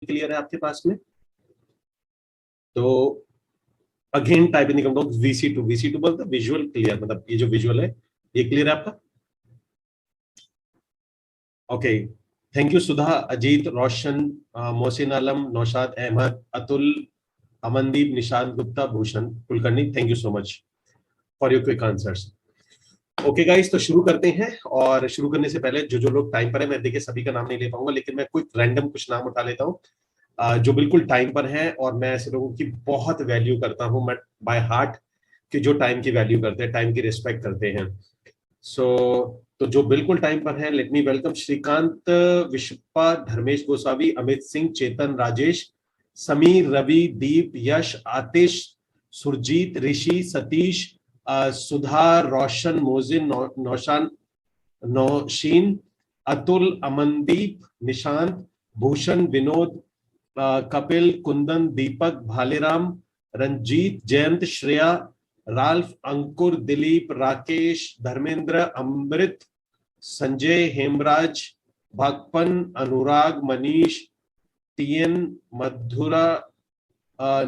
Clear है आपके पास में? तो again type in comment box VC2। VC2 बोलते विजुअल क्लियर, मतलब ये जो विजुअल है ये क्लियर है आपका? Okay, thank you Sudha, Ajit, Roshan, Mohsin Alam, Naushad Ahmed, Atul, Amandeep, Nishant Gupta, Bhushan Kulkarni, thank you so much for your quick answers. Okay guys, तो शुरू करते हैं। और शुरू करने से पहले जो जो लोग टाइम पर है, मैं देखिए सभी का नाम नहीं ले पाऊंगा, लेकिन मैं कोई रैंडम कुछ नाम उठा लेता हूँ जो बिल्कुल टाइम पर है। और मैं ऐसे लोगों की बहुत वैल्यू करता हूँ, मैं बाय हार्ट, कि जो टाइम की वैल्यू करते हैं, टाइम की रिस्पेक्ट करते हैं। सो तो जो बिल्कुल टाइम पर है, let me welcome Shrikant, Vishwapa, Dharmesh Gosavi, Amit Singh, Chetan, Rajesh, Sameer, Ravi, Deep, Yash, Atish, Surjeet, Rishi, Satish, Sudha, Roshan, Mojin, Naushan, Nausheen, Atul, Amandeep, Nishant, Bhushan, Vinod, Kapil, Kundan, Deepak, Bhaleram, Ranjeet, Jayant, Shreya, Ralph, Ankur, Dilip, Rakesh, Dharmendra, Amrit, Sanjay, Hemraj, Bhagpan, Anurag, Manish, TN, Madhura,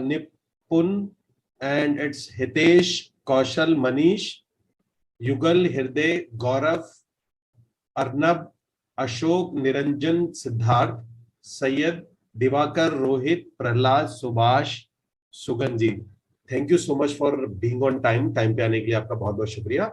Nipun, and it's Hitesh, Kaushal, Manish, Yugal, Hriday, Gaurav, Arnab, Ashok, Niranjan, Siddharth, Syed, Diwakar, Rohit, Prahlad, Subhash, Suganji, thank you so much for being on time. Time पे आने के लिए आपका बहुत बहुत शुक्रिया।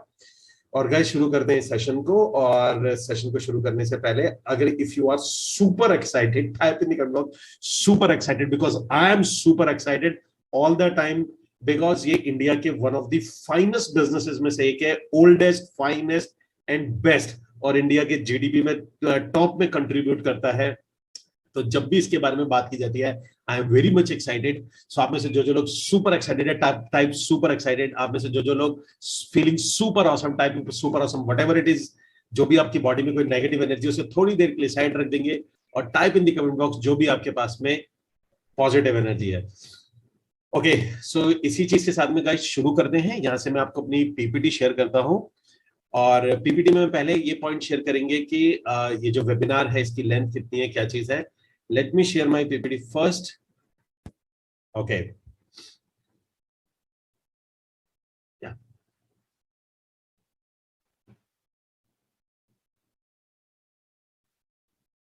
और गाइस शुरू करते हैं सेशन को। और सेशन को शुरू करने से पहले, अगर if you are super excited, type in the comment box super excited, because I am super excited all the time, because ये इंडिया के one of the finest businesses में से एक है, ओल्डेस्ट, फाइनेस्ट एंड बेस्ट, और India के GDP में top में कंट्रीब्यूट करता है। तो जब भी इसके बारे में बात की जाती है, I am very much excited. So आप में से जो जो लोग सुपर एक्साइटेड है, टाइप सुपर एक्साइटेड। आप में से जो जो लोग feeling super awesome, type super awesome, whatever it is. जो भी आपकी बॉडी में कोई नेगेटिव एनर्जी, उसे थोड़ी देर के लिए साइड रख देंगे और type in the comment box जो भी आपके पास में पॉजिटिव एनर्जी है। ओके, सो इसी चीज के साथ में गाइस शुरू करते हैं। यहां से मैं आपको अपनी पीपीटी शेयर करता हूं। और पीपीटी में पहले ये पॉइंट शेयर करेंगे कि ये जो वेबिनार है इसकी लेंथ कितनी है, क्या चीज है। Let me share my PPT first. Okay,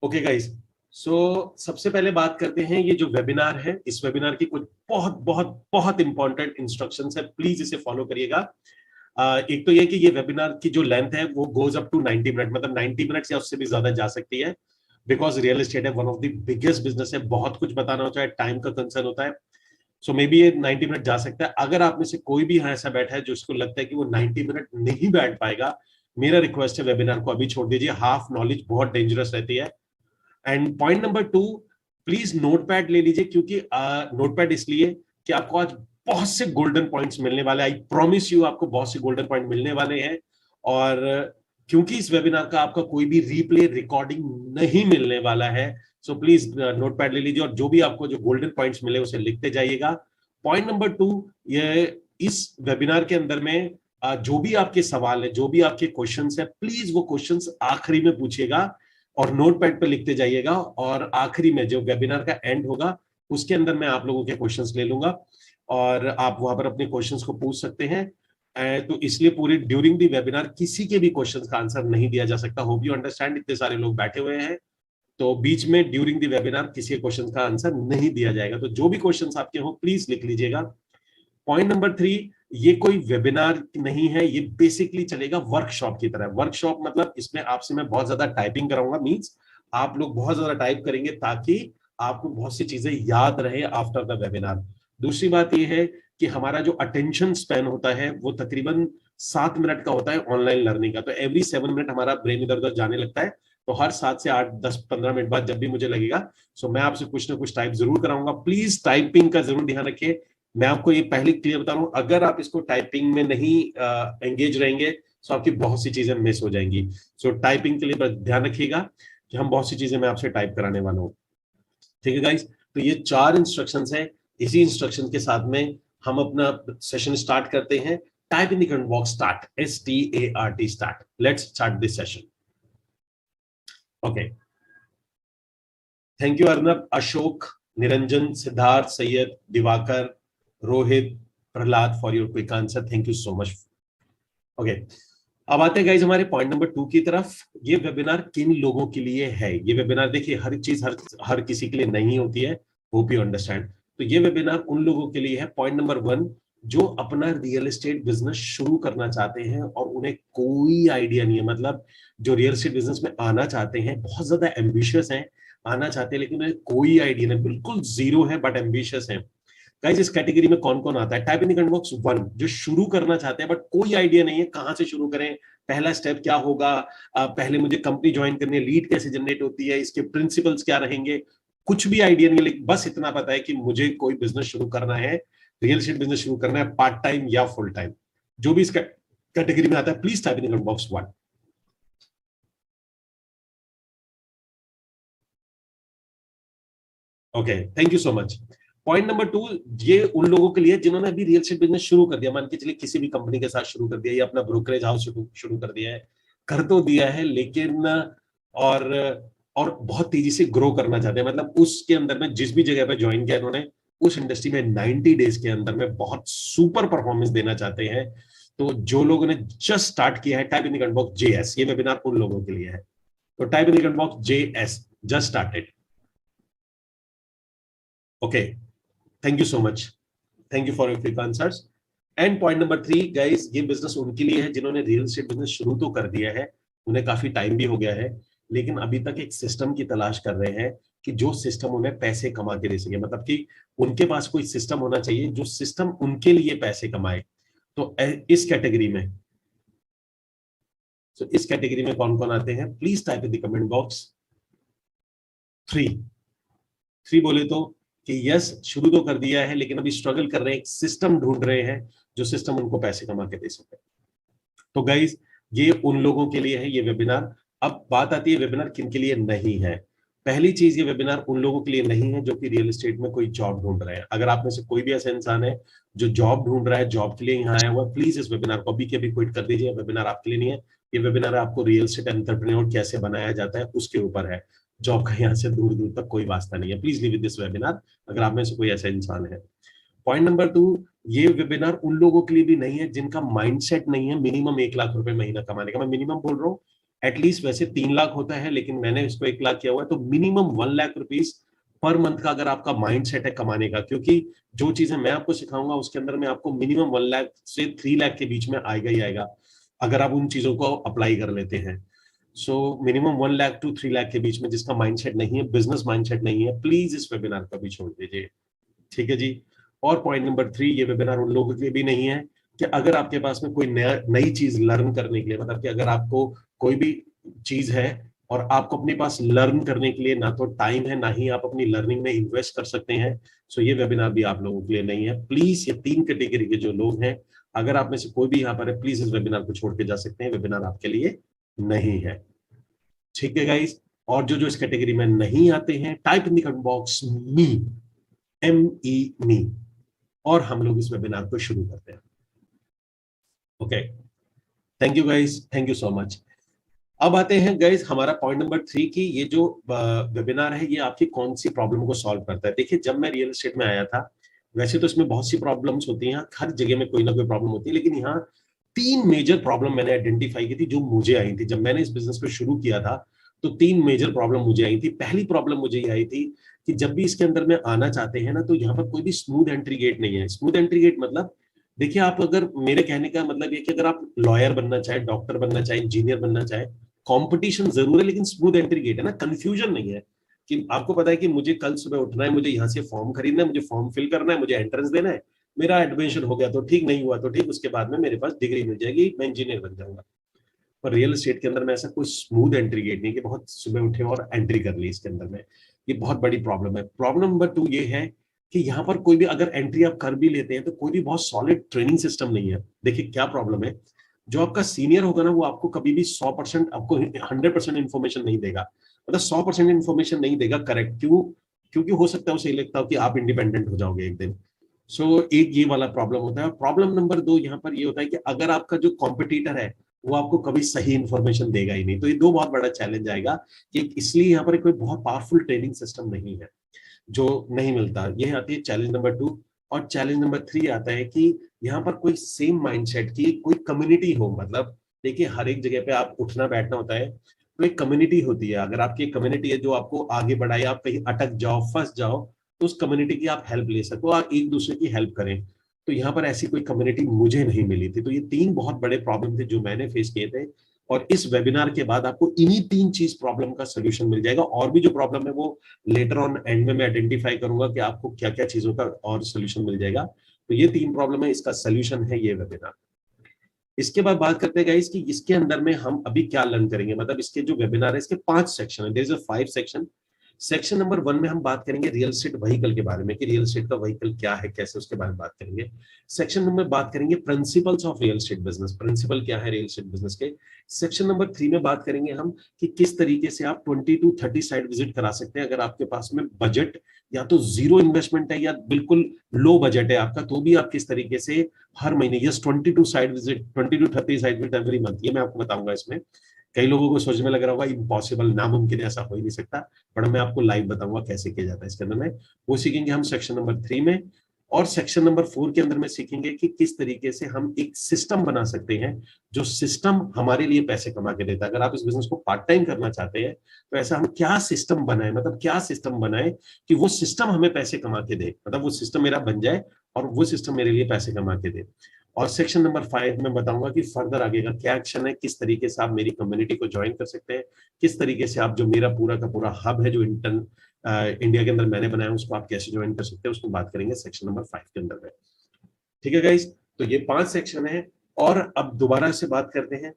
okay guys, so सबसे पहले बात करते हैं, ये जो वेबिनार है, इस वेबिनार की कुछ बहुत बहुत बहुत इंपॉर्टेंट इंस्ट्रक्शंस है, प्लीज इसे फॉलो करिएगा। एक तो ये कि ये वेबिनार की जो लेंथ है वो गोज अप टू 90 मिनट, मतलब 90 मिनट या उससे भी ज्यादा जा सकती है, बिकॉज रियल एस्टेट है, one of the biggest business है, बहुत कुछ बताना होता है, टाइम का कंसर्न होता है। सो मे बी ये 90 मिनट जा सकता है। अगर आप में से कोई भी यहाँ ऐसा बैठा है जो इसको लगता है कि वो 90 मिनट नहीं बैठ पाएगा, मेरा रिक्वेस्ट है वेबिनार को अभी छोड़ दीजिए। हाफ नॉलेज बहुत डेंजरस रहती है। And point number 2, please notepad ले लीजिए, क्योंकि नोटपैड इसलिए कि आपको आज बहुत से गोल्डन पॉइंट्स मिलने वाले हैं। आई प्रॉमिस यू, आपको बहुत से गोल्डन पॉइंट मिलने वाले हैं। और क्योंकि इस वेबिनार का आपका कोई भी रीप्ले रिकॉर्डिंग नहीं मिलने वाला है, सो प्लीज नोटपैड ले लीजिए और जो भी आपको जो गोल्डन पॉइंट्स मिले उसे लिखते जाइएगा। पॉइंट नंबर 2, ये इस वेबिनार के अंदर में जो भी आपके सवाल है, जो भी आपके क्वेश्चंस है, प्लीज वो क्वेश्चंस आखिरी में पूछिएगा और नोटपैड पे लिखते जाइएगा। और आखिरी में जो वेबिनार का एंड होगा उसके अंदर मैं आप लोगों के क्वेश्चंस ले लूंगा और आप वहां पर अपने क्वेश्चंस को पूछ सकते हैं। तो इसलिए पूरी ड्यूरिंग दी वेबिनार किसी के भी क्वेश्चंस का आंसर नहीं दिया जा सकता। होप यू अंडरस्टैंड, इतने सारे लोग बैठे हुए हैं, तो बीच में ड्यूरिंग दी वेबिनार किसी क्वेश्चन का आंसर नहीं दिया जाएगा। तो जो भी क्वेश्चंस आपके हो प्लीज लिख लीजिएगा। पॉइंट नंबर 3, ये कोई वेबिनार नहीं है, ये बेसिकली चलेगा वर्कशॉप की तरह। वर्कशॉप मतलब इसमें आपसे मैं बहुत ज्यादा टाइपिंग कराऊंगा, मींस आप लोग बहुत ज्यादा टाइप करेंगे ताकि आपको बहुत सी चीजें याद रहे आफ्टर द वेबिनार। दूसरी बात यह है कि हमारा जो अटेंशन स्पैन होता है वो तकरीबन 7 मिनट का होता है ऑनलाइन लर्निंग का। तो एवरी 7 मिनट हमारा ब्रेन इधर उधर जाने लगता है। तो हर 7 से 8, 10, 15 मिनट बाद जब भी मुझे लगेगा, सो मैं आपसे कुछ ना कुछ टाइप जरूर कराऊंगा। प्लीज टाइपिंग का जरूर ध्यान रखिए। मैं आपको ये पहले क्लियर बता रहा हूं, अगर आप इसको टाइपिंग में नहीं एंगेज रहेंगे तो आपकी बहुत सी चीजें मिस हो जाएंगी। सो टाइपिंग के लिए बस ध्यान रखिएगा कि हम बहुत सी चीजें मैं आपसे टाइप कराने वाला हूं। ठीक है गाइस, तो ये 4 इंस्ट्रक्शंस है। इसी इंस्ट्रक्शन के साथ में हम अपना सेशन स्टार्ट करते हैं। Type in the comment box start, START start. Let's start this session. Okay, thank you Arnab, Ashok, Niranjan, Siddharth, Syed, Diwakar, Rohit, Prahlad for your quick answer. Thank you so much. Okay, अब आते हैं गाइज हमारे पॉइंट नंबर 2 की तरफ। ये वेबिनार किन लोगों के लिए है? ये वेबिनार देखिए, हर चीज हर किसी के लिए नहीं होती है। Hope you understand. तो ये वेबिनार उन लोगों के लिए है, पॉइंट नंबर 1, जो अपना रियल एस्टेट बिजनेस शुरू करना चाहते हैं और उन्हें कोई आइडिया नहीं है। मतलब जो रियल एस्टेट बिजनेस में आना चाहते हैं, बहुत ज्यादा एम्बिशियस हैं, आना चाहते हैं लेकिन उन्हें कोई आइडिया नहीं, बिल्कुल जीरो है बट एम्बिशियस है। गाइस, इस कैटेगरी में कौन कौन आता है? Type in the comment box 1, जो शुरू करना चाहते हैं बट कोई आइडिया नहीं है कहां से शुरू करें, पहला स्टेप क्या होगा, पहले मुझे कंपनी ज्वाइन करनी है, लीड कैसे जनरेट होती है, इसके प्रिंसिपल्स क्या रहेंगे, कुछ भी आइडिया नहीं है। लेकिन बस इतना पता है कि मुझे कोई बिजनेस शुरू करना है, रियल एस्टेट बिजनेस शुरू करना है, पार्ट टाइम या फुल टाइम। जो भी इस कैटेगरी में आता है, please type in the comment box 1। Okay, thank you so much. Point number 2, ये उन लोगों के लिए जिन्होंने अभी रियल एस्टेट बिजनेस शुरू कर दिया, मान के चलिए किसी भी कंपनी के साथ शुरू कर दिया या अपना ब्रोकरेज हाउस शुरू कर दिया है, कर तो दिया है लेकिन और और बहुत तेजी से ग्रो करना चाहते हैं। मतलब उसके अंदर में जिस भी जगह पे ज्वाइन किया इन्होंने, उस इंडस्ट्री में 90 डेज के अंदर में बहुत सुपर परफॉर्मेंस देना चाहते हैं। तो जो लोगों ने जस्ट स्टार्ट किया है, type in the comment box JS। ये वेबिनार उन लोगों के लिए है। तो type in the comment box JS, just started. Okay, thank you so much, thank you for your quick answers. And point number 3 guys, ये बिजनेस उनके लिए है जिन्होंने रियल एस्टेट बिजनेस शुरू तो कर दिया है, उन्हें काफी टाइम भी हो गया है, लेकिन अभी तक एक सिस्टम की तलाश कर रहे हैं कि जो सिस्टम उन्हें पैसे कमा के दे सके। मतलब कि उनके पास कोई सिस्टम होना चाहिए जो सिस्टम उनके लिए पैसे कमाए। तो इस कैटेगरी में, तो इस कैटेगरी में कौन कौन आते हैं? Please type in the comment box 3। 3 बोले तो कि यस, शुरू तो कर दिया है लेकिन अभी स्ट्रगल कर रहे हैं, एक सिस्टम ढूंढ रहे हैं जो सिस्टम उनको पैसे कमा के दे सके। तो गाइज, ये उन लोगों के लिए है ये वेबिनार। अब बात आती है वेबिनार किन के लिए नहीं है। पहली चीज, ये वेबिनार उन लोगों के लिए नहीं है जो कि रियल एस्टेट में कोई जॉब ढूंढ रहे हैं। अगर आप में से कोई भी ऐसा इंसान है जो जॉब ढूंढ रहा है, जॉब के लिए यहाँ आया हुआ, प्लीज इस वेबिनार को अभी के अभी क्विट कर दीजिए। वेबिनार आपके लिए नहीं है। ये वेबिनार आपको रियल एस्टेट एंटरप्रेन्योर कैसे बनाया जाता है उसके ऊपर है। जॉब का यहाँ से दूर दूर तक कोई वास्ता नहीं है। प्लीज लीव दिस वेबिनार अगर आप में से कोई ऐसा इंसान है। पॉइंट नंबर 2, ये वेबिनार उन लोगों के लिए भी नहीं है जिनका माइंडसेट नहीं है मिनिमम 1 लाख रुपए महीना कमाने का। मैं मिनिमम बोल रहा हूँ, एटलीस्ट वैसे 3 लाख होता है लेकिन मैंने इसको 1 लाख किया हुआ है। तो minimum 1 lakh rupees per month का अगर आपका माइंडसेट है कमाने का, क्योंकि जो चीजें मैं आपको सिखाऊंगा उसके अंदर में आपको मिनिमम 1 लाख से 3 लाख के बीच में आएगा ही आएगा, अगर आप उन चीजों को अप्लाई कर लेते हैं। So minimum 1 lakh to 3 lakh के बीच में जिसका माइंडसेट नहीं है, बिजनेस माइंडसेट नहीं है, प्लीज इस वेबिनार को भी छोड़ दीजिए। ठीक है जी। और पॉइंट नंबर 3, ये वेबिनार उन लोगों के लिए भी नहीं है कि अगर आपके पास में कोई नई चीज लर्न करने के लिए, मतलब कि अगर आपको कोई भी चीज है और आपको अपने पास लर्न करने के लिए ना तो टाइम है ना ही आप अपनी लर्निंग में इन्वेस्ट कर सकते हैं, सो ये वेबिनार भी आप लोगों के लिए नहीं है। प्लीज ये 3 कैटेगरी के जो लोग हैं, अगर आप में से कोई भी यहाँ पर है, प्लीज इस वेबिनार को छोड़ के जा सकते हैं। वेबिनार आपके लिए नहीं है। ठीक है गाइस, और जो जो इस कैटेगरी में नहीं आते हैं, type in the comment box me, me, और हम लोग इस वेबिनार को शुरू करते हैं। Okay, thank you guys, thank you so much. अब आते हैं गाइस हमारा पॉइंट नंबर 3 की, ये जो वेबिनार है ये आपकी कौन सी प्रॉब्लम को सॉल्व करता है। देखिए, जब मैं रियल एस्टेट में आया था, वैसे तो इसमें बहुत सी प्रॉब्लम्स होती हैं, हर जगह में कोई ना कोई प्रॉब्लम होती है, लेकिन यहाँ 3 मेजर प्रॉब्लम मैंने आइडेंटिफाई की थी जो मुझे आई थी जब मैंने इस बिजनेस को शुरू किया था। तो 3 मेजर प्रॉब्लम मुझे आई थी। पहली प्रॉब्लम मुझे ये आई थी कि जब भी इसके अंदर में आना चाहते हैं ना, तो यहाँ पर कोई भी स्मूथ एंट्री गेट नहीं है। स्मूथ एंट्री गेट मतलब, देखिए, आप अगर, मेरे कहने का मतलब ये कि अगर आप लॉयर बनना चाहे, डॉक्टर बनना चाहे, इंजीनियर बनना चाहे, कंपटीशन जरूर है लेकिन स्मूथ एंट्री गेट है ना, कंफ्यूजन नहीं है। कि आपको पता है कि मुझे कल सुबह उठना है, मुझे यहाँ से फॉर्म खरीदना है, मुझे फॉर्म फिल करना है, मुझे एंट्रेंस देना है, मेरा एडमिशन हो गया तो ठीक, नहीं हुआ तो ठीक, उसके बाद में मेरे पास डिग्री मिल जाएगी, मैं इंजीनियर बन जाऊंगा। पर रियल एस्टेट के अंदर में ऐसा कोई स्मूथ एंट्री गेट नहीं कि बहुत सुबह उठे और एंट्री कर ली इसके अंदर में। ये बहुत बड़ी प्रॉब्लम है। प्रॉब्लम नंबर 2 ये है कि यहाँ पर कोई भी अगर एंट्री आप कर भी लेते हैं तो कोई भी बहुत सॉलिड ट्रेनिंग सिस्टम नहीं है। देखिए क्या प्रॉब्लम है, जो आपका सीनियर होगा ना वो आपको कभी भी 100% आपको 100% इन्फॉर्मेशन नहीं देगा, मतलब 100% इन्फॉर्मेशन नहीं देगा करेक्ट। क्यों? क्योंकि हो सकता है उसे लगता हो कि आप इंडिपेंडेंट हो जाओगे एक दिन। एक ये वाला प्रॉब्लम होता है। प्रॉब्लम नंबर 2 यहाँ पर ये होता है कि अगर आपका जो कॉम्पिटिटर है वो आपको कभी सही इंफॉर्मेशन देगा ही नहीं, तो ये दो बहुत बड़ा चैलेंज आएगा कि इसलिए यहाँ पर कोई बहुत पावरफुल ट्रेनिंग सिस्टम नहीं है जो नहीं मिलता। यह आती है चैलेंज नंबर 2। और चैलेंज नंबर 3 आता है कि यहाँ पर कोई सेम माइंडसेट की कोई कम्युनिटी हो। मतलब देखिए हर एक जगह पे आप उठना बैठना होता है, तो एक कम्युनिटी होती है। अगर आपकी कम्युनिटी है जो आपको आगे बढ़ाए, आप कहीं अटक जाओ फंस जाओ तो उस कम्युनिटी की आप हेल्प ले सको और एक दूसरे की हेल्प करें। तो यहाँ पर ऐसी कोई कम्युनिटी मुझे नहीं मिली थी। तो ये 3 बहुत बड़े प्रॉब्लम थे जो मैंने फेस किए थे, और इस वेबिनार के बाद आपको इन्हीं 3 चीज प्रॉब्लम का सोल्यूशन मिल जाएगा। और भी जो प्रॉब्लम है वो लेटर ऑन एंड में मैं आइडेंटिफाई करूंगा कि आपको क्या क्या चीजों का और सोल्यूशन मिल जाएगा। तो ये 3 प्रॉब्लम है, इसका सोल्यूशन है ये वेबिनार। इसके बाद बात करते हैं गाइस कि इसके अंदर में हम अभी क्या लर्न करेंगे। मतलब इसके जो वेबिनार है इसके 5 सेक्शन है, there is a 5 section. Section number 1 में हम बात करेंगे रियल एस्टेट व्हीकल के बारे में कि रियल एस्टेट का व्हीकल क्या है, कैसे उसके बारे में बात करेंगे। सेक्शन नंबर बात करेंगे principles of real estate business, principle क्या है रियल एस्टेट बिजनेस के। सेक्शन नंबर 3 में बात करेंगे हम कि किस तरीके से आप 20 to 30 साइट विजिट करा सकते हैं अगर आपके पास में बजट या तो जीरो इन्वेस्टमेंट है या बिल्कुल लो बजट है आपका, तो भी आप किस तरीके से हर महीने yes 22 site visit 20 to 30 site visit every month, ये मैं आपको बताऊंगा इसमें। कई लोगों को सोच में लग रहा होगा इम्पॉसिबल, नामुमकिन, ऐसा हो ही नहीं सकता, पर मैं आपको लाइव बताऊंगा कैसे किया जाता है इसके अंदर में। वो सीखेंगे हम सेक्शन नंबर 3 में। और सेक्शन नंबर 4 के अंदर में सीखेंगे कि किस तरीके से हम एक सिस्टम बना सकते हैं जो सिस्टम हमारे लिए पैसे कमा के देता है। अगर आप इस बिजनेस को पार्ट टाइम करना चाहते हैं तो ऐसा हम क्या सिस्टम बनाए, मतलब क्या सिस्टम बनाए कि वो सिस्टम हमें पैसे कमा के दे, मतलब वो सिस्टम मेरा बन जाए और वो सिस्टम मेरे लिए पैसे कमा के दे। और सेक्शन नंबर 5 में बताऊंगा कि फर्दर आगे का क्या एक्शन है, किस तरीके से आप मेरी कम्युनिटी को ज्वाइन कर सकते हैं, किस तरीके से आप जो मेरा पूरा का पूरा हब है जो इंडिया के अंदर मैंने बनाया उसको आप कैसे ज्वाइन कर सकते हैं, उसको बात करेंगे सेक्शन नंबर 5 के अंदर में। ठीक है गाइस, तो ये 5 सेक्शन है। और अब दोबारा से बात करते हैं,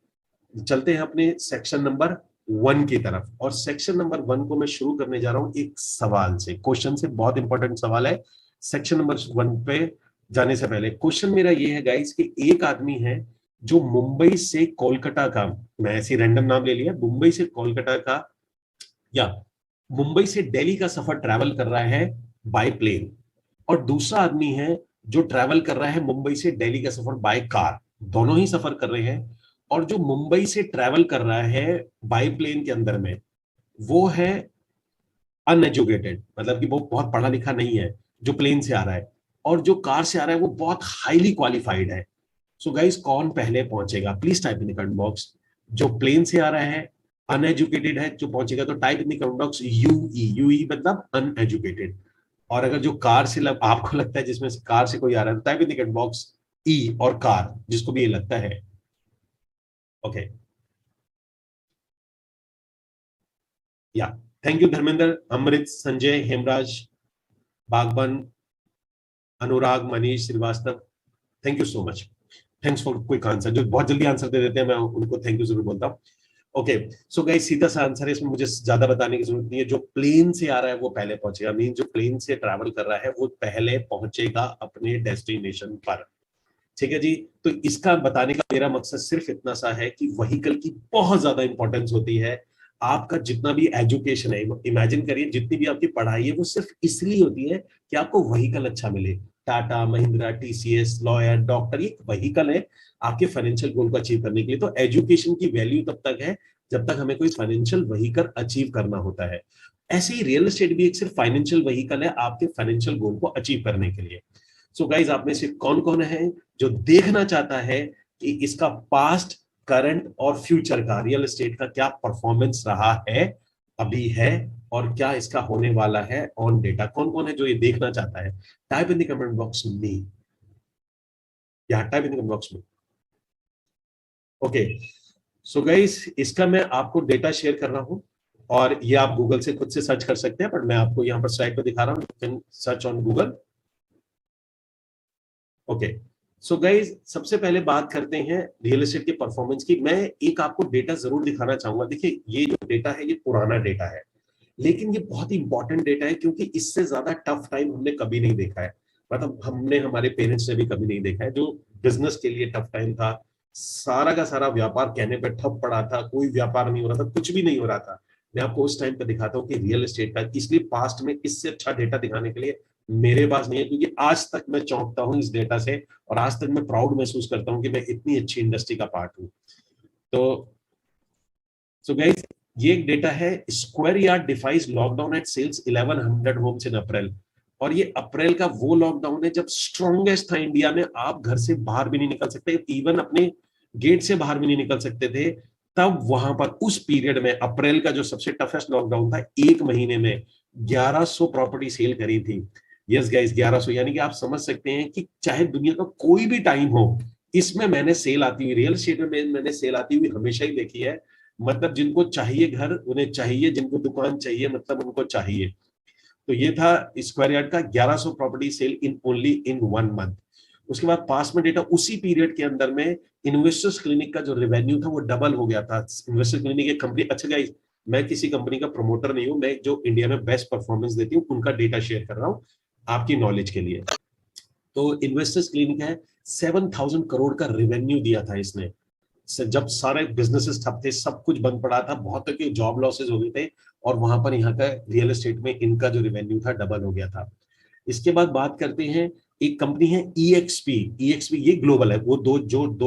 चलते हैं अपने सेक्शन नंबर 1 की तरफ। और सेक्शन नंबर 1 को मैं शुरू करने जा रहा हूं एक सवाल से, क्वेश्चन से। बहुत इंपॉर्टेंट सवाल है। सेक्शन नंबर 1 पे जाने से पहले क्वेश्चन मेरा ये है गाइस कि एक आदमी है जो मुंबई से कोलकाता का, मैं ऐसे रैंडम नाम ले लिया, मुंबई से कोलकाता का या मुंबई से दिल्ली का सफर ट्रैवल कर रहा है बाय प्लेन। और दूसरा आदमी है जो ट्रैवल कर रहा है मुंबई से दिल्ली का सफर बाय कार। दोनों ही सफर कर रहे हैं। और जो मुंबई से ट्रैवल कर रहा है बाय प्लेन के अंदर में वो है अनएजुकेटेड, मतलब कि वो बहुत पढ़ा लिखा नहीं है जो प्लेन से आ रहा है। और जो कार से आ रहा है वो बहुत हाईली क्वालिफाइड है। सो गाइस कौन पहले पहुंचेगा, please type in the comment box. जो प्लेन से आ रहा है अनएजुकेटेड है जो पहुंचेगा, तो type in the comment box UE, UE मतलब अनएजुकेटेड। और अगर जो कार से आपको लगता है जिसमें से कार से कोई आ रहा है, type in the comment box ई और कार, जिसको भी ये लगता है। ओके या thank you Dharmendra, Amrit, Sanjay, Hemraj, Bagban, Anurag, Manish Srivastava, thank you so much. Thanks for quick answer, जो बहुत जल्दी आंसर दे देते हैं मैं उनको थैंक यू जरूर बोलता हूँ। ओके सो गाइस सीधा सा आंसर है, इसमें मुझे ज्यादा बताने की जरूरत नहीं है। जो प्लेन से आ रहा है वो पहले पहुंचेगा, मीन जो प्लेन से ट्रैवल कर रहा है वो पहले पहुंचेगा अपने डेस्टिनेशन पर। ठीक है जी। तो इसका बताने का मेरा मकसद सिर्फ इतना सा है कि व्हीकल की बहुत ज्यादा इंपॉर्टेंस होती है। आपका जितना भी एजुकेशन है, इमेजिन करिए जितनी भी आपकी पढ़ाई है वो सिर्फ इसलिए होती है कि आपको व्हीकल अच्छा मिले। Tata, Mahindra, TCS, lawyer, doctor, ये व्हीकल है आपके फाइनेंशियल गोल को अचीव करने के लिए। तो एजुकेशन की वैल्यू तब तक है जब तक हमें कोई फाइनेंशियल व्हीकल अचीव करना होता है। ऐसे ही रियल एस्टेट भी एक सिर्फ फाइनेंशियल व्हीकल है आपके फाइनेंशियल गोल को अचीव करने के लिए। सो गाइज आप में से कौन कौन है जो देखना चाहता है कि इसका पास्ट, करंट और फ्यूचर का रियल एस्टेट का क्या परफॉर्मेंस रहा है, अभी है, और क्या इसका होने वाला है ऑन डेटा? कौन कौन है जो ये देखना चाहता है? Type in the comment box में, या type in the comment box में। ओके सो गाइस इसका मैं आपको डेटा शेयर कर रहा हूं। और ये आप गूगल से खुद से सर्च कर सकते हैं, बट मैं आपको यहाँ पर स्लाइड पे दिखा रहा हूँ, you can search on Google. Okay, so guys सबसे पहले बात करते हैं रियल एस्टेट के परफॉर्मेंस की। मैं एक आपको डेटा जरूर दिखाना चाहूंगा। देखिए ये जो डेटा है ये पुराना डेटा है, लेकिन ये बहुत ही इंपॉर्टेंट डेटा है, क्योंकि इससे ज्यादा टफ टाइम हमने कभी नहीं देखा है। मतलब हमने, हमारे पेरेंट्स ने भी कभी नहीं देखा है। जो बिजनेस के लिए टफ टाइम था, सारा का सारा व्यापार कहने पे ठप पड़ा था, कोई व्यापार नहीं हो रहा था, कुछ भी नहीं हो रहा था। मैं आपको उस टाइम पे दिखाता हूँ कि रियल एस्टेट का, इसलिए पास्ट में इससे अच्छा डेटा दिखाने के लिए मेरे पास नहीं है, क्योंकि आज तक मैं चौंकता हूँ इस डेटा से, और आज तक मैं प्राउड महसूस करता हूँ कि मैं इतनी अच्छी इंडस्ट्री का पार्ट हूँ। तो गाइस ये एक डेटा है, square yard defies lockdown at sales 1100 homes in April. और ये अप्रैल का वो लॉकडाउन है जब स्ट्रॉन्गेस्ट था इंडिया में, आप घर से बाहर भी नहीं निकल सकते, इवन अपने गेट से बाहर भी नहीं निकल सकते थे। तब वहां पर उस पीरियड में, अप्रैल का जो सबसे टफेस्ट लॉकडाउन था, एक महीने में 1100 प्रॉपर्टी सेल करी थी। यस गाइस 1100, यानी कि आप समझ सकते हैं कि चाहे दुनिया का कोई भी टाइम हो, इसमें मैंने सेल आती हुई, रियल एस्टेट में मैंने सेल आती हुई हमेशा ही देखी है। मतलब जिनको चाहिए घर उन्हें चाहिए, जिनको दुकान चाहिए मतलब उनको चाहिए। तो ये था स्क्वायर यार्ड का 1100 property sale in only in 1 month. उसके बाद पास में डेटा, उसी पीरियड के अंदर में इन्वेस्टर्स क्लिनिक का जो रेवेन्यू था वो डबल हो गया था। इन्वेस्टर्स क्लिनिक एक कंपनी, अच्छा गाइस मैं किसी कंपनी का प्रमोटर नहीं हूं, मैं जो इंडिया में बेस्ट परफॉर्मेंस देती हूँ उनका डेटा शेयर कर रहा हूँ आपकी नॉलेज के लिए। तो इन्वेस्टर्स क्लिनिक है, 7,000 करोड़ का रेवेन्यू दिया था इसने। जब सारे बिजनेसेस ठप थे, सब कुछ बंद पड़ा था, बहुत के जॉब लॉसेस हो गए थे, और वहां पर यहाँ का रियल एस्टेट में इनका जो रेवेन्यू था डबल हो गया था। इसके बाद बात करते हैं, एक कंपनी है ईएक्सपी। ईएक्सपी ये ग्लोबल है, वो दो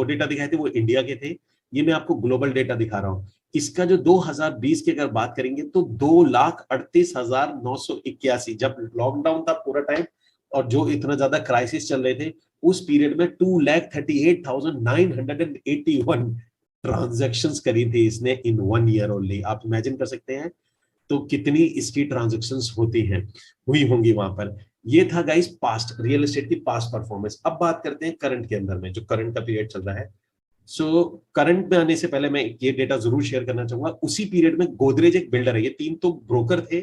डेटा दिखाए थे वो इंडिया के थे, ये मैं आपको ग्लोबल डेटा दिखा रहा हूँ। इसका जो 2020 की अगर बात करेंगे तो 2,38,981, जब लॉकडाउन था पूरा टाइम और जो इतना ज्यादा क्राइसिस चल रहे थे, उस पीरियड में 2,38,981 ट्रांजेक्शंस करी थी इसने इन 1 ईयर ओनली। आप इमेजिन कर सकते हैं तो कितनी इसकी ट्रांजेक्शंस होती हैं, हुई होंगी वहां पर। ये था गाइस पास्ट, रियल एस्टेट की पास्ट परफॉर्मेंस। अब बात करते हैं करंट के अंदर में, जो करंट का पीरियड चल रहा है। सो करंट में आने से पहले मैं ये डेटा जरूर शेयर करना चाहूंगा। उसी पीरियड में गोदरेज एक बिल्डर है, ये तीन तो ब्रोकर थे,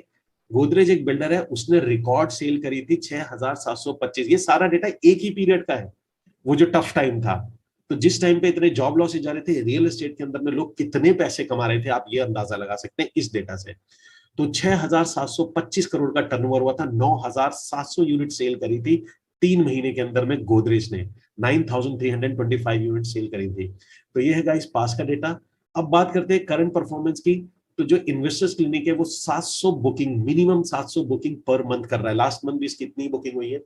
गोदरेज एक बिल्डर है, उसने रिकॉर्ड सेल करी थी 6,725। ये सारा डेटा एक ही पीरियड का है, वो जो टफ टाइम था। तो जिस टाइम पे इतने जॉब लॉस जा रहे थे, रियल एस्टेट के अंदर में लोग कितने पैसे कमा रहे थे, आप ये अंदाजा लगा सकते हैं इस डेटा से। तो 6,725 करोड़ का टर्नओवर हुआ था, 9,700 यूनिट सेल करी थी 3 महीने के अंदर में गोदरेज ने, 9,325 यूनिट सेल करी थी। तो ये है गाइस पास का डेटा। अब बात करते हैं करंट परफॉर्मेंस की। तो जो इन्वेस्टर्स क्लिनिक है वो 700 booking, minimum 700 booking per month कर रहा है। लास्ट मंथ भी इसकी इतनी बुकिंग हुई है।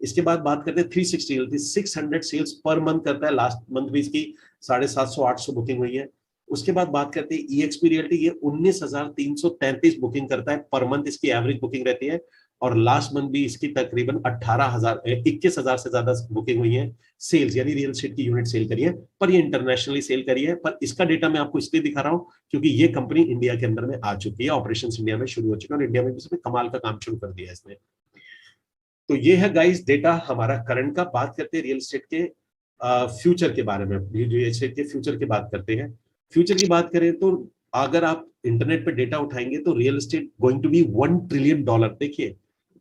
इसके बाद बात करते हैं 360 600 सेल्स पर मंथ करता है, लास्ट मंथ भी इसकी 750-800 बुकिंग हुई है। उसके बाद बात करते हैं ईएक्सपी रियल्टी, ये 19,333 बुकिंग करता है पर मंथ, इसकी एवरेज बुकिंग रहती है। और लास्ट मंथ भी इसकी तकरीबन 21,000 से ज्यादा बुकिंग हुई है सेल्स, यानी रियल एस्टेट की यूनिट सेल करी है। पर ये इंटरनेशनली सेल करी है, पर इसका डेटा मैं आपको इसलिए दिखा रहा हूं क्योंकि ये कंपनी इंडिया के अंदर में आ चुकी है, ऑपरेशन इंडिया में शुरू हो चुके हैं, और इंडिया में भी इसने कमाल का काम शुरू कर दिया इसने। तो ये है गाइस डेटा हमारा करंट का। बात करते हैं रियल एस्टेट के फ्यूचर के बारे में, रियल एस्टेट के फ्यूचर की बात करते हैं। फ्यूचर की बात करें तो अगर आप इंटरनेट पे डेटा उठाएंगे तो real estate going to be $1 trillion. देखिए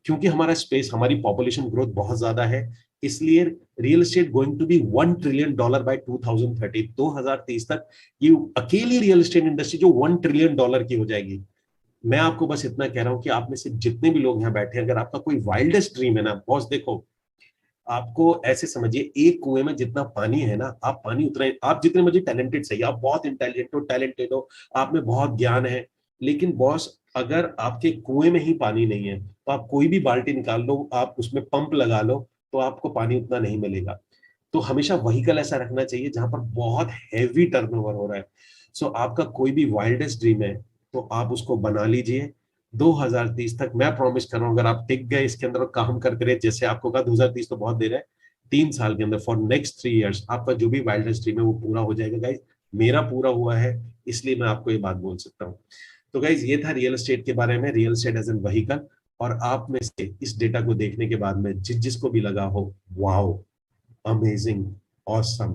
क्योंकि हमारा स्पेस, हमारी पॉपुलेशन ग्रोथ बहुत ज्यादा है, इसलिए real estate going to be $1 trillion by 2030, 2030 तक ये अकेली रियल एस्टेट इंडस्ट्री जो $1 ट्रिलियन की हो जाएगी। मैं आपको बस इतना कह रहा हूं कि आप में से जितने भी लोग यहाँ बैठे हैं, अगर आपका कोई वाइल्डेस्ट ड्रीम है ना बॉस, देखो आपको ऐसे समझिए, एक कुएं में जितना पानी है ना, आप पानी उतना, आप जितने मुझे टैलेंटेड, सही, आप बहुत टैलेंटेड हो, आप में बहुत ज्ञान है, लेकिन बॉस अगर आपके कुएं में ही पानी नहीं है तो आप कोई भी बाल्टी निकाल लो, आप उसमें पंप लगा लो, तो आपको पानी उतना नहीं मिलेगा। तो हमेशा व्हीकल ऐसा रखना चाहिए जहां पर बहुत हैवी टर्नओवर हो रहा है। सो आपका कोई भी वाइल्डेस्ट ड्रीम है तो आप उसको बना लीजिए। 2030 तक मैं प्रॉमिस कर रहा हूं, अगर आप टिक गए इसके अंदर और काम करते रहे, जैसे आपको कहा 2030 तो बहुत देर है, 3 साल के अंदर फॉर नेक्स्ट 3 इयर्स आपका जो भी वाइल्डेस्ट ड्रीम है वो पूरा हो जाएगा गाइज। मेरा पूरा हुआ है, इसलिए मैं आपको ये बात बोल सकता हूँ। तो गाइज ये था रियल एस्टेट के बारे में, real estate as an vehicle. और आप में से इस डेटा को देखने के बाद में जिसको भी लगा हो wow, amazing, awesome,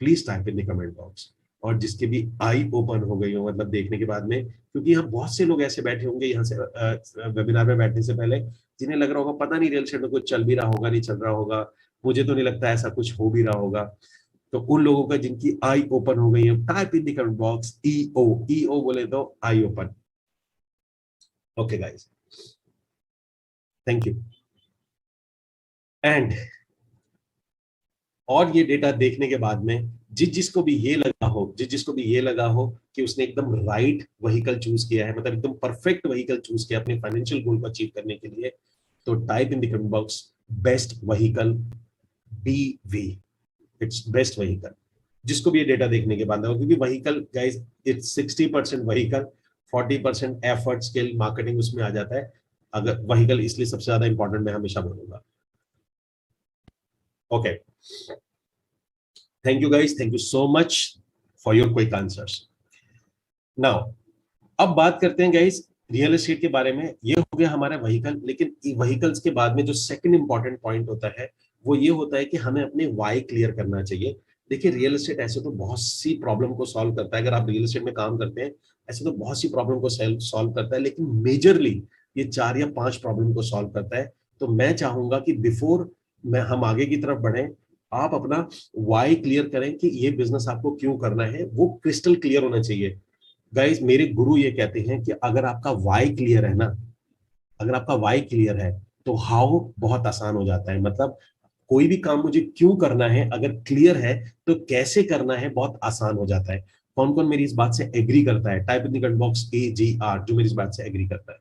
please type in the comment box. और जिसके भी आई ओपन हो गई हो, मतलब देखने के बाद में, क्योंकि यहाँ बहुत से लोग ऐसे बैठे होंगे यहाँ से वेबिनार में बैठने से पहले, जिन्हें लग रहा होगा पता नहीं रियल एस्टेट में कुछ चल भी रहा होगा, नहीं चल रहा होगा, मुझे तो नहीं लगता ऐसा कुछ हो भी रहा होगा। तो उन लोगों का जिनकी आई ओपन हो गई है, type in the comment box EO, EO बोले तो I open. Okay guys, thank you. And और ये डेटा देखने के बाद में जिसको भी ये लगा हो, जिसको भी ये लगा हो कि उसने एकदम राइट व्हीकल चूज किया है, मतलब एकदम परफेक्ट व्हीकल चूज किया अपने फाइनेंशियल गोल को अचीव करने के लिए, तो type in the comment box best vehicle, BV, it's best vehicle. जिसको भी ये डेटा देखने के बाद हो, क्योंकि vehicle guys it's 60% vehicle, 40% effort, skill, marketing उसमें आ जाता है। अगर व्हीकल इसलिए सबसे ज्यादा इंपॉर्टेंट मैं हमेशा बोलूंगा। Okay, thank you guys, thank you so much for your quick answers. Now अब बात करते हैं गाइस रियल एस्टेट के बारे में। ये हो गया हमारा व्हीकल, लेकिन व्हीकल्स के बाद में जो सेकंड इंपॉर्टेंट पॉइंट होता है वो ये होता है कि हमें अपने वाई क्लियर करना चाहिए। देखिए रियल एस्टेट ऐसे तो बहुत सी प्रॉब्लम को सॉल्व करता है, अगर आप रियल एस्टेट में काम करते हैं ऐसे तो बहुत सी प्रॉब्लम को सॉल्व करता है, लेकिन मेजरली ये 4 या 5 प्रॉब्लम को सॉल्व करता है। तो मैं चाहूंगा कि बिफोर मैं हम आगे की तरफ बढ़े, आप अपना वाई क्लियर करें कि ये बिजनेस आपको क्यों करना है, वो क्रिस्टल क्लियर होना चाहिए। गाइस मेरे गुरु ये कहते हैं कि अगर आपका वाई क्लियर है ना, अगर आपका वाई क्लियर है तो हाउ बहुत आसान हो जाता है। मतलब कोई भी काम मुझे क्यों करना है अगर क्लियर है, तो कैसे करना है बहुत आसान हो जाता है। कौन कौन मेरी इस बात से एग्री करता है? Type in the comment box AGR जो मेरी इस बात से एग्री करता है।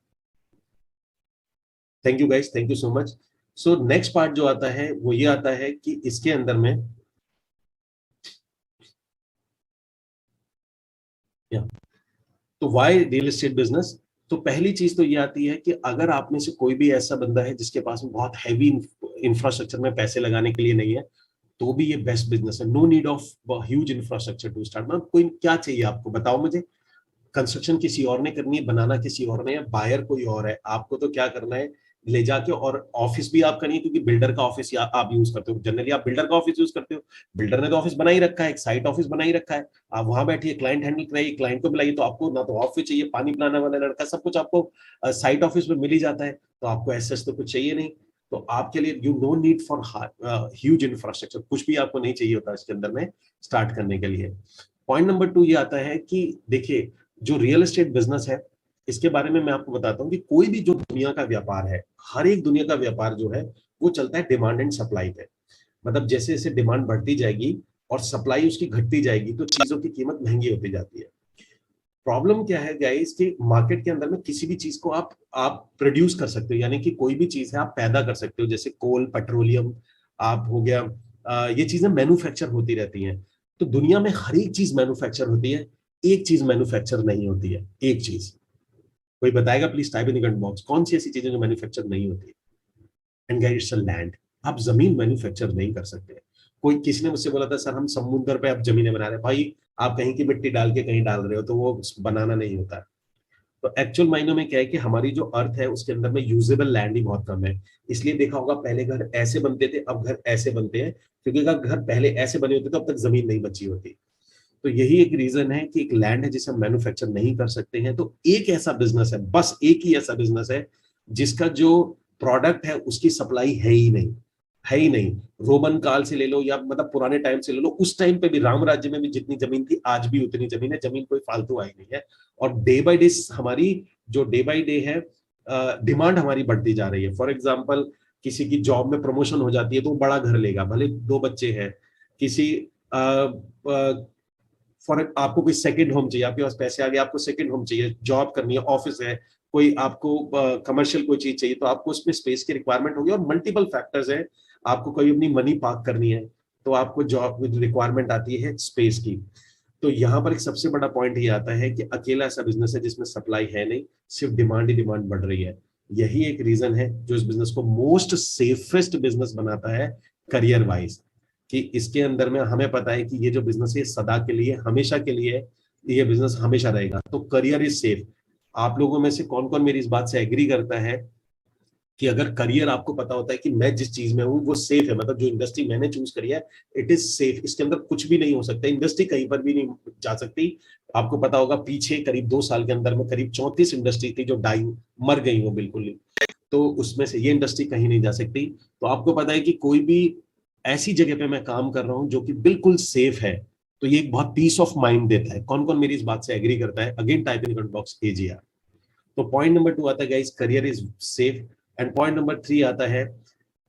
Thank you guys, thank you so much. So next part जो आता है वो ये आता है कि इसके अंदर में तो वाई रियल एस्टेट बिजनेस। तो पहली चीज तो ये आती है कि अगर आप में से कोई भी ऐसा बंदा है जिसके पास में बहुत हैवी इंफ्रास्ट्रक्चर में पैसे लगाने के लिए नहीं है, तो भी ये बेस्ट बिजनेस है। No need of huge infrastructure to start. मतलब कोई क्या चाहिए आपको, बताओ मुझे। कंस्ट्रक्शन किसी और ने करनी है, बनाना किसी और ने है, बायर कोई और है, आपको तो क्या करना है ले जाके, और ऑफिस भी आप करिए, क्योंकि बिल्डर का ऑफिस आप यूज करते हो, जनरली आप बिल्डर का ऑफिस यूज करते हो। बिल्डर ने तो ऑफिस बना ही रखा है, एक साइट ऑफिस बना ही रखा है, आप वहां बैठिए, क्लाइंट हैंडल कराइए, क्लाइंट को मिलाइए, तो आपको ना तो ऑफिस चाहिए, पानी पिलाने वाला लड़का, सब कुछ आपको साइट ऑफिस में मिल ही जाता है, तो आपको ऐसे तो कुछ चाहिए नहीं। तो आपके लिए you know need for huge infrastructure, कुछ भी आपको नहीं चाहिए होता इसके अंदर में स्टार्ट करने के लिए। पॉइंट नंबर 2 ये आता है कि देखिए जो रियल एस्टेट बिजनेस है, इसके बारे में मैं आपको बताता हूं कि कोई भी जो दुनिया का व्यापार है, हर एक दुनिया का व्यापार जो है वो चलता है डिमांड एंड सप्लाई पे। मतलब जैसे जैसे डिमांड बढ़ती जाएगी और सप्लाई उसकी घटती जाएगी, तो चीजों की कीमत महंगी होती जाती है। प्रॉब्लम क्या है गाइस कि मार्केट के अंदर में किसी भी चीज को आप प्रोड्यूस कर सकते हो, यानी कि कोई भी चीज है आप पैदा कर सकते हो, जैसे कोल, पेट्रोलियम, आप हो गया, ये चीजें मैन्युफैक्चर होती रहती हैं। तो दुनिया में हर एक चीज मैन्युफैक्चर होती है, एक चीज मैन्युफैक्चर नहीं होती है, एक चीज। कोई बताएगा please? Type in the comment box कौन सी ऐसी चीजें जो मैन्युफैक्चर नहीं होती है? And guys it's a land. आप जमीन मैन्युफैक्चर नहीं कर सकते। कोई किसी ने मुझसे बोला था सर हम समुद्र पे अब जमीनें बना रहे हैं, भाई आप कहीं की मिट्टी डाल के कहीं डाल रहे हो, तो वो बनाना नहीं होता है। तो एक्चुअल मायनों में क्या है कि हमारी जो अर्थ है उसके अंदर में यूजेबल लैंड ही बहुत कम है। इसलिए देखा होगा पहले घर ऐसे बनते थे, अब घर ऐसे बनते हैं, क्योंकि अगर घर पहले ऐसे बने होते तो अब तक जमीन नहीं बची होती। तो यही एक रीजन है कि एक लैंड है जिसे हम मैन्युफैक्चर नहीं कर सकते हैं। तो एक ऐसा बिजनेस है, बस एक ही ऐसा बिजनेस है जिसका जो प्रोडक्ट है उसकी सप्लाई है ही नहीं, है ही नहीं। रोमन काल से ले लो या मतलब पुराने टाइम से ले लो, उस टाइम पे भी राम राज्य में भी जितनी जमीन थी आज भी उतनी जमीन है, जमीन कोई फालतू आई नहीं है। और डे बाय डे हमारी जो डे बाय डे है डिमांड हमारी बढ़ती जा रही है। फॉर एग्जाम्पल किसी की जॉब में प्रमोशन हो जाती है तो वो बड़ा घर लेगा, भले 2 बच्चे हैं। किसी फॉर आपको कोई सेकंड होम चाहिए, आपके पास पैसे आ गए, आपको सेकंड होम चाहिए, जॉब करनी है, ऑफिस है, कोई आपको कमर्शियल कोई चीज चाहिए, तो आपको उसमें स्पेस की रिक्वायरमेंट होगी, और मल्टीपल फैक्टर्स है। आपको कोई अपनी मनी पार्क करनी है तो आपको जॉब रिक्वायरमेंट आती है स्पेस की। तो यहाँ पर एक सबसे बड़ा पॉइंट ये आता है कि अकेला ऐसा बिजनेस है जिसमें सप्लाई है नहीं, सिर्फ डिमांड ही डिमांड बढ़ रही है। यही एक रीजन है जो इस बिजनेस को मोस्ट सेफेस्ट बिजनेस बनाता है करियर वाइज, कि इसके अंदर में हमें पता है कि ये जो बिजनेस है सदा के लिए, हमेशा के लिए, ये बिजनेस हमेशा रहेगा। तो करियर इज सेफ। आप लोगों में से कौन कौन मेरी इस बात से एग्री करता है कि अगर करियर आपको पता होता है कि मैं जिस चीज में हूं वो सेफ है, मतलब जो इंडस्ट्री मैंने चूज करी है इट इज सेफ, इसके अंदर कुछ भी नहीं हो सकता, इंडस्ट्री कहीं पर भी नहीं जा सकती। आपको पता होगा पीछे करीब 2 साल के अंदर में करीब 34 इंडस्ट्री थी जो डाई मर गई वो बिल्कुल ही, तो उसमें से ये इंडस्ट्री कहीं नहीं जा सकती। तो आपको पता है कि कोई भी ऐसी जगह पे मैं काम कर रहा हूं जो कि बिल्कुल सेफ है, तो ये एक बहुत पीस ऑफ माइंड देता है। कौन कौन मेरी इस बात से एग्री करता है? Again type in comment box AGR। तो पॉइंट नंबर 2 आता है guys, career is safe. And point number 3 आता है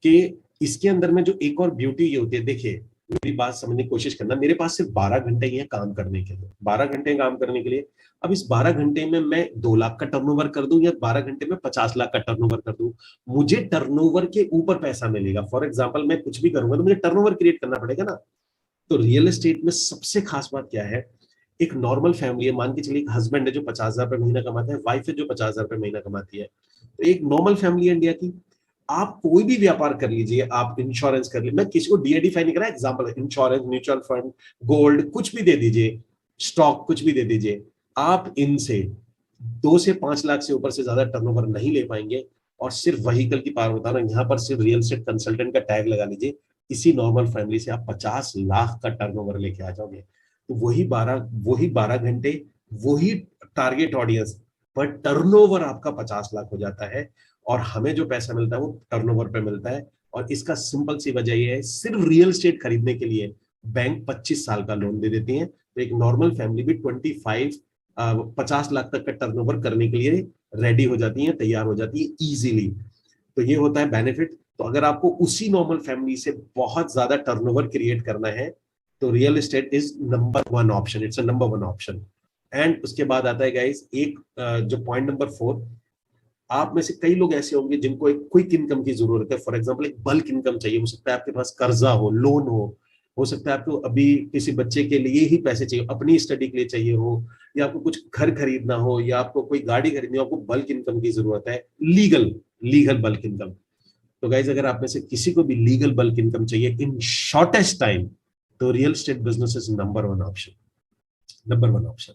कि इसके अंदर में जो एक और ब्यूटी ये होती है, देखिए मेरी बात समझने की कोशिश करना, मेरे पास सिर्फ 12 घंटे ही है काम करने के लिए, 12 घंटे काम करने के लिए। अब इस 12 घंटे में मैं 2 लाख का टर्नओवर कर दूं या 12 घंटे में 50 लाख का टर्नओवर कर दूं, मुझे टर्नओवर के ऊपर पैसा मिलेगा। फॉर एग्जांपल मैं कुछ भी करूंगा तो मुझे टर्नओवर क्रिएट करना पड़ेगा ना। तो रियल एस्टेट में सबसे खास बात क्या है, एक नॉर्मल फैमिली है, मान के चलिए एक हस्बैंड है जो 50,000 रुपए महीना कमाता है, वाइफ है जो 50,000 रुपए महीना कमाती है, तो एक नॉर्मल फैमिली है इंडिया की। आप कोई भी व्यापार कर लीजिए, आप इंश्योरेंस कर लीजिए, मैं किसी को डीआईडिफाई नहीं कर रहा, example insurance, mutual fund, gold, कुछ भी दे दीजिए, स्टॉक कुछ भी दे दीजिए, आप इनसे 2 से 5 लाख से ऊपर से ज्यादा टर्नओवर नहीं ले पाएंगे। और सिर्फ वहीकल की पावर बता रहा हूं, यहाँ पर सिर्फ रियल एस्टेट कंसल्टेंट का टैग लगा लीजिए, इसी नॉर्मल फैमिली से आप 50 लाख का टर्नओवर लेके आ जाओगे। तो वही बारह घंटे, वही टारगेट ऑडियंस, पर टर्नओवर आपका 50 लाख हो जाता है। और हमें जो पैसा मिलता है वो टर्नओवर पे मिलता है। और इसका सिंपल सी वजह यह है, सिर्फ रियल एस्टेट खरीदने के लिए बैंक 25 साल का लोन दे देती है, तो एक नॉर्मल फैमिली भी 50 लाख तक का टर्नओवर करने के लिए रेडी हो जाती है, तैयार हो जाती है इजीली। तो ये होता है बेनिफिट। तो अगर आपको उसी नॉर्मल फैमिली से बहुत ज्यादा टर्नओवर क्रिएट करना है तो real estate is number 1 option, it's a number 1 option. And उसके बाद आता है गाइस एक जो पॉइंट नंबर 4, आप में से कई लोग ऐसे होंगे जिनको एक क्विक इनकम की जरूरत है। फॉर एग्जांपल एक बल्क इनकम चाहिए, हो सकता है आपके पास कर्जा हो, लोन हो सकता है आपको अभी किसी बच्चे के लिए ही पैसे चाहिए, अपनी स्टडी के लिए चाहिए हो, या आपको कुछ घर खरीदना हो, या आपको कोई गाड़ी खरीदनी हो, आपको बल्क इनकम की जरूरत है, लीगल लीगल बल्क इनकम। तो गाइज अगर आप में से किसी को भी लीगल बल्क इनकम चाहिए इन शॉर्टेस्ट टाइम, तो real estate business is number 1 option, number 1 option.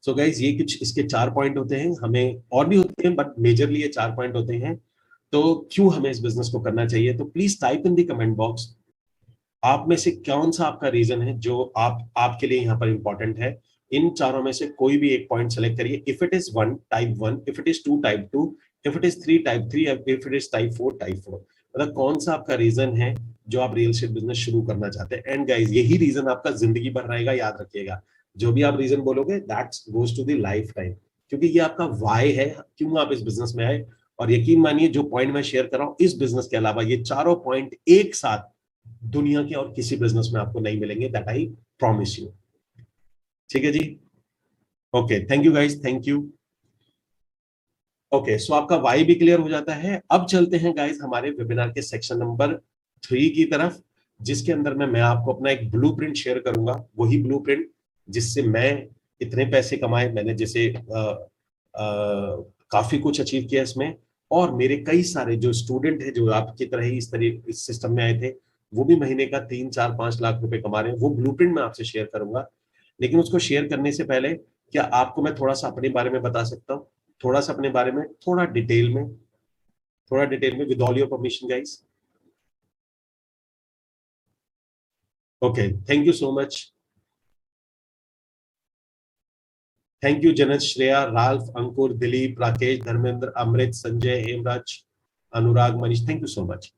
So guys ये कुछ इसके 4 पॉइंट होते हैं, हमें और भी होते हैं बट मेजरली ये 4 पॉइंट होते हैं। तो क्यों हमें इस बिजनेस को करना चाहिए, तो please type in the comment box आप में से कौन सा आपका रीजन है जो आपके लिए यहाँ पर इंपॉर्टेंट है। इन चारों में से कोई भी एक पॉइंट सेलेक्ट करिए। If it is 1 type 1, if it is 2 type 2, if it is 3 type 3, if it is type 4 type 4। मतलब कौन सा आपका रीजन है जो आप रियल एस्टेट बिजनेस शुरू करना चाहते हैं। एंड गाइज यही रीजन आपका जिंदगी भर रहेगा, याद रखिएगा। जो भी आप रीजन बोलोगे that's goes to the lifetime, क्योंकि ये आपका वाई है, क्यों आप इस बिजनेस में आए। और यकीन मानिए जो पॉइंट मैं शेयर कर रहा हूँ इस बिजनेस के अलावा ये चारों पॉइंट एक साथ दुनिया के और किसी बिजनेस में आपको नहीं मिलेंगे, दैट आई प्रॉमिस यू। ठीक है जी, okay, thank you guys, thank you. Okay, so आपका वाई भी क्लियर हो जाता है। अब चलते हैं गाइस हमारे वेबिनार के सेक्शन नंबर 3 की तरफ, जिसके अंदर मैं आपको अपना एक ब्लूप्रिंट शेयर करूंगा, वही ब्लूप्रिंट जिससे मैं इतने पैसे कमाए, मैंने जैसे काफी कुछ अचीव किया इसमें। और मेरे कई सारे जो स्टूडेंट है जो आपकी तरह ही इस तरह इस सिस्टम में आए थे, वो भी महीने का 3 4 5 लाख रुपए कमा रहे हैं, वो ब्लूप्रिंट मैं आपसे शेयर करूंगा। लेकिन उसको शेयर करने से पहले क्या आपको मैं थोड़ा सा अपने बारे में बता सकता हूँ, थोड़ा सा अपने बारे में, थोड़ा डिटेल में with all your permission guys. Okay, thank you so much, thank you जनज, Shreya, Ralph, Ankur, Dilip, Rakesh, Dharmendra, Amrit, Sanjay, Hemraj, Anurag, Manish, thank you so much.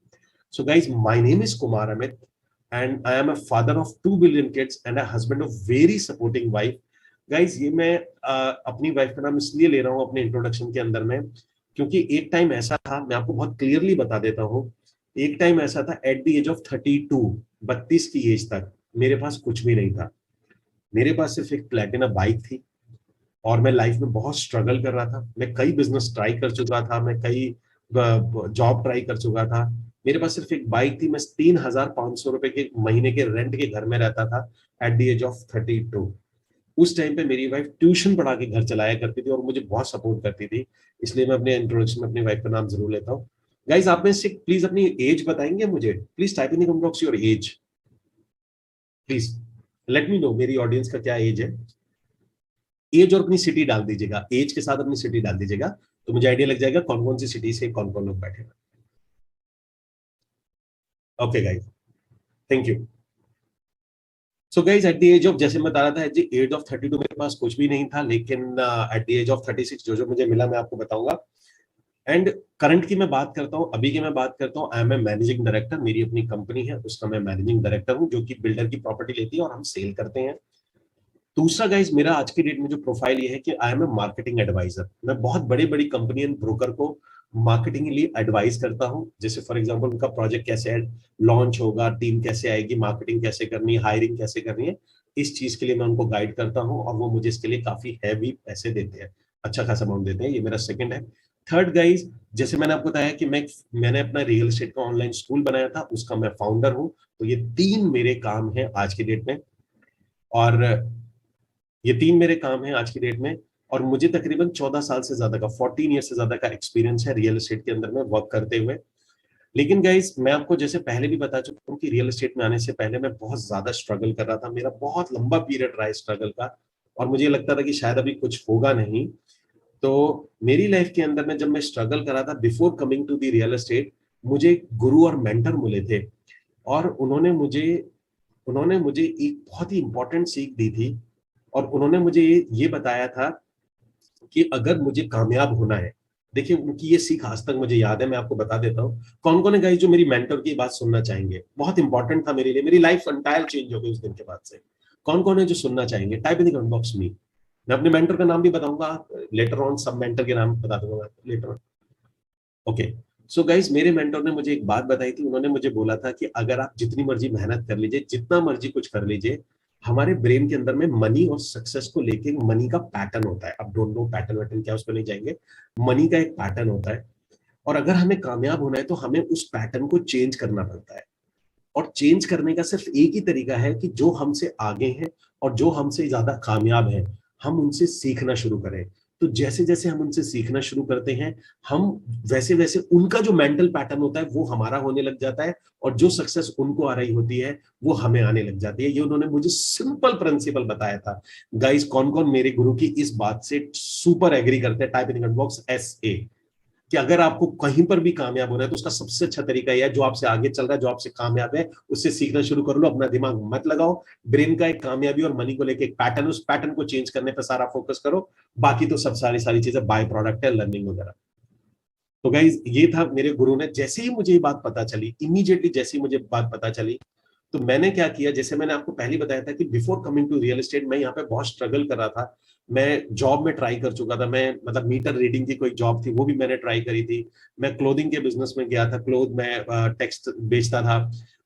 So guys, my name is Kumar Amit and I am a father of 2 billion kids and a husband of very supporting wife. Guys, ये मैं अपनी wife का नाम इसलिए ले रहा हूँ अपने इंट्रोडक्शन के अंदर में, क्योंकि एक टाइम ऐसा था, मैं आपको बहुत क्लियरली बता देता हूँ, एक टाइम ऐसा था एट द एज ऑफ 32 की एज तक मेरे पास कुछ भी नहीं था। मेरे पास सिर्फ एक प्लेटिना बाइक थी और मैं लाइफ में बहुत स्ट्रगल कर रहा था। मैं कई बिजनेस ट्राई कर चुका था, मैं कई जॉब ट्राई कर चुका था। मेरे पास सिर्फ एक बाइक थी, मैं 3,500 रुपए के महीने के रेंट के घर में रहता था एट द एज ऑफ 32। उस टाइम पे मेरी वाइफ ट्यूशन पढ़ा के घर चलाया करती थी और मुझे बहुत सपोर्ट करती थी, इसलिए मैं अपने इंट्रोडक्शन में अपनी वाइफ का नाम जरूर लेता हूँ। गाइज आप में से प्लीज अपनी एज बताएंगे मुझे, please type in the comment box your age, please let me know मेरी ऑडियंस का क्या एज है। एज और अपनी सिटी डाल दीजिएगा, एज के साथ अपनी सिटी डाल दीजिएगा, तो मुझे आइडिया लग जाएगा कौन कौन सी सिटी से कौन कौन लोग बैठे हैं। Okay guys, thank you. So guys at the age of, जैसे मैं बता रहा था, एट द एज ऑफ 32 मेरे पास कुछ भी नहीं था, लेकिन एट द एज ऑफ 36 जो जो मुझे मिला मैं आपको बताऊंगा। एंड करंट की मैं बात करता हूँ, अभी की मैं बात करता हूँ, I am a managing director. मेरी अपनी कंपनी है, उसका मैं मैनेजिंग डायरेक्टर हूँ, जो कि बिल्डर की प्रॉपर्टी लेती है और हम सेल करते हैं। दूसरा गाइज, मेरा आज की डेट में जो प्रोफाइल ये है कि I am a marketing advisor. मैं बहुत बड़ी बड़ी कंपनी एंड ब्रोकर को मार्केटिंग के लिए एडवाइस करता हूँ। जैसे फॉर एग्जांपल उनका प्रोजेक्ट कैसे लॉन्च होगा, टीम कैसे आएगी, मार्केटिंग कैसे करनी है, हायरिंग कैसे करनी है, इस चीज के लिए मैं उनको गाइड करता हूँ, और वो मुझे इसके लिए काफी हैवी पैसे देते हैं, अच्छा खासा अमाउंट देते हैं। ये मेरा सेकंड है। थर्ड गाइज, जैसे मैंने आपको बताया कि मैंने अपना रियल एस्टेट का ऑनलाइन स्कूल बनाया था, उसका मैं फाउंडर हूँ। तो ये तीन मेरे काम हैं आज की डेट में, और ये तीन मेरे काम हैं आज की डेट में। और मुझे तकरीबन 14 साल से ज्यादा का, 14 ईयर से ज्यादा का एक्सपीरियंस है रियल एस्टेट के अंदर में वर्क करते हुए। लेकिन गाइस, मैं आपको जैसे पहले भी बता चुका हूँ कि रियल एस्टेट में आने से पहले मैं बहुत ज्यादा स्ट्रगल कर रहा था। मेरा बहुत लंबा पीरियड रहा है स्ट्रगल का, और मुझे लगता था कि शायद अभी कुछ होगा नहीं। तो मेरी लाइफ के अंदर में जब मैं स्ट्रगल कर रहा था before coming to the real estate, मुझे एक गुरु और मेंटर मिले थे, और उन्होंने मुझे एक बहुत ही इंपॉर्टेंट सीख दी थी। और उन्होंने मुझे ये बताया था कि अगर मुझे कामयाब होना है, देखिए उनकी ये सीख आज तक मुझे याद है। मैं आपको बता देता हूँ कौन कौन है गाइस जो मेरी मेंटर की बात सुनना चाहेंगे। बहुत इंपॉर्टेंट था मेरे लिए, मेरी लाइफ एंटायर चेंज हो गई उस दिन के बाद से। कौन कौन है जो सुनना चाहेंगे? Type in the comment box me. मैं अपने मेंटर का नाम भी बताऊंगा लेटर ऑन, सब मेंटर के नाम बता दूंगा later on. Okay. So guys, मेरे मेंटर ने मुझे एक बात बताई थी। उन्होंने मुझे बोला था कि अगर आप जितनी मर्जी मेहनत कर लीजिए, जितना मर्जी कुछ कर लीजिए, हमारे ब्रेन के अंदर में मनी और सक्सेस को लेके मनी का पैटर्न होता है। अब डोंट नो पैटर्न वैटर्न क्या, उस पर नहीं जाएंगे। मनी का एक पैटर्न होता है, और अगर हमें कामयाब होना है तो हमें उस पैटर्न को चेंज करना पड़ता है। और चेंज करने का सिर्फ एक ही तरीका है कि जो हमसे आगे हैं और जो हमसे ज्यादा कामयाब हैं, हम उनसे सीखना शुरू करें। तो जैसे जैसे हम उनसे सीखना शुरू करते हैं, हम वैसे वैसे उनका जो मेंटल पैटर्न होता है वो हमारा होने लग जाता है, और जो सक्सेस उनको आ रही होती है वो हमें आने लग जाती है। ये उन्होंने मुझे सिंपल प्रिंसिपल बताया था। गाइस, कौन कौन मेरे गुरु की इस बात से सुपर एग्री करते हैं? Type in comment box SA, कि अगर आपको कहीं पर भी कामयाब होना है तो उसका सबसे अच्छा तरीका यह है, जो आपसे आगे चल रहा है, जो आपसे कामयाब है, उससे सीखना शुरू कर लो। अपना दिमाग मत लगाओ। ब्रेन का एक कामयाबी और मनी को लेकर एक पैटर्न, उस पैटर्न को चेंज करने पर सारा फोकस करो। बाकी तो सब सारी सारी चीजें बाय प्रोडक्ट है, लर्निंग वगैरह। तो गाइज, ये था मेरे गुरु ने। जैसे ही मुझे ये बात पता चली, इमीडिएटली जैसे ही मुझे बात पता चली, तो मैंने क्या किया, जैसे मैंने आपको पहले बताया था कि before coming to real estate मैं यहाँ पे बहुत स्ट्रगल कर रहा था। मैं जॉब में ट्राई कर चुका था। मैं मतलब मीटर रीडिंग की कोई जॉब थी, वो भी मैंने ट्राई करी थी। मैं क्लोथिंग के बिजनेस में गया था, क्लोथ में टेक्स्ट बेचता था।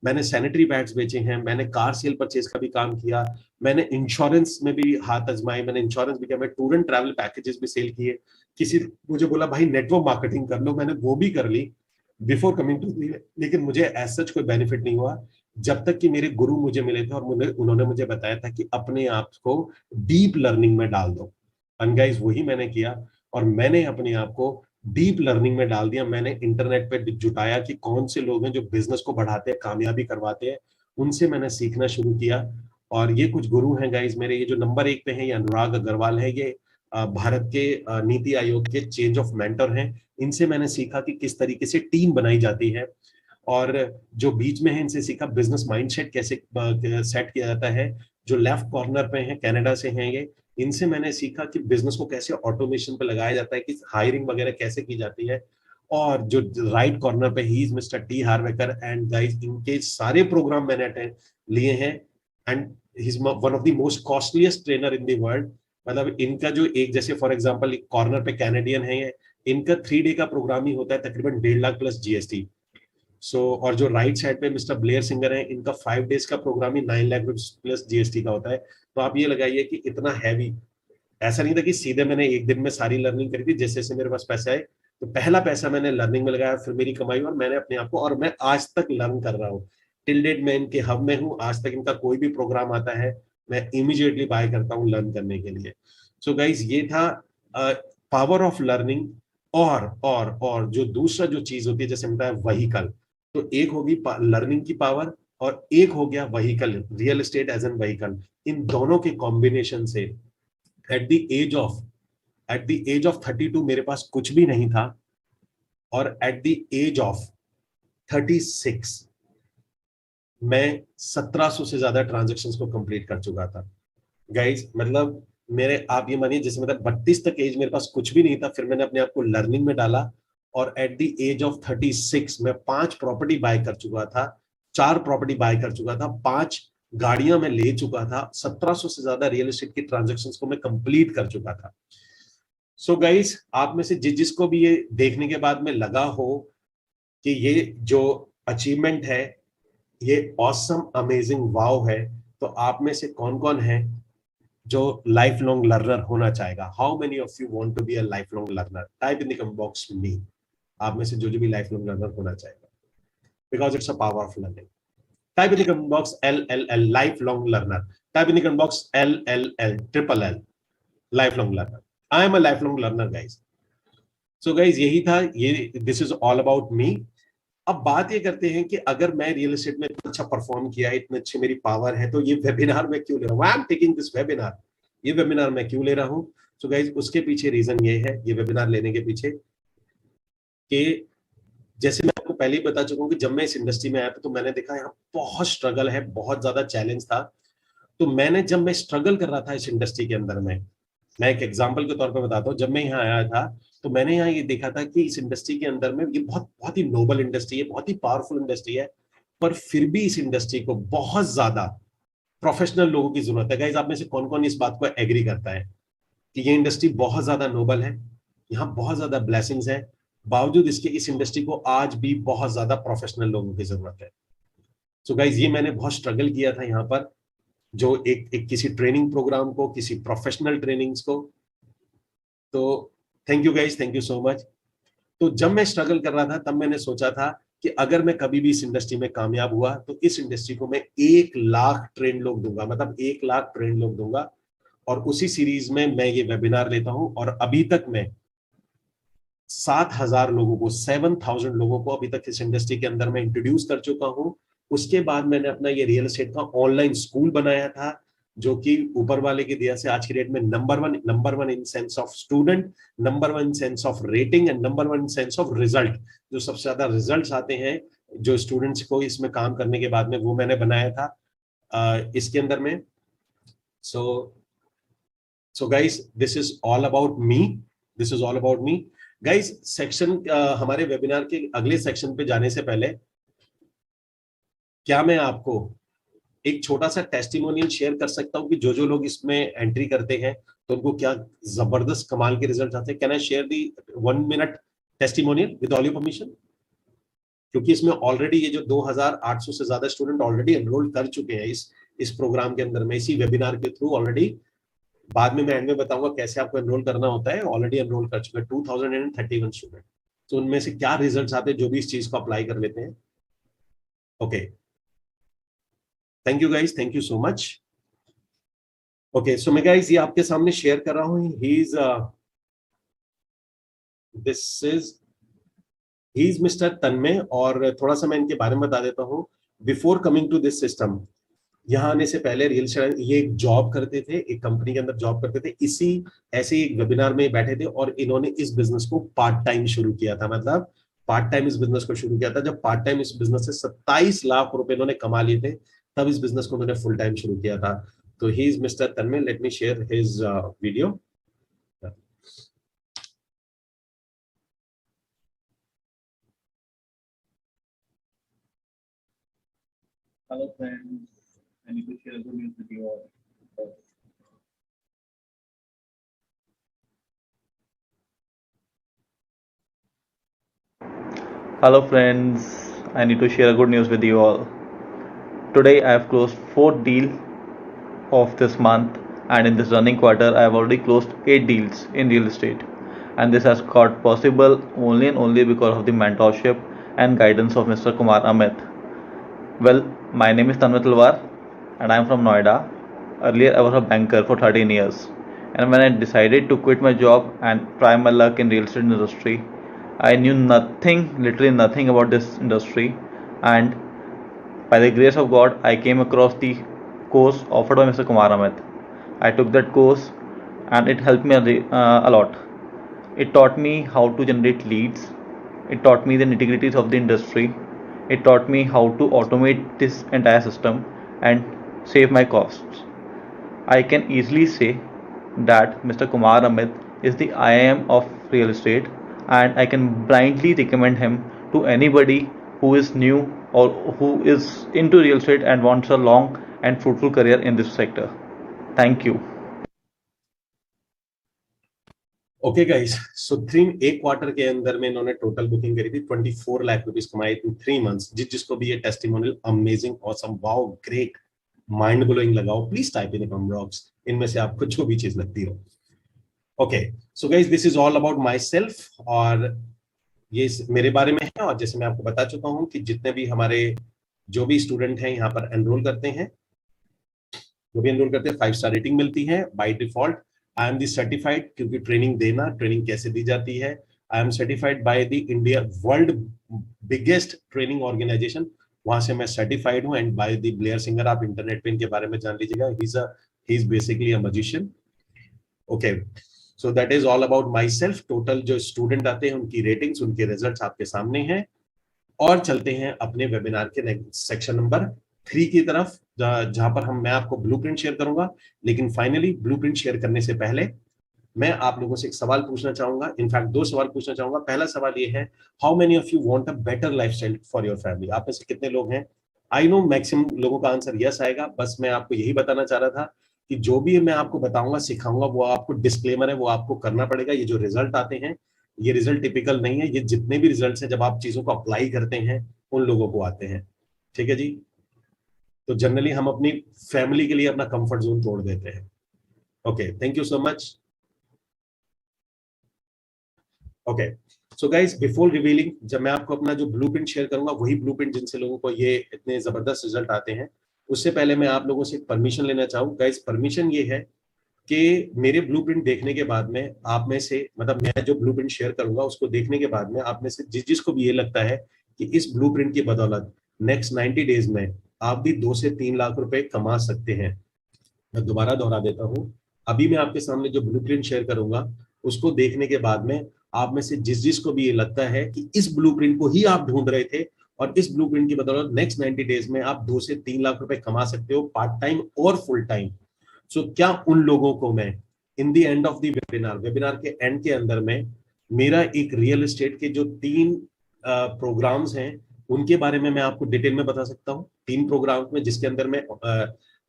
मैंने सैनिटरी पैड्स बेचे हैं, मैंने कार सेल परचेज का भी काम किया। मैंने इंश्योरेंस में भी हाथ आजमाए, मैंने इंश्योरेंस भी किया। मैं टूर एंड ट्रैवल पैकेजेस भी सेल किए। किसी मुझे बोला भाई नेटवर्क मार्केटिंग कर लो, मैंने वो भी कर ली बिफोर कमिंग टू। लेकिन मुझे एज सच कोई बेनिफिट नहीं हुआ, जब तक कि मेरे गुरु मुझे मिले थे और उन्होंने मुझे बताया था कि अपने आप को डीप लर्निंग में डाल दो। एंड गाइस, वही मैंने किया, और मैंने अपने आप को डीप लर्निंग में डाल दिया। मैंने इंटरनेट पे जुटाया कि कौन से लोग हैं जो बिजनेस को बढ़ाते हैं, कामयाबी करवाते हैं। उनसे मैंने सीखना शुरू किया। और ये कुछ गुरु हैं गाइस मेरे, ये जो नंबर 1 पे हैं, ये अनुराग अग्रवाल है। ये भारत के नीति आयोग के चेंज ऑफ मेंटर हैं। इनसे मैंने सीखा कि किस तरीके से टीम बनाई जाती है। और जो बीच में है, इनसे सीखा बिजनेस माइंडसेट कैसे सेट किया जाता है। जो लेफ्ट कॉर्नर पे हैं, कनाडा से हैं ये, इनसे मैंने सीखा कि बिजनेस को कैसे ऑटोमेशन पे लगाया जाता है, कि हायरिंग वगैरह कैसे की जाती है। और जो राइट कॉर्नर पे he is mister T Harvekar, and guys इनके सारे प्रोग्राम मैंने अटेंड लिए हैं। And he is one of the most costliest trainer in the world. मतलब इनका जो एक, जैसे फॉर एग्जांपल कॉर्नर पे कैनेडियन है ये, इनका 3 डे का प्रोग्राम ही होता है तकरीबन 1.5 लाख प्लस GST। और जो राइट साइड पे मिस्टर ब्लेयर सिंगर है, इनका 5 डेज का प्रोग्राम ही 9 लाख प्लस GST का होता है। तो आप ये लगाइए कि इतना हैवी। ऐसा नहीं था कि सीधे मैंने एक दिन में सारी लर्निंग करी थी। जैसे जैसे मेरे पास पैसे आए, तो पहला पैसा मैंने लर्निंग में लगाया, फिर मेरी कमाई, और मैंने अपने आप को, और मैं आज तक लर्न कर रहा हूँ। टिल डेट मैं इनके हब में हूँ। आज तक इनका कोई भी प्रोग्राम आता है, मैं इमीडिएटली बाय करता हूँ लर्न करने के लिए। सो गाइज, ये था पावर ऑफ लर्निंग। और जो दूसरा जो चीज होती है, जैसे बताया वहीकल। तो एक होगी लर्निंग की पावर, और एक हो गया vehicle, real estate as an vehicle. इन दोनों के कॉम्बिनेशन से at the age of at the age of 32 मेरे पास कुछ भी नहीं था, और एट द एज ऑफ 36 मैं 1700 से ज्यादा ट्रांजेक्शन्स को कंप्लीट कर चुका था गाइज। मतलब मेरे, आप ये मानिए, जैसे मतलब 32 तक एज मेरे पास कुछ भी नहीं था, फिर मैंने अपने आप को लर्निंग में डाला और एट द एज ऑफ 36 मैं 5 प्रॉपर्टी बाय कर चुका था, 4 प्रॉपर्टी बाय कर चुका था, 5 गाड़ियां मैं ले चुका था, 1700 से ज्यादा रियल एस्टेट की ट्रांजेक्शन्स को मैं कंप्लीट कर चुका था। सो गाइज, आप में से जिसको भी ये देखने के बाद में लगा हो कि ये जो अचीवमेंट है ये ऑसम अमेजिंग वाव है, तो आप में से कौन कौन है जो लाइफ लॉन्ग लर्नर होना चाहेगा? How many of you want to be a life long learner? Type in the comment box me. आप में से जो भी लाइफ लॉन्ग लर्नर होना चाहेगा, because it's a power of learning. Type in the comment box LLL, life long learner. Type in the comment box LLL, triple L, life long learner. I am a life long learner guys. So guys, यही था, ये this is all about me. अब बात ये करते हैं कि अगर मैं रियल एस्टेट में इतना अच्छा परफॉर्म किया, इतने अच्छी मेरी पावर है, तो ये वेबिनार मैं क्यों ले रहा हूँ? I am taking this webinar, ये वेबिनार मैं क्यों ले रहा हूँ? सो गाइज, उसके पीछे रीजन ये है, ये वेबिनार लेने के पीछे, कि जैसे मैं आपको पहले ही बता चुका हूँ कि जब मैं इस इंडस्ट्री में आया था तो मैंने देखा यहाँ बहुत स्ट्रगल है, बहुत ज्यादा चैलेंज था। तो मैंने, जब मैं स्ट्रगल कर रहा था इस इंडस्ट्री के अंदर में, मैं एक एग्जांपल के तौर पे बताता हूँ, जब मैं यहाँ आया था तो मैंने यहाँ ये देखा था कि इस इंडस्ट्री के अंदर में ये बहुत बहुत ही नोबल इंडस्ट्री है, बहुत ही पावरफुल इंडस्ट्री है, पर फिर भी इस इंडस्ट्री को बहुत ज्यादा प्रोफेशनल लोगों की जरूरत है। गाइस, आप में से कौन कौन इस बात को एग्री करता है कि ये इंडस्ट्री बहुत ज्यादा नोबल है, यहाँ बहुत ज्यादा ब्लेसिंग्स है, बावजूद इसके इस इंडस्ट्री को आज भी बहुत ज्यादा प्रोफेशनल लोगों की जरूरत है। सो गाइज, ये मैंने बहुत स्ट्रगल किया था यहाँ पर, जो एक किसी ट्रेनिंग प्रोग्राम को, किसी प्रोफेशनल ट्रेनिंग्स को। तो thank you guys, thank you so much. तो जब मैं स्ट्रगल कर रहा था तब मैंने सोचा था कि अगर मैं कभी भी इस इंडस्ट्री में कामयाब हुआ तो इस इंडस्ट्री को मैं 1 लाख ट्रेन लोग दूंगा, मतलब 1 लाख ट्रेन लोग दूंगा। और उसी सीरीज में मैं ये वेबिनार लेता हूं, और अभी तक मैं 7,000 लोगों को, 7,000 लोगों को अभी तक इस इंडस्ट्री के अंदर मैं इंट्रोड्यूस कर चुका हूं। उसके बाद मैंने अपना ये रियल एस्टेट का ऑनलाइन स्कूल बनाया था, जो कि ऊपर वाले की दया से आज की डेट में number one in sense of student, number one sense of rating, and number one sense of result. जो सबसे ज्यादा रिजल्ट्स आते हैं जो स्टूडेंट्स को इसमें काम करने के बाद में, वो मैंने बनाया था इसके अंदर में। सो guys, this is all about me, this is all about me guys. Section, हमारे वेबिनार के अगले सेक्शन पे जाने से पहले क्या मैं आपको एक छोटा सा टेस्टिमोनियल शेयर कर सकता हूं कि जो जो लोग इसमें एंट्री करते हैं तो उनको क्या जबरदस्त कमाल के रिजल्ट आते हैं? Can I share the 1 minute testimonial with all your permission? क्योंकि इसमें ऑलरेडी ये जो 2,800 से ज्यादा स्टूडेंट ऑलरेडी एनरोल कर चुके हैं इस प्रोग्राम के अंदर में, इसी वेबिनार के थ्रू ऑलरेडी। बाद में मैं एंड में बताऊंगा कैसे आपको एनरोल करना होता है। ऑलरेडी एनरोल कर चुके हैं 2031 स्टूडेंट। तो उनमें से क्या रिजल्ट्स आते हैं जो भी इस चीज को अप्लाई कर लेते हैं? Okay, thank you guys, thank you so much. Okay, so मैं गाइज ये आपके सामने शेयर कर रहा हूँ, he is this is mister Tanmay. और थोड़ा सा मैं इनके बारे में बता देता हूँ। Before coming to this system, यहाँ आने से पहले रियल एस्टेट ये एक जॉब करते थे, एक कंपनी के अंदर जॉब करते थे, इसी ऐसे ही एक वेबिनार में बैठे थे और इन्होंने इस बिजनेस को पार्ट टाइम शुरू किया था। मतलब पार्ट टाइम इस बिजनेस को शुरू किया था। जब पार्ट टाइम इस बिजनेस से 27 लाख रुपए इन्होंने कमा लिए थे, तब इस बिजनेस को उन्होंने फुल टाइम शुरू किया था। तो ही is mister Tanmay, late me share his video. Hello friends, I need to share a good news with you all. Hello friends, I need to share a good news with you all. Today I have closed 4 deals of this month, and in this running quarter I have already closed 8 deals in real estate, and this has got possible only and only because of the mentorship and guidance of Mr. Kumar Amit. Well, my name is Tanmay Talwar and I am from Noida. Earlier I was a banker for 13 years, and when I decided to quit my job and try my luck in real estate industry, I knew nothing, literally nothing about this industry, and by the grace of God, I came across the course offered by Mr. Kumar Amit. I took that course and it helped me a lot. It taught me how to generate leads. It taught me the nitty-gritties of the industry. It taught me how to automate this entire system and save my costs. I can easily say that Mr. Kumar Amit is the IIM of real estate, and I can blindly recommend him to anybody who is new or who is into real estate and wants a long and fruitful career in this sector. Thank you. Okay guys, so एक quarter के अंदर में इन्होंने total booking करी थी, 24 lakh rupees कमाए इन 3 months. जिसको भी ये testimonial amazing, awesome, wow, great, mind blowing लगाओ, please type in comment box इनमें से आपको जो भी चीज लगती हो। Okay, so guys, this is all about myself, और ये मेरे बारे में है। और जैसे मैं आपको बता चुका हूं कि जितने भी हमारे जो भी स्टूडेंट हैं यहाँ पर एनरोल करते हैं, जो भी एनरोल करते हैं, 5 स्टार रेटिंग मिलती है by default. I am the certified, क्योंकि ट्रेनिंग देना, ट्रेनिंग कैसे दी जाती है, I am certified by the India world biggest training organisation, वहां से मैं सर्टिफाइड हूं। And by the Blair Singer, आप इंटरनेट पे इनके बारे में जान लीजिएगा, he is basically a magician. Okay, so that is all about myself. Total जो स्टूडेंट आते हैं उनकी रेटिंग्स, उनके रिजल्ट्स आपके सामने हैं। और चलते हैं अपने वेबिनार के सेक्शन नंबर 3 की तरफ, जहां पर मैं आपको ब्लूप्रिंट शेयर करूंगा। लेकिन फाइनली ब्लूप्रिंट शेयर करने से पहले मैं आप लोगों से एक सवाल पूछना चाहूंगा, इनफैक्ट 2 सवाल पूछना चाहूंगा। पहला सवाल ये है, how many of you want a better lifestyle for your family? आप में से कितने लोग हैं? आई नो मैक्सिमम लोगों का आंसर यस आएगा। बस मैं आपको यही बताना चाह रहा था कि जो भी मैं आपको बताऊंगा, सिखाऊंगा, वो आपको डिस्क्लेमर है, वो आपको करना पड़ेगा। ये जो रिजल्ट आते हैं, ये रिजल्ट टिपिकल नहीं है। ये जितने भी रिजल्ट हैं, जब आप चीजों को अप्लाई करते हैं, उन लोगों को आते हैं। ठीक है जी? तो जनरली हम अपनी फैमिली के लिए अपना कंफर्ट जोन तोड़ देते हैं। Okay, thank you so much. Okay, so guys, before revealing, जब मैं आपको अपना जो ब्लूप्रिंट शेयर करूंगा, वही ब्लूप्रिंट जिनसे लोगों को ये इतने जबरदस्त रिजल्ट आते हैं, उससे पहले मैं आप लोगों से परमिशन लेना चाहूँ। गाइस, परमिशन ये है कि मेरे ब्लूप्रिंट देखने के बाद में आप में से, मतलब मैं जो ब्लूप्रिंट शेयर करूंगा उसको देखने के बाद में आप में से जिसको भी ये लगता है कि इस ब्लूप्रिंट की बदौलत नेक्स्ट 90 डेज में आप भी 2 से 3 लाख रुपए कमा सकते हैं। मैं दोबारा दोहरा देता हूं, अभी मैं आपके सामने जो ब्लूप्रिंट शेयर करूंगा, उसको देखने के बाद में आप में से जिसको भी ये लगता है कि इस ब्लूप्रिंट को ही आप ढूंढ रहे थे, और इस ब्लूप्रिंट की बदौलत नेक्स्ट 90 डेज में आप 2 से 3 लाख रुपए कमा सकते हो, पार्ट टाइम और फुल टाइम। सो क्या उन लोगों को मैं in the end of the webinar के एंड के अंदर में मेरा एक रियल एस्टेट के जो 3 प्रोग्राम्स हैं, उनके बारे में मैं आपको डिटेल में बता सकता हूँ। 3 प्रोग्राम्स में, जिसके अंदर में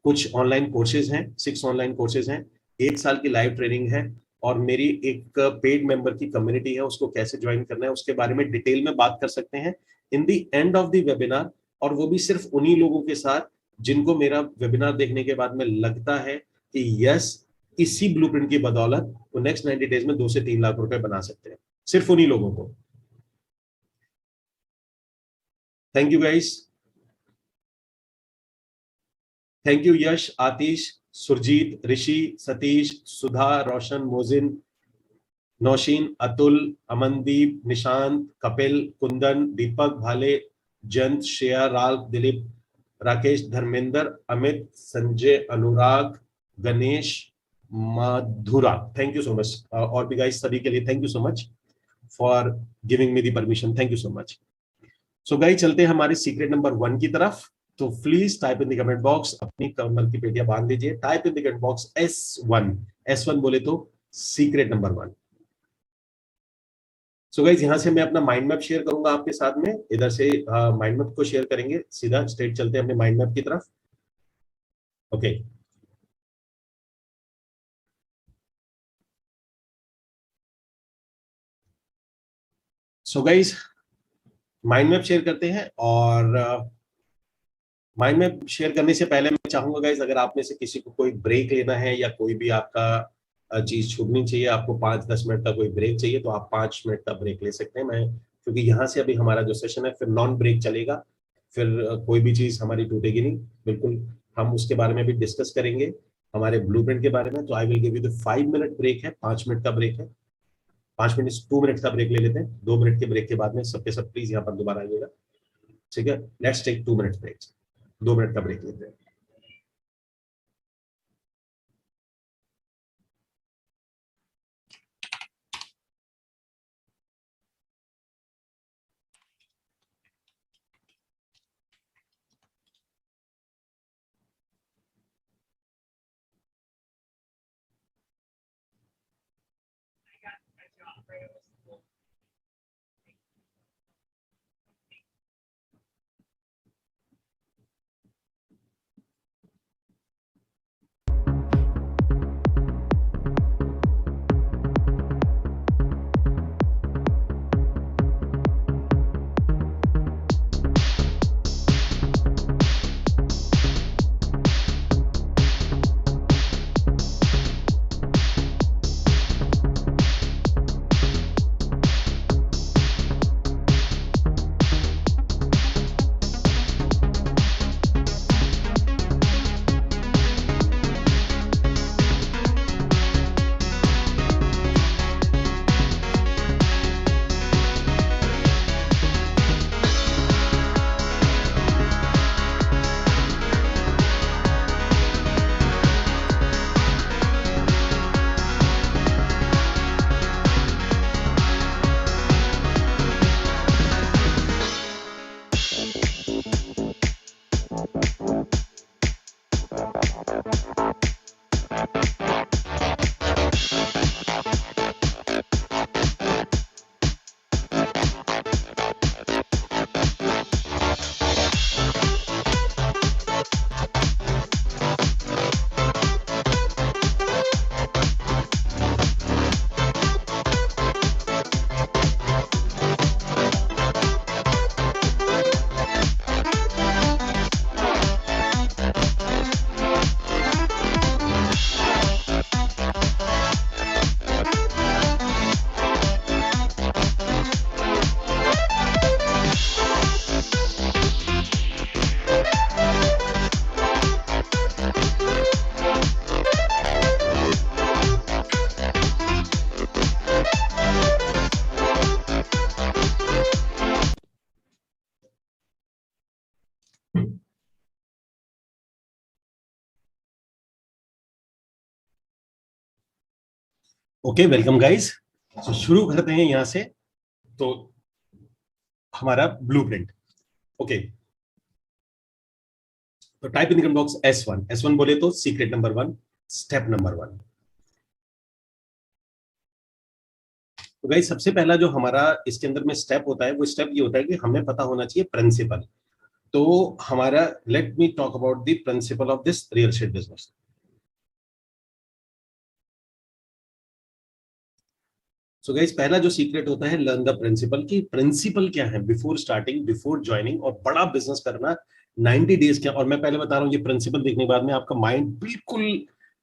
कुछ ऑनलाइन कोर्सेज हैं, 6 ऑनलाइन कोर्सेज हैं, 1 साल की लाइव ट्रेनिंग है, और मेरी एक पेड मेंबर की कम्युनिटी है, उसको कैसे ज्वाइन करना है उसके बारे में डिटेल में बात कर सकते हैं in the end of the webinar. और वो भी सिर्फ उन्हीं लोगों के साथ जिनको मेरा वेबिनार देखने के बाद में लगता है कि यस, इसी ब्लूप्रिंट की बदौलत वो नेक्स्ट 90 डेज में 2 से 3 लाख रुपए बना सकते हैं, सिर्फ उन्हीं लोगों को। Thank you guys, thank you Yash, Atish, Surjeet, Rishi, Satish, Sudha, Roshan, Mojin, Nausheen, Atul, Amandeep, Nishant, Kapil, Kundan, Deepak, Bhale, जंत, Shreya, Ralph, Dilip, Rakesh, Dharmendra, Amit, Sanjay, Anurag, Ganesh, Madhura, thank you so much. और भी गाइस, सभी के लिए thank you so much for giving me the permission, thank you so much. So guys, चलते हैं हमारे सीक्रेट नंबर 1 की तरफ। तो please type in the comment box, अपनी कमर की पेटियां बांध लीजिए, type in the comment box S1। S1 बोले तो सीक्रेट नंबर 1। सो गाइस, यहां से मैं अपना माइंड मैप शेयर करूंगा आपके साथ में, इधर से माइंड मैप को शेयर करेंगे, सीधा स्ट्रेट चलते हैं अपने माइंड मैप की तरफ। Okay, so guys, mind map share करते हैं। और माइंड मैप शेयर करने से पहले मैं चाहूंगा गाइस, अगर आप में से किसी को कोई ब्रेक लेना है या कोई भी आपका चीज छूटनी चाहिए, आपको 5-10 मिनट का कोई ब्रेक चाहिए, तो आप 5 मिनट का ब्रेक ले सकते हैं। मैं, क्योंकि यहाँ से अभी हमारा जो सेशन है फिर नॉन ब्रेक चलेगा, फिर कोई भी चीज हमारी टूटेगी नहीं, बिल्कुल। हम उसके बारे में भी डिस्कस करेंगे, हमारे ब्लूप्रिंट के बारे में। तो I will give you the 5 minute break है, 5 मिनट का ब्रेक है, 5 मिनट 2 मिनट का ब्रेक ले लेते हैं। 2 मिनट के ब्रेक के बाद में सबके सब प्लीज यहाँ पर दोबारा आइएगा, ठीक है? Let's take 2 minute break, 2 minute का ब्रेक लेते हैं। Okay, welcome guys. तो शुरू करते हैं यहां से। तो हमारा ब्लूप्रिंट। ओके, तो type in comment box S1 बोले तो सीक्रेट नंबर 1, स्टेप नंबर 1। तो गाइस सबसे पहला जो हमारा इसके अंदर में स्टेप होता है वो स्टेप ये होता है कि हमें पता होना चाहिए प्रिंसिपल। तो हमारा let me talk about the principle of this real estate business. So guys पहला जो सीक्रेट होता है लर्न द प्रिंसिपल। की प्रिंसिपल क्या है बिफोर स्टार्टिंग, बिफोर ज्वाइनिंग और बड़ा बिजनेस करना 90 डेज क्या। और मैं पहले बता रहा हूँ ये प्रिंसिपल देखने के बाद में आपका माइंड बिल्कुल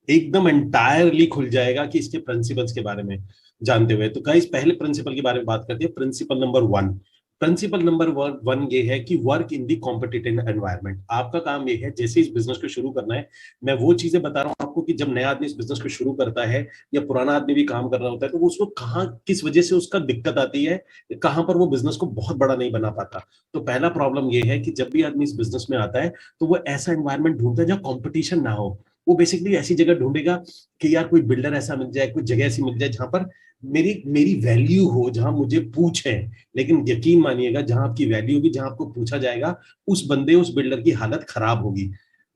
एकदम एंटायरली खुल जाएगा कि इसके प्रिंसिपल्स के बारे में जानते हुए। तो गाइस पहले प्रिंसिपल के बारे में बात करते हैं। प्रिंसिपल नंबर 1, प्रिंसिपल नंबर 1 ये है कि work in the competitive environment. आपका काम ये है जैसे इस बिजनेस को शुरू करना है, मैं वो चीजें बता रहा हूं आपको कि जब नया आदमी इस बिजनेस को शुरू करता है या पुराना आदमी भी काम कर रहा होता है तो वो उसको कहाँ किस वजह से उसका दिक्कत आती है, कहां पर वो बिजनेस को बहुत बड़ा नहीं बना पाता। तो पहला प्रॉब्लम ये है कि जब भी आदमी इस बिजनेस में आता है तो वो ऐसा एनवायरमेंट ढूंढता है जहाँ कॉम्पिटिशन ना हो। वो बेसिकली ऐसी जगह ढूंढेगा कि यार कोई बिल्डर ऐसा मिल जाए, कोई जगह ऐसी मिल जाए जहां पर मेरी मेरी वैल्यू हो, जहां मुझे पूछे। लेकिन यकीन मानिएगा जहां आपकी वैल्यू होगी, जहां आपको पूछा जाएगा, उस बंदे उस बिल्डर की हालत खराब होगी।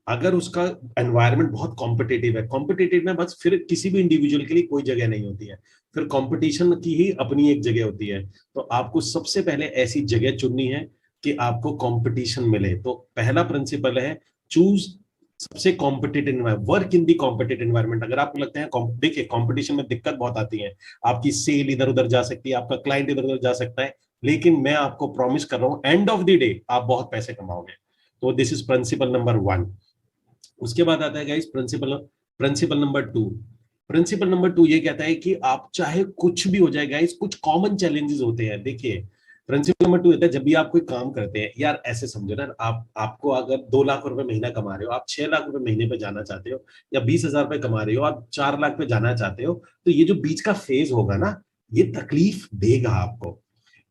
अगर उसका एनवायरनमेंट बहुत कॉम्पिटिटिव में बस फिर किसी भी इंडिविजुअल के लिए कोई जगह नहीं होती है, फिर कंपटीशन की ही अपनी एक जगह होती है। तो आपको सबसे पहले ऐसी जगह चुननी है कि आपको कंपटीशन मिले। तो पहला प्रिंसिपल है चूज सबसे competitive work in the competitive environment. अगर आपको लगता है देखिए कंपटीशन में दिक्कत बहुत आती है, आपकी सेल इधर उधर जा सकती है, आपका क्लाइंट इधर उधर जा सकता है, लेकिन मैं आपको प्रॉमिस कर रहा हूं एंड ऑफ द डे आप बहुत पैसे कमाओगे। तो दिस इज प्रिंसिपल नंबर 1। उसके बाद आता है guys principle principle number 2। Principle number 2 ये कहता है कि आप चाहे कुछ भी हो जाए गाइस, कुछ कॉमन चैलेंजेस होते हैं। देखिए प्रिंसिपल नंबर 2 होता है जब भी आप कोई काम करते हैं, यार ऐसे समझो ना, आपको अगर 2 लाख रुपए महीना कमा रहे हो, आप 6 लाख रुपए महीने पे जाना चाहते हो, या 20,000 रुपए कमा रहे हो, आप 4 लाख पे जाना चाहते हो, तो ये जो बीच का फेज होगा ना, ये तकलीफ देगा आपको,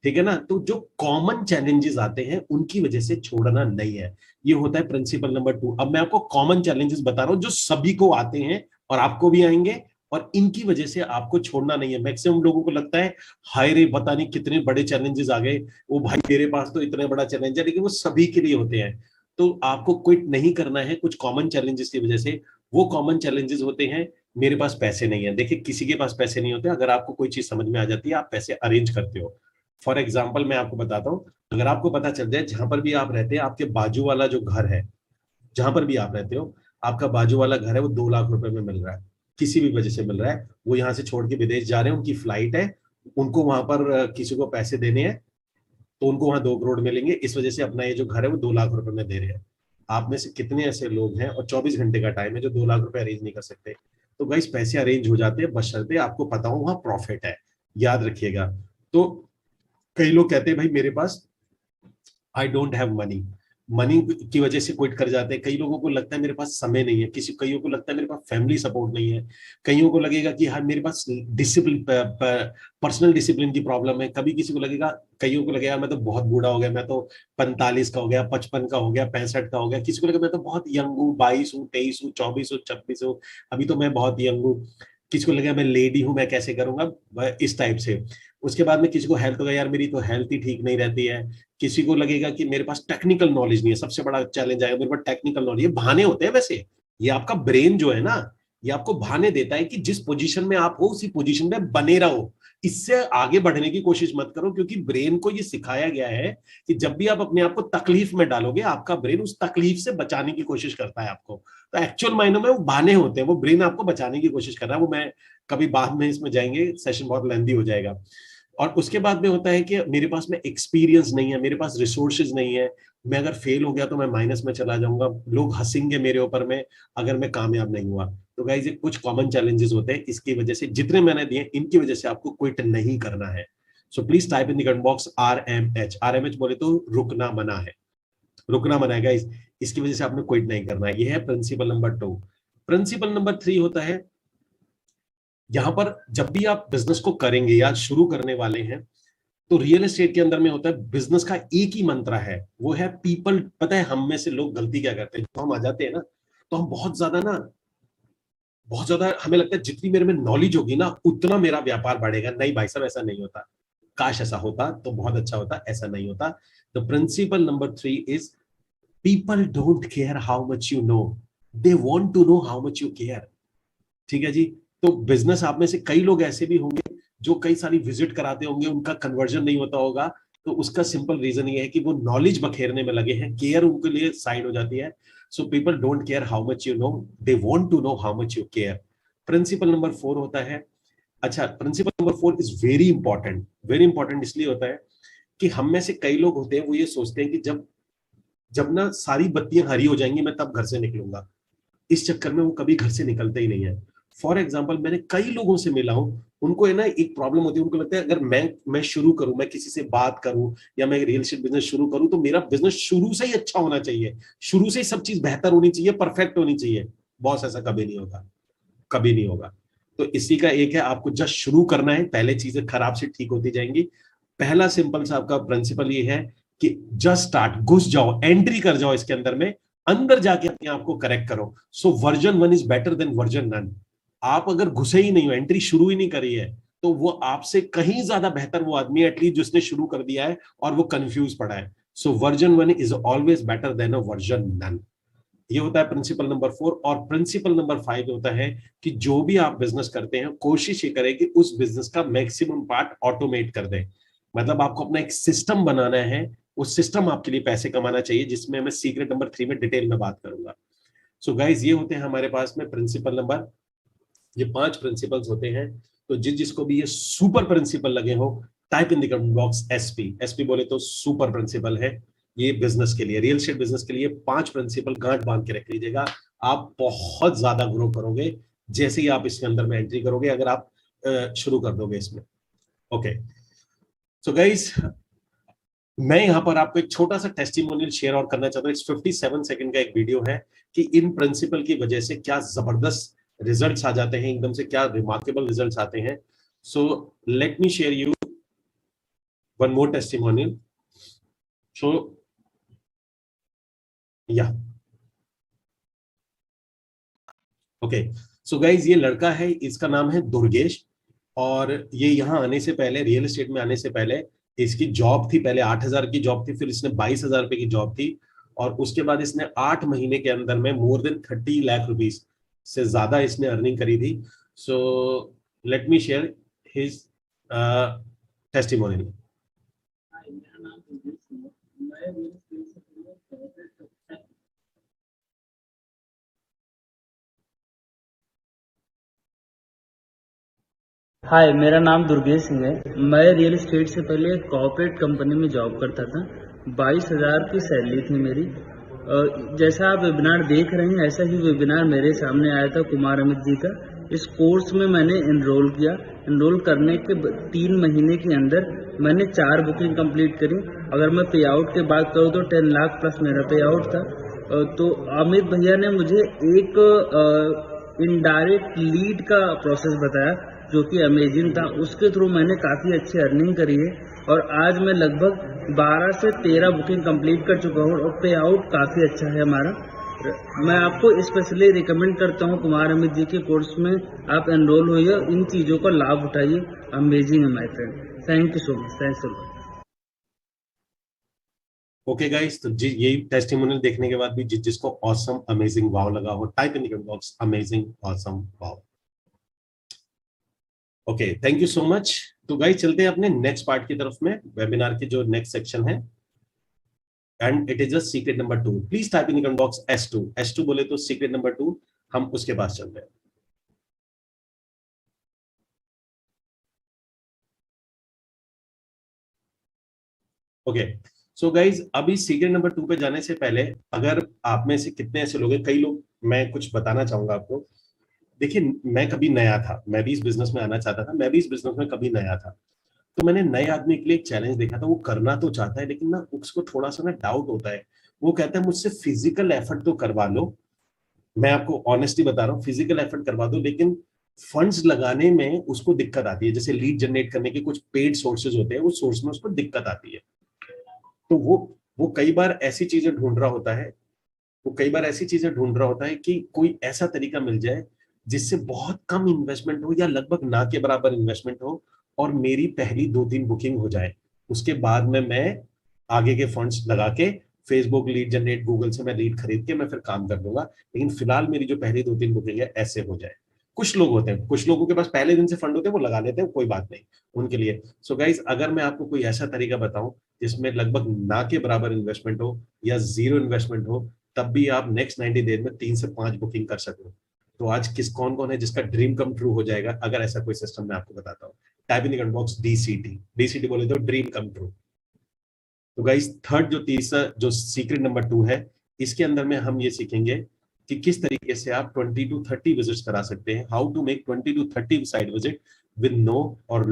ठीक है ना। तो जो कॉमन चैलेंजेस आते हैं उनकी वजह से छोड़ना नहीं है, ये होता है प्रिंसिपल नंबर 2। अब मैं आपको कॉमन चैलेंजेस बता रहा हूं जो सभी को आते हैं और आपको भी आएंगे, और इनकी वजह से आपको छोड़ना नहीं है। मैक्सिमम लोगों को लगता है हाय रे पता नहीं कितने बड़े चैलेंजेस आ गए, वो भाई तेरे पास तो इतने बड़ा चैलेंज है, लेकिन वो सभी के लिए होते हैं। तो आपको क्विट नहीं करना है कुछ कॉमन चैलेंजेस की वजह से। वो कॉमन चैलेंजेस होते हैं मेरे पास पैसे नहीं है। देखिए किसी के पास पैसे नहीं होते, अगर आपको कोई चीज समझ में आ जाती है आप पैसे अरेंज करते हो। फॉर एग्जाम्पल मैं आपको बताता हूँ, अगर आपको पता चल जाए जहां पर भी आप रहते हैं, आपके बाजू वाला जो घर है, जहां पर भी आप रहते हो, आपका बाजू वाला घर है वो 2 लाख रुपए में मिल रहा है, किसी भी वजह से मिल रहा है, वो यहाँ से छोड़ के विदेश जा रहे हैं, उनकी फ्लाइट है, उनको वहां पर किसी को पैसे देने हैं, तो उनको वहां 2 करोड़ मिलेंगे, इस वजह से अपना ये जो घर है वो 2 लाख रुपए में दे रहे हैं। आप में से कितने ऐसे लोग हैं, और 24 घंटे का टाइम है, जो 2 लाख रुपए अरेंज नहीं कर सकते? तो गाइस पैसे अरेंज हो जाते हैं, बशर्ते आपको पता हो वहां प्रॉफिट है, याद रखिएगा। तो कई लोग कहते हैं भाई मेरे पास I don't have money, money की वजह से क्विट कर जाते हैं। कई लोगों को लगता है मेरे पास समय नहीं है, कईयों को लगता है मेरे पास फैमिली सपोर्ट नहीं है, कईयों को लगेगा कि हाँ मेरे पास डिसिप्लिन, पर्सनल डिसिप्लिन की प्रॉब्लम है, कभी किसी को लगेगा, कईयों को लगेगा मैं तो बहुत बूढ़ा हो गया, मैं तो 45 का हो गया, 55 का हो गया, 65 का हो गया, किसी को लगेगा मैं तो बहुत यंग हूँ, 22 हूँ, 23 हूँ, 24 हूँ, 26 हूँ, अभी तो मैं बहुत यंग हूँ, किसी को लगेगा मैं लेडी हूँ, मैं कैसे करूंगा, इस टाइप से। उसके बाद में किसी को हेल्थ होगा, यार मेरी तो हेल्थ ही ठीक नहीं रहती है, किसी को लगेगा कि मेरे पास टेक्निकल नॉलेज नहीं है, सबसे बड़ा चैलेंज आएगा मेरे पास टेक्निकल नॉलेज। ये बहाने होते हैं वैसे, ये आपका ब्रेन जो है ना, ये आपको बहाने देता है कि जिस पोजीशन में आप हो उसी पोजीशन में बने रहो, इससे आगे बढ़ने की कोशिश मत करो, क्योंकि ब्रेन को ये सिखाया गया है कि जब भी आप अपने आप को तकलीफ में डालोगे, आपका ब्रेन उस तकलीफ से बचाने की कोशिश करता है आपको। तो एक्चुअल मायनों में वो बहाने होते हैं, वो ब्रेन आपको बचाने की कोशिश कर रहा है। वो मैं कभी बाद में इसमें जाएंगे, सेशन बहुत लेंदी हो जाएगा। और उसके बाद में होता है कि मेरे पास में एक्सपीरियंस नहीं है, मेरे पास रिसोर्सेज नहीं है, मैं अगर फेल हो गया तो मैं माइनस में चला जाऊंगा, लोग हंसेंगे मेरे ऊपर में अगर मैं कामयाब नहीं हुआ। तो गाइस ये कुछ कॉमन चैलेंजेस होते हैं, इसकी वजह से जितने मैंने दिए इनकी वजह से आपको क्विट नहीं करना है। So please type in the comment box RMH। RMH बोले तो रुकना मना है, रुकना मना है गाइस, इसकी वजह से आपने क्विट नहीं करना है। ये है प्रिंसिपल नंबर 2। प्रिंसिपल नंबर 3 होता है, यहां पर जब भी आप बिजनेस को करेंगे या शुरू करने वाले हैं, तो रियल एस्टेट के अंदर में होता है बिजनेस का एक ही मंत्र है, वो है पीपल। पता है हम में से लोग गलती क्या करते हैं, तो हम आ जाते हैं ना, तो हम बहुत ज्यादा हमें लगता है जितनी मेरे में नॉलेज होगी ना उतना मेरा व्यापार बढ़ेगा। नहीं भाई साहब, ऐसा नहीं होता। काश ऐसा होता तो बहुत अच्छा होता, ऐसा नहीं होता। The principle number 3 is people don't care how much you know, they want to know how much you care. ठीक है जी। तो बिजनेस आप में से कई लोग ऐसे भी होंगे जो कई सारी विजिट कराते होंगे, उनका कन्वर्जन नहीं होता होगा, तो उसका सिंपल रीजन ये है कि वो नॉलेज बखेरने में लगे हैं, केयर उनके लिए साइड हो जाती है। So people don't care how much you know, they want to know how much you care. Principle number 4 होता है, अच्छा principle number 4 is very important. Very important इसलिए होता है कि हम में से कई लोग होते हैं वो ये सोचते हैं कि जब जब ना सारी बत्तियां हरी हो जाएंगी मैं तब घर से निकलूंगा, इस चक्कर में वो कभी घर से निकलते ही नहीं है। फॉर एग्जाम्पल मैंने कई लोगों से मिला हूं, उनको है ना एक प्रॉब्लम होती है, उनको लगता है अगर मैं शुरू करूं, मैं किसी से बात करूं या मैं रियल एस्टेट बिजनेस शुरू करूं तो मेरा बिजनेस शुरू से ही अच्छा होना चाहिए, शुरू से ही सब चीज बेहतर होनी चाहिए, परफेक्ट होनी चाहिए। बॉस ऐसा कभी नहीं होगा, कभी नहीं होगा। तो इसी का एक है, आपको जस्ट शुरू करना है, पहले चीजें खराब से ठीक होती जाएंगी। पहला सिंपल सा आपका प्रिंसिपल ये है कि जस्ट स्टार्ट, घुस जाओ, एंट्री कर जाओ इसके अंदर में, अंदर जाके अपने आप को करेक्ट करो। So version 1 is better than version none. आप अगर घुसे ही नहीं हो, एंट्री शुरू ही नहीं करी है, तो वो आपसे कहीं ज्यादा बेहतर वो आदमी है एटलीस्ट जिसने शुरू कर दिया है और वो कंफ्यूज पड़ा है। So version 1 is always better than a version none. ये होता है प्रिंसिपल नंबर 4। और प्रिंसिपल नंबर 5 होता है कि जो भी आप बिजनेस करते हैं कोशिश ये करें कि उस बिजनेस का मैक्सिमम पार्ट ऑटोमेट कर दें। मतलब आपको अपना एक सिस्टम बनाना है, उस सिस्टम आपके लिए पैसे कमाना चाहिए, जिसमें मैं सीक्रेट नंबर 3 में डिटेल में बात करूंगा। सो गाइज ये होते हैं हमारे पास में प्रिंसिपल नंबर, ये 5 प्रिंसिपल्स होते हैं। तो जिसको भी ये सुपर प्रिंसिपल लगे हो, type in the comment box SP। SP बोले तो सुपर प्रिंसिपल है। ये बिजनेस के लिए, रियल एस्टेट बिजनेस के लिए 5 प्रिंसिपल गांठ बांध के रख लीजिएगा। आप बहुत ज्यादा ग्रो करोगे जैसे ही आप इसके अंदर में एंट्री करोगे, अगर आप शुरू कर दोगे इसमें। ओके सो गाइस, मैं यहां पर आपको एक छोटा सा टेस्टिमोनियल शेयर और करना चाहता हूं। इट्स 57 सेकंड का एक वीडियो है कि इन प्रिंसिपल की वजह से क्या जबरदस्त रिजल्ट्स आ जाते हैं, एकदम से क्या रिमार्केबल रिजल्ट्स आते हैं। So let me share you one more testimonial. So या ओके सो गाइज, ये लड़का है, इसका नाम है दुर्गेश, और ये यहाँ आने से पहले, रियल एस्टेट में आने से पहले इसकी जॉब थी, पहले 8,000 की जॉब थी, फिर इसने 22,000 रुपए की जॉब थी, और उसके बाद इसने 8 महीने के अंदर में मोर देन 30 लाख रुपीस से ज्यादा इसने अर्निंग करी थी। So let me share his testimonial. Hi, मेरा नाम दुर्गेश सिंह है। मैं रियल एस्टेट से पहले एक कॉर्पोरेट कंपनी में जॉब करता था। 22,000 की सैलरी थी मेरी। जैसा आप वेबिनार देख रहे हैं, ऐसा ही वेबिनार मेरे सामने आया था कुमार अमित जी का। इस कोर्स में मैंने एनरोल किया। एनरोल करने के 3 महीने के अंदर मैंने 4 बुकिंग कंप्लीट करी। अगर मैं पे आउट की बात करूँ तो 10 लाख प्लस मेरा पे आउट था। तो अमित भैया ने मुझे एक इनडायरेक्ट लीड का प्रोसेस बताया जो कि अमेजिंग था। उसके थ्रू मैंने काफ़ी अच्छी अर्निंग करी है और आज मैं लगभग 12 से 13 बुकिंग कंप्लीट कर चुका हूँ और पे आउट काफ़ी अच्छा है हमारा। मैं आपको स्पेशली रिकमेंड करता हूँ कुमार अमित जी के कोर्स में आप एनरोल होइए, इन चीज़ों का लाभ उठाइए। अमेजिंग है my friend. Thank you so much. Thanks so much. Okay guys, तो यही टेस्टिमोनियल देखने के बाद भी जिसको ऑसम अमेजिंग वाव लगा हो, type in the comment box amazing awesome wow. Okay, thank you so much. तो गाइस चलते हैं अपने नेक्स्ट पार्ट की तरफ में, वेबिनार के जो नेक्स्ट सेक्शन है, and it is just secret number 2। Please type in the comment box S2। S2 बोले तो सीक्रेट नंबर 2, हम उसके पास चलते हैं। ओके, सो गाइज अभी सीक्रेट नंबर 2 पे जाने से पहले, अगर आप में से कितने ऐसे लोग हैं, कई लोग, मैं कुछ बताना चाहूंगा आपको। देखिए, मैं कभी नया था, मैं भी इस बिजनेस में आना चाहता था, मैं भी इस बिजनेस में कभी नया था। तो मैंने नए आदमी के लिए एक चैलेंज देखा था। वो करना तो चाहता है लेकिन ना उसको थोड़ा सा ना डाउट होता है। वो कहता है मुझसे फिजिकल एफर्ट तो करवा लो, मैं आपको ऑनेस्टली बता रहा हूँ, फिजिकल एफर्ट करवा दो, लेकिन फंड्स लगाने में उसको दिक्कत आती है। जैसे लीड जनरेट करने के कुछ पेड सोर्सेज होते हैं, उस सोर्स में उसको दिक्कत आती है। तो वो कई बार ऐसी चीजें ढूंढ रहा होता है, वो कई बार ऐसी चीजें ढूंढ रहा होता है कि कोई ऐसा तरीका मिल जाए जिससे बहुत कम इन्वेस्टमेंट हो या लगभग ना के बराबर इन्वेस्टमेंट हो, और मेरी पहली 2-3 बुकिंग हो जाए। उसके बाद में मैं आगे के फंड्स लगा के फेसबुक लीड जनरेट, गूगल से मैं लीड खरीद के मैं फिर काम कर दूंगा, लेकिन फिलहाल मेरी जो पहली 2-3 बुकिंग है ऐसे हो जाए। कुछ लोग होते हैं, कुछ लोगों के पास पहले दिन से फंड होते हैं, वो लगा लेते हैं, कोई बात नहीं उनके लिए। सो गाइज, अगर मैं आपको कोई ऐसा तरीका बताऊं जिसमें लगभग ना के बराबर इन्वेस्टमेंट हो या जीरो इन्वेस्टमेंट हो, तब भी आप नेक्स्ट 90 डेज में 3 से 5 बुकिंग कर सकते हो, तो आज कौन कौन है जिसका ड्रीम कम ट्रू हो जाएगा अगर ऐसा कोई सिस्टम मैं आपको बताता हूँ? Type in the comment box DCT। DCT बोले तो ड्रीम कम ट्रू। तो गाइस, थर्ड जो तीसरा जो सीक्रेट नंबर 2 है, इसके अंदर में हम ये सीखेंगे कि किस तरीके से आप 20 to 30 विजिट्स करा सकते हैं। How to make 20 to 30 site visit with no or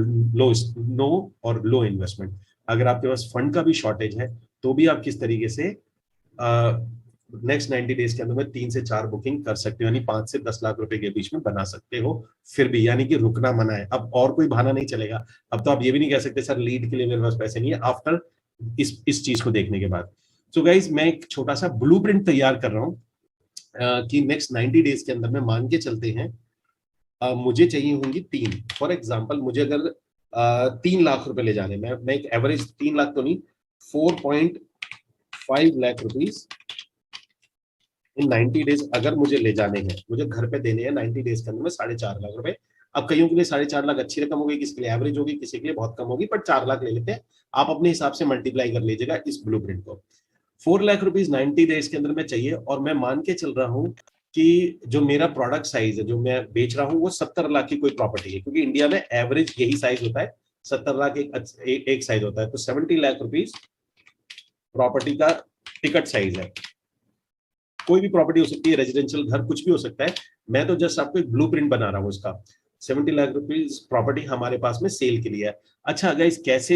low investment. अगर आपके पास फंड का भी शॉर्टेज है तो भी आप किस तरीके से नेक्स्ट 90 डेज के अंदर में 3 से 4 बुकिंग कर सकते हो, यानी 5 से 10 लाख रुपए के बीच में बना सकते हो फिर भी, यानी कि रुकना मना है। अब और कोई बहाना नहीं चलेगा। अब तो आप ये भी नहीं कह सकते सर लीड के लिए मेरे पास पैसे नहीं है, आफ्टर इस चीज को देखने के बाद। सो गाइज, मैं एक छोटा सा ब्लूप्रिंट तैयार कर रहा हूं कि नेक्स्ट 90 डेज के अंदर में मान के चलते हैं मुझे चाहिए होंगी 3। फॉर एग्जाम्पल, मुझे अगर 3 लाख रुपए ले जाने, मैं एक एवरेज 3 लाख तो नहीं, 4.5 लाख रुपीज इन 90 डेज अगर मुझे ले जाने हैं, मुझे घर पे देने हैं 90 डेज के अंदर में 4.5 लाख रुपए। अब कईयों के लिए 4.5 लाख अच्छी रकम होगी, किसी के लिए एवरेज होगी, किसी के लिए बहुत कम होगी, पर 4 लाख ले लेते हैं। आप अपने हिसाब से मल्टीप्लाई कर लीजिएगा इस ब्लूप्रिंट को। 4 लाख रुपीज 90 डेज के अंदर में चाहिए, और मैं मान के चल रहा हूं कि जो मेरा प्रोडक्ट साइज है जो मैं बेच रहा हूं वो 70 लाख की कोई प्रॉपर्टी है, क्योंकि इंडिया में एवरेज यही साइज होता है, 70 लाख एक साइज होता है। तो 70 लाख रुपीज प्रॉपर्टी का टिकट साइज है। कोई भी प्रॉपर्टी हो सकती है, रेजिडेंशियल घर, कुछ भी हो सकता है। मैं तो जस्ट आपको एक ब्लूप्रिंट बना रहा हूँ इसका। 70 लाख रुपीज प्रॉपर्टी हमारे पास में सेल के लिए है। अच्छा गाइस, कैसे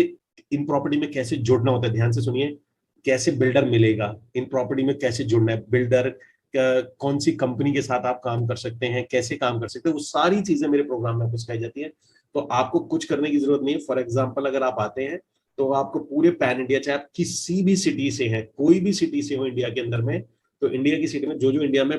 इन प्रॉपर्टी में कैसे जुड़ना होता है, ध्यान से सुनिए। कैसे बिल्डर मिलेगा, इन प्रॉपर्टी में कैसे जुड़ना है, बिल्डर कौन सी कंपनी के साथ आप काम कर सकते हैं, कैसे काम कर सकते हैं, वो सारी चीजें मेरे प्रोग्राम में आपको सिखाई जाती है। तो आपको कुछ करने की जरूरत नहीं है। फॉर एग्जाम्पल, अगर आप आते हैं तो आपको पूरे पैन इंडिया, चाहे आप किसी भी सिटी से हैं, कोई भी सिटी से हो इंडिया के अंदर में, तो इंडिया की सिटी में जो जो इंडिया में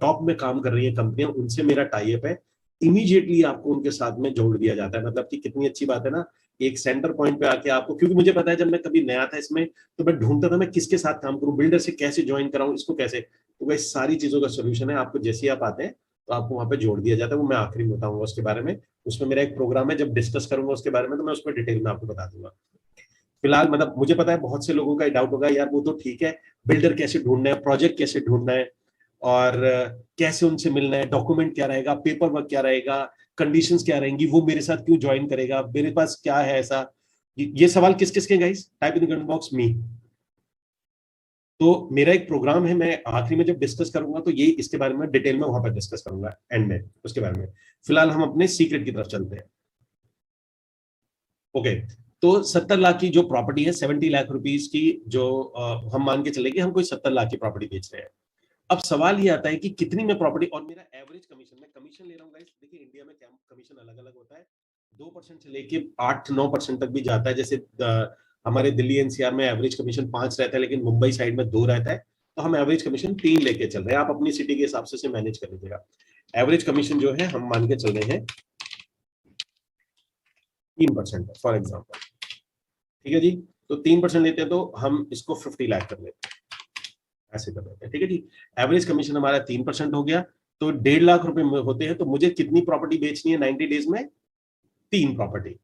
टॉप में काम कर रही है कंपनियां, उनसे मेरा टाई अप है। इमीडिएटली आपको उनके साथ में जोड़ दिया जाता है। मतलब कि कितनी अच्छी बात है ना, एक सेंटर पॉइंट पे आके आपको, क्योंकि मुझे पता है जब मैं कभी नया था इसमें तो मैं ढूंढता था मैं किसके साथ काम करूं, बिल्डर से कैसे ज्वाइन कराऊं, इसको कैसे। तो वह सारी चीजों का सोल्यूशन है। आपको जैसे ही आप आते हैं तो आपको वहां पे जोड़ दिया जाता है। वो मैं आखिरी में बताऊंगा उसके बारे में, उसमें मेरा एक प्रोग्राम है, जब डिस्कस करूंगा उसके बारे में तो मैं उसमें डिटेल में आपको बता दूंगा। फिलहाल मतलब मुझे पता है बहुत से लोगों का डाउट होगा, यार वो तो ठीक है, बिल्डर कैसे ढूंढना है, प्रोजेक्ट कैसे ढूंढना है, और कैसे उनसे मिलना है, डॉक्यूमेंट क्या रहेगा, पेपर वर्क क्या रहेगा, कंडीशंस क्या रहेंगी, वो मेरे साथ क्यों ज्वाइन करेगा, मेरे पास क्या है ऐसा। ये सवाल किस किस के guys, type in the comment box me. तो मेरा एक प्रोग्राम है, मैं आखिरी में जब डिस्कस करूंगा तो ये इसके बारे में डिटेल में वहां पर डिस्कस करूंगा एंड में उसके बारे में। फिलहाल हम अपने सीक्रेट की तरफ चलते हैं। ओके, तो 70 लाख की जो प्रॉपर्टी है, 70 लाख रुपीस की जो हम मान के चलेंगे हम कोई 70 लाख की प्रॉपर्टी बेच रहे हैं। अब सवाल ये आता है कि कितनी में प्रॉपर्टी, और मेरा एवरेज कमीशन, मैं कमीशन ले रहा हूँ गाइस, देखिए इंडिया में कमीशन अलग अलग होता है, 2% से लेके 8-9% तक भी जाता है। जैसे हमारे दिल्ली एनसीआर में एवरेज कमीशन 5 रहता है, लेकिन मुंबई साइड में 2 रहता है, तो हम एवरेज कमीशन 3 लेके चल रहे हैं। आप अपनी सिटी के हिसाब से मैनेज कर लीजिएगा। एवरेज कमीशन जो है हम मान के चल रहे हैं 3% फॉर एग्जाम्पल, ठीक है जी। तो 3% लेते हैं तो हम इसको 50 लाख कर लेते हैं, ऐसे कर लेते हैं, ठीक है जी। एवरेज कमीशन हमारा 3% हो गया, तो 1.5 लाख रुपए होते हैं। तो मुझे कितनी प्रॉपर्टी बेचनी है 90 डेज में? 3 प्रॉपर्टी।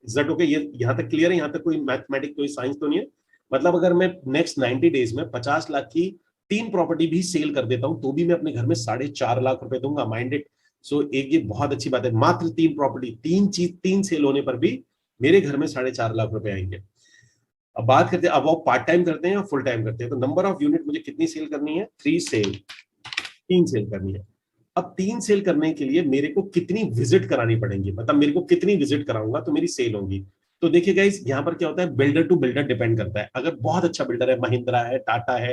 ओके, ये यहां तक क्लियर है? यहां तक कोई मैथमेटिक, कोई साइंस तो नहीं है? मतलब अगर मैं नेक्स्ट 90 डेज में 50 लाख की 3 प्रॉपर्टी भी सेल कर देता हूं तो भी मैं अपने घर में 4.5 लाख रुपए दूंगा। माइंडेड। सो एक ये बहुत अच्छी बात है, मात्र 3 प्रॉपर्टी, 3 सेल होने पर भी मेरे घर में 4.5 लाख रुपए आएंगे। अब बात करते हैं, अब वो पार्ट टाइम करते हैं या फुल टाइम करते हैं। तो नंबर ऑफ यूनिट मुझे कितनी सेल करनी है? 3 सेल, 3 सेल करनी है। अब 3 सेल करने के लिए मेरे को कितनी विजिट करानी पड़ेंगी, मतलब मेरे को कितनी विजिट कराऊंगा तो मेरी सेल होगी। तो देखिए गाइस, यहाँ पर क्या होता है, बिल्डर टू बिल्डर डिपेंड करता है। अगर बहुत अच्छा बिल्डर है, महिंद्रा है, टाटा है,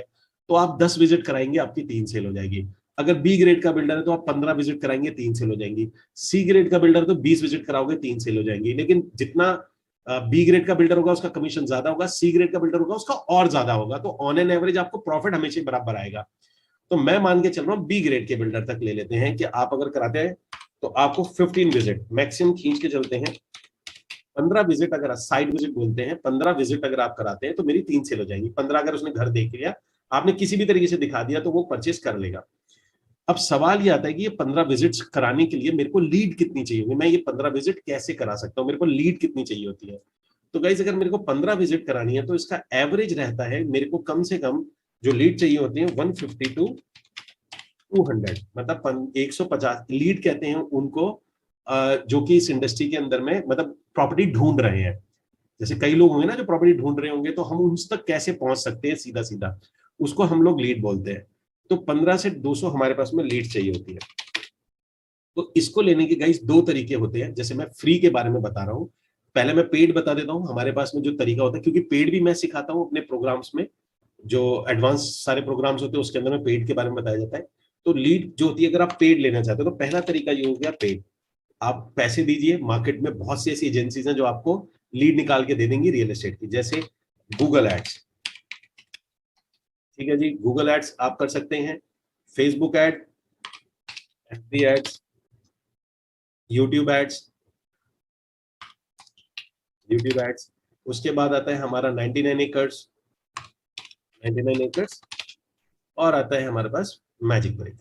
तो आप 10 विजिट कराएंगे, आपकी 3 सेल हो जाएगी। अगर बी ग्रेड का बिल्डर है तो आप 15 विजिट कराएंगे, 3 सेल हो जाएंगी। सी ग्रेड का बिल्डर तो 20 विजिट कराओगे, 3 सेल हो जाएंगी। लेकिन जितना बी ग्रेड का बिल्डर होगा उसका कमीशन ज्यादा होगा, सी ग्रेड का बिल्डर होगा उसका और ज्यादा होगा। तो ऑन एन एवरेज आपको प्रॉफिट हमेशा बराबर आएगा। तो मैं मान के चल रहा हूं बी ग्रेड के बिल्डर तक ले लेते हैं कि आप अगर कराते हैं तो आपको 15 विजिट मैक्सिमम खींच के चलते हैं। 15 विजिट अगर साइड विजिट बोलते हैं, 15 विजिट अगर आप कराते हैं तो मेरी 3 सेल हो जाएंगी। 15 अगर उसने घर देख लिया, आपने किसी भी तरीके से दिखा दिया, तो वो परचेस कर लेगा। अब सवाल ये आता है कि ये 15 विजिट्स कराने के लिए मेरे को लीड कितनी चाहिए होगी, मैं ये 15 विजिट कैसे करा सकता हूँ, मेरे को लीड कितनी चाहिए होती है। तो गाइस, अगर मेरे को 15 विजिट करानी है तो इसका एवरेज रहता है मेरे को कम से कम जो लीड चाहिए होती है 150 टू 200, मतलब 150 लीड कहते हैं उनको, जो कि इस इंडस्ट्री के अंदर में मतलब प्रॉपर्टी ढूंढ रहे हैं। जैसे कई लोग होंगे ना जो प्रॉपर्टी ढूंढ रहे होंगे, तो हम उन तक कैसे पहुंच सकते हैं सीधा सीधा, उसको हम लोग लीड बोलते हैं। तो 15 से 200 हमारे पास में लीड चाहिए होती है। तो इसको लेने के गाइस 2 तरीके होते हैं। जैसे मैं फ्री के बारे में बता रहा हूं, पहले मैं पेड बता देता हूं। हमारे पास में जो तरीका होता है, क्योंकि पेड भी मैं सिखाता हूं अपने प्रोग्राम्स में, जो एडवांस सारे प्रोग्राम्स होते हैं उसके अंदर में पेड के बारे में बताया जाता है। तो लीड जो होती है, अगर आप पेड लेना चाहते हो तो पहला तरीका ये हो गया पेड। आप पैसे दीजिए, मार्केट में बहुत सी ऐसी एजेंसीज हैं जो आपको लीड निकाल के दे देंगी रियल एस्टेट की, जैसे गूगल एड्स, ठीक है जी, गूगल एड्स आप कर सकते हैं, Facebook ad, FB ads, YouTube ads, YouTube ads. उसके बाद आता है हमारा 99 एकर्स, 99 एकर्स, और आता है हमारे पास मैजिक ब्रेक।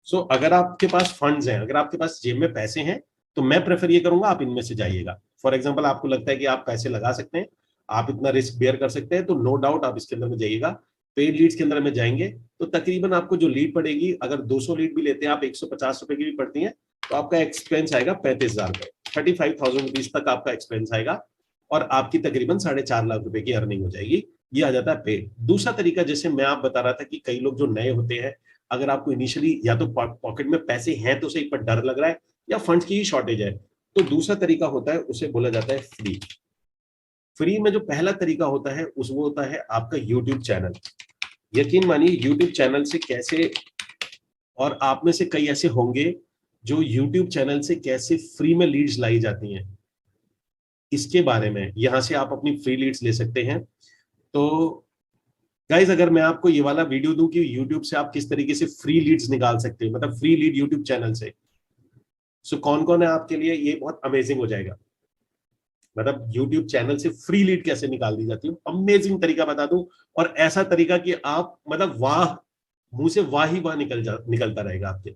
सो अगर आपके पास फंड्स हैं, अगर आपके पास जेब में पैसे हैं, तो मैं प्रेफर ये करूंगा आप इनमें से जाइएगा। फॉर एग्जांपल, आपको लगता है कि आप पैसे लगा सकते हैं, आप इतना रिस्क बेयर कर सकते हैं, तो नो डाउट आप इसके अंदर में जाइएगा। पेड लीड्स के अंदर में जाएंगे तो तकरीबन आपको जो लीड पड़ेगी, अगर 200 लीड भी लेते हैं आप, 150 रुपए की भी पड़ती है, तो आपका एक्सपेंस आएगा 35,000 रुपए, 35,000 रुपीज तक आपका एक्सपेंस आएगा, और आपकी तकरीबन 4.5 लाख रुपए की अर्निंग हो जाएगी। ये आ जाता है पेड। दूसरा तरीका, जैसे मैं आप बता रहा था कि कई लोग जो नए होते हैं, अगर आपको इनिशियली या तो पॉकेट में पैसे हैं तो सही, पर डर लग रहा है, या फंड्स की ही शॉर्टेज है, तो दूसरा तरीका होता है, उसे बोला जाता है फ्री। फ्री में जो पहला तरीका होता है उस वो होता है आपका यूट्यूब चैनल। यकीन मानिए, यूट्यूब चैनल से कैसे, और आप में से कई ऐसे होंगे जो यूट्यूब चैनल से कैसे फ्री में लीड्स लाई जाती हैं, इसके बारे में यहां से आप अपनी फ्री लीड्स ले सकते हैं। तो गाइज, अगर मैं आपको ये वाला वीडियो दूं कि यूट्यूब से आप किस तरीके से फ्री लीड्स निकाल सकते हैं, मतलब फ्री लीड यूट्यूब चैनल से, सो कौन कौन है आपके लिए, ये बहुत अमेजिंग हो जाएगा। मतलब यूट्यूब चैनल से फ्री लीड कैसे निकाल दी जाती है, अमेजिंग तरीका बता दूं, और ऐसा तरीका कि आप मतलब वाह मुंह से वाह ही वाह निकलता रहेगा आपके।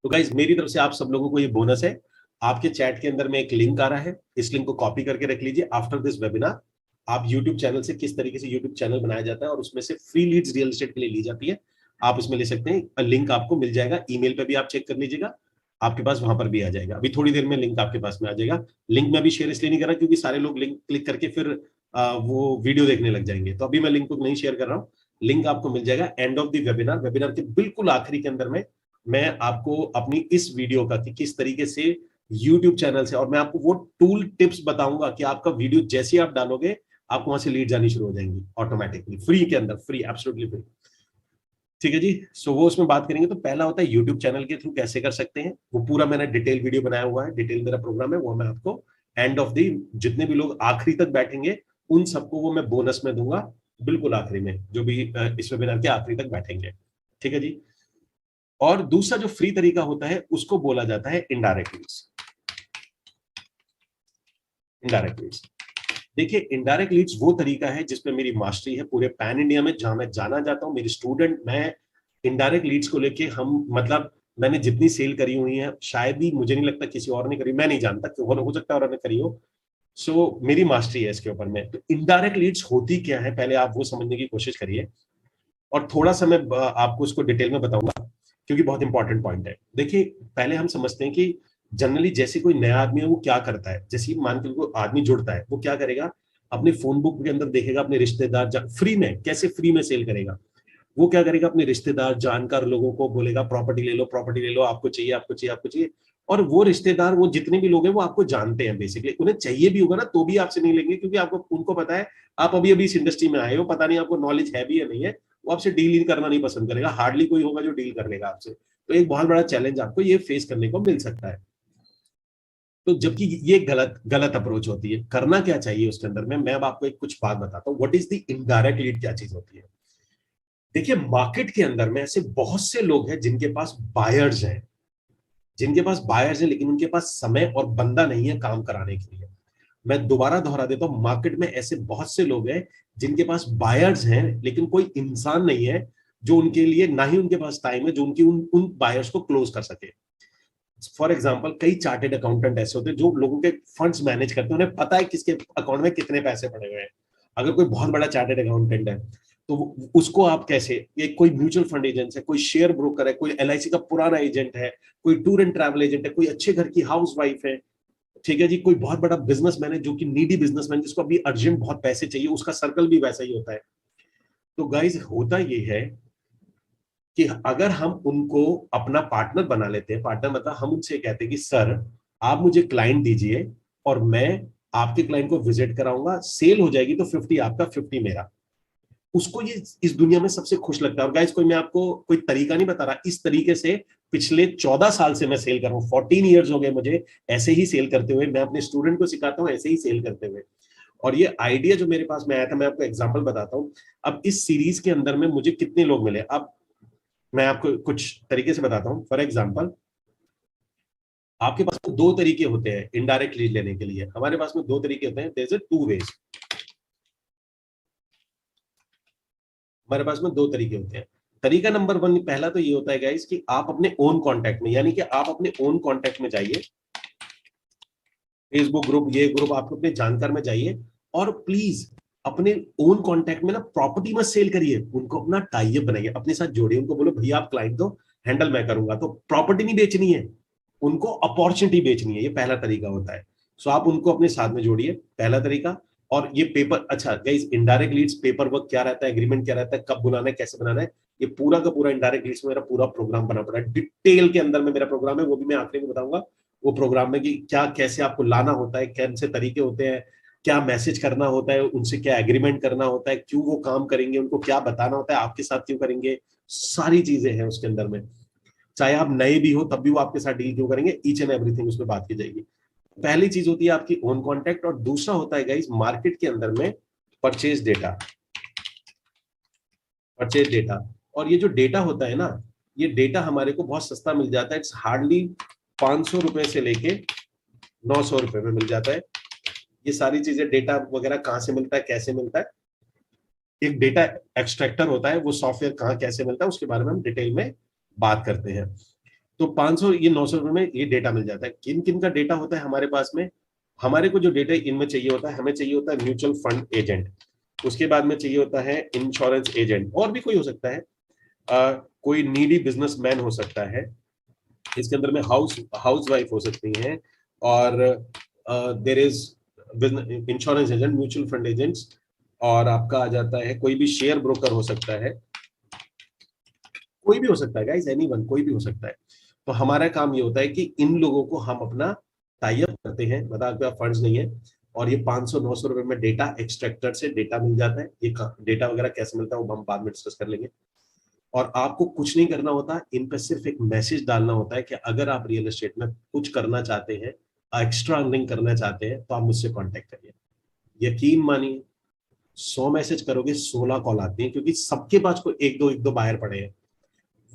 तो गाइज मेरी तरफ से आप सब लोगों को ये बोनस है, आपके चैट के अंदर में एक लिंक आ रहा है, इस लिंक को कॉपी करके रख लीजिए। आफ्टर दिस वेबिनार आप यूट्यूब चैनल से किस तरीके से यूट्यूब चैनल बनाया जाता है और उसमें से फ्री लीड्स रियल एस्टेट के लिए ली जाती है, आप इसमें ले सकते हैं। लिंक आपको मिल जाएगा ईमेल पे भी, आप चेक कर लीजिएगा, आपके पास वहां पर भी आ जाएगा। अभी थोड़ी देर में लिंक आपके पास में आ जाएगा। लिंक में अभी शेयर इसलिए नहीं कर रहा क्योंकि सारे लोग लिंक क्लिक करके फिर वो वीडियो देखने लग जाएंगे, तो अभी मैं लिंक को नहीं शेयर कर रहा हूँ। लिंक आपको मिल जाएगा end of the webinar, webinar के बिल्कुल आखिरी के अंदर में मैं आपको अपनी इस वीडियो का कि किस तरीके से YouTube चैनल से, और मैं आपको वो टूल टिप्स बताऊंगा कि आपका वीडियो जैसे आप डालोगे आपको वहां से लीड जानी शुरू हो जाएंगी ऑटोमेटिकली, फ्री के अंदर, फ्री, एब्सोल्युटली फ्री। ठीक है जी, सो वो उसमें बात करेंगे। तो पहला होता है यूट्यूब चैनल के थ्रू कैसे कर सकते हैं, वो पूरा मैंने डिटेल वीडियो बनाया हुआ है, डिटेल मेरा प्रोग्राम है, वो मैं आपको एंड ऑफ द, जितने भी लोग आखिरी तक बैठेंगे उन सबको वो मैं बोनस में दूंगा, बिल्कुल आखिरी में, जो भी इस वेबिनार के आखिरी तक बैठेंगे। ठीक है जी। और दूसरा जो फ्री तरीका होता है उसको बोला जाता है इनडायरेक्ट लीड्स। इनडायरेक्ट लीड्स, देखिए इनडायरेक्ट लीड्स वो तरीका है जिसमें मेरी मास्टरी है पूरे पैन इंडिया में, जहां मैं जाना चाहता हूं, मेरे स्टूडेंट, मैं इनडायरेक्ट लीड्स को लेके हम, मतलब मैंने जितनी सेल करी हुई है शायद ही, मुझे नहीं लगता किसी और ने करी, मैं नहीं जानता कि हो सकता है और करी हो। सो मेरी मास्टरी है इसके ऊपर में। तो इनडायरेक्ट लीड्स होती क्या है पहले आप वो समझने की कोशिश करिए, और थोड़ा सा मैं आपको उसको डिटेल में बताऊंगा क्योंकि बहुत इंपॉर्टेंट पॉइंट है। देखिए पहले हम समझते हैं कि जनरली जैसे कोई नया आदमी है वो क्या करता है, जैसे मान के कोई आदमी जुड़ता है वो क्या करेगा, अपने फोन बुक के अंदर देखेगा अपने रिश्तेदार, फ्री में, कैसे फ्री में सेल करेगा, वो क्या करेगा, अपने रिश्तेदार जानकार लोगों को बोलेगा प्रॉपर्टी ले लो, प्रॉपर्टी ले लो, आपको चाहिए, आपको चाहिए, आपको चाहिए। और वो रिश्तेदार, वो जितने भी लोग हैं वो आपको जानते हैं, बेसिकली उन्हें चाहिए भी होगा ना तो भी आपसे नहीं लेंगे, क्योंकि आपको, उनको पता है आप अभी अभी इस इंडस्ट्री में आए हो, पता नहीं आपको नॉलेज है भी या नहीं है, वो आपसे डील करना नहीं पसंद करेगा, हार्डली कोई होगा जो डील कर लेगा आपसे। तो एक बहुत बड़ा चैलेंज आपको ये फेस करने को मिल सकता है। तो जबकि ये गलत गलत अप्रोच होती है, करना क्या चाहिए उसके अंदर में, मैं अब आपको एक कुछ बात बताता हूँ, what is the indirect lead, क्या चीज होती है। देखिए मार्केट के अंदर में ऐसे बहुत से लोग हैं जिनके पास बायर्स हैं, लेकिन उनके पास समय और बंदा नहीं है काम कराने के लिए। मैं दोबारा दोहरा देता हूं, मार्केट में ऐसे बहुत से लोग हैं जिनके पास बायर्स हैं लेकिन कोई इंसान नहीं है जो उनके लिए, ना ही उनके पास टाइम है जो उनकी उन बायर्स को क्लोज कर सके। फॉर एग्जाम्पल कई चार्टेड अकाउंटेंट ऐसे होते हैं जो लोगों के फंड्स मैनेज करते हैं, उन्हें पता है किसके अकाउंट में कितने पैसे पड़े हुए हैं। अगर कोई बहुत बड़ा चार्टेड अकाउंटेंट है तो उसको आप कैसे, ये कोई म्यूचुअल फंड एजेंट है, कोई शेयर ब्रोकर है, कोई LIC का पुराना एजेंट है, कोई टूर एंड ट्रैवल एजेंट है, कोई अच्छे घर की हाउस वाइफ है, ठीक है जी, कोई बहुत बड़ा बिजनेसमैन है जो कि नीडी बिजनेसमैन, जिसको अभी अर्जेंट बहुत पैसे चाहिए, उसका सर्कल भी वैसा ही होता है। तो गाइज होता ये है कि अगर हम उनको अपना पार्टनर बना लेते हैं, पार्टनर मतलब हम उनसे कहते हैं कि सर आप मुझे क्लाइंट दीजिए और मैं आपके क्लाइंट को विजिट कराऊंगा, सेल हो जाएगी तो 50 आपका 50 मेरा, उसको ये इस दुनिया में सबसे खुश लगता है। और गाइस कोई, मैं आपको कोई तरीका नहीं बता रहा, इस तरीके से पिछले 14 साल से मैं सेल कर रहा हूं, 14 ईयर्स हो गए मुझे ऐसे ही सेल करते हुए, मैं अपने स्टूडेंट को सिखाता हूं ऐसे ही सेल करते हुए। और ये आइडिया जो मेरे पास में आया था, मैं आपको एग्जांपल बताता हूं। अब इस सीरीज के अंदर में मुझे कितने लोग मिले, अब मैं आपको कुछ तरीके से बताता हूं। फॉर एग्जाम्पल आपके पास में 2 तरीके होते हैं इनडायरेक्ट लीड लेने के लिए, हमारे पास में 2 तरीके होते हैं, देयर इज 2 वेज। हमारे पास में 2 तरीके होते हैं। तरीका नंबर 1 पहला तो ये होता है गाइस कि आप अपने ओन कांटेक्ट में, यानी कि आप अपने ओन कांटेक्ट में जाइए, फेसबुक ग्रुप, ये ग्रुप, आप अपने जानकार में जाइए और प्लीज अपने ओन कांटेक्ट में ना प्रॉपर्टी मत सेल करिए, उनको अपना टाई अप बनाइए, अपने साथ जोड़िए, उनको बोलो भैया आप क्लाइंट दो, हैंडल मैं करूंगा। तो प्रॉपर्टी नहीं बेचनी है, उनको अपॉर्चुनिटी बेचनी है, ये पहला तरीका होता है। सो आप उनको अपने साथ में जोड़िए, पहला तरीका। और ये पेपर, अच्छा guys indirect leads paper work क्या रहता है, एग्रीमेंट क्या रहता है, कब बुलाना है, कैसे बनाना है, ये पूरा का पूरा इनडायरेक्ट लीड्स में मेरा पूरा प्रोग्राम बना पड़ा है, डिटेल के अंदर में मेरा प्रोग्राम है, वो भी मैं आखिरी में बताऊंगा वो प्रोग्राम में कि क्या कैसे आपको लाना होता है, कैसे से तरीके होते हैं, क्या मैसेज करना होता है, उनसे क्या एग्रीमेंट करना होता है, क्यों वो काम करेंगे, उनको क्या बताना होता है, आपके साथ क्यों करेंगे, सारी चीजें हैं उसके अंदर में। चाहे आप नए भी हो तब भी वो आपके साथ डील क्यों करेंगे, ईच एंड एवरीथिंग उसमें बात की जाएगी। पहली चीज होती है आपकी ओन कॉन्टेक्ट, और दूसरा होता है गाइस मार्केट के अंदर में परचेज डेटा। परचेज डेटा, और ये जो डेटा होता है ना, ये डेटा हमारे को बहुत सस्ता मिल जाता है, इट्स हार्डली 500 रुपए से लेके 900 रुपए में मिल जाता है। ये सारी चीजें, डेटा वगैरह कहां से मिलता है, कैसे मिलता है, एक डेटा एक्सट्रैक्टर होता है, वो सॉफ्टवेयर कहाँ कैसे मिलता है उसके बारे में हम डिटेल में बात करते हैं। तो 500 ये 900 रुपए में ये डेटा मिल जाता है। किन किन का डेटा होता है हमारे पास में? हमारे को जो डेटा इनमें चाहिए होता है, हमें चाहिए होता है म्यूचुअल फंड एजेंट, उसके बाद में चाहिए होता है इंश्योरेंस एजेंट, और भी कोई हो सकता है, कोई नीडी बिजनेसमैन हो सकता है, इसके अंदर में हाउस वाइफ हो सकती हैं, और there is insurance agent, mutual fund agents, और आपका आ जाता है कोई भी शेयर ब्रोकर हो सकता है, कोई भी हो सकता है गाइस, एनीवन, कोई भी हो सकता है। तो हमारा काम ये होता है कि इन लोगों को हम अपना टाई अप करते हैं, मतलब आपके पास फंड्स नहीं है, और ये 500-900 रुपए में डेटा एक्सट्रैक्टर से डेटा मिल जाता है। ये डेटा वगैरह कैसे मिलता है वो हम बाद में डिस्कस कर लेंगे। और आपको कुछ नहीं करना होता, इन पे सिर्फ एक मैसेज डालना होता है कि अगर आप रियल एस्टेट में कुछ करना चाहते हैं, एक्स्ट्रा अर्निंग करना चाहते हैं, तो आप मुझसे कॉन्टेक्ट करिए। यकीन मानिए 100 मैसेज करोगे 16 कॉल आती है, क्योंकि सबके पास कोई एक दो बायर पड़े हैं,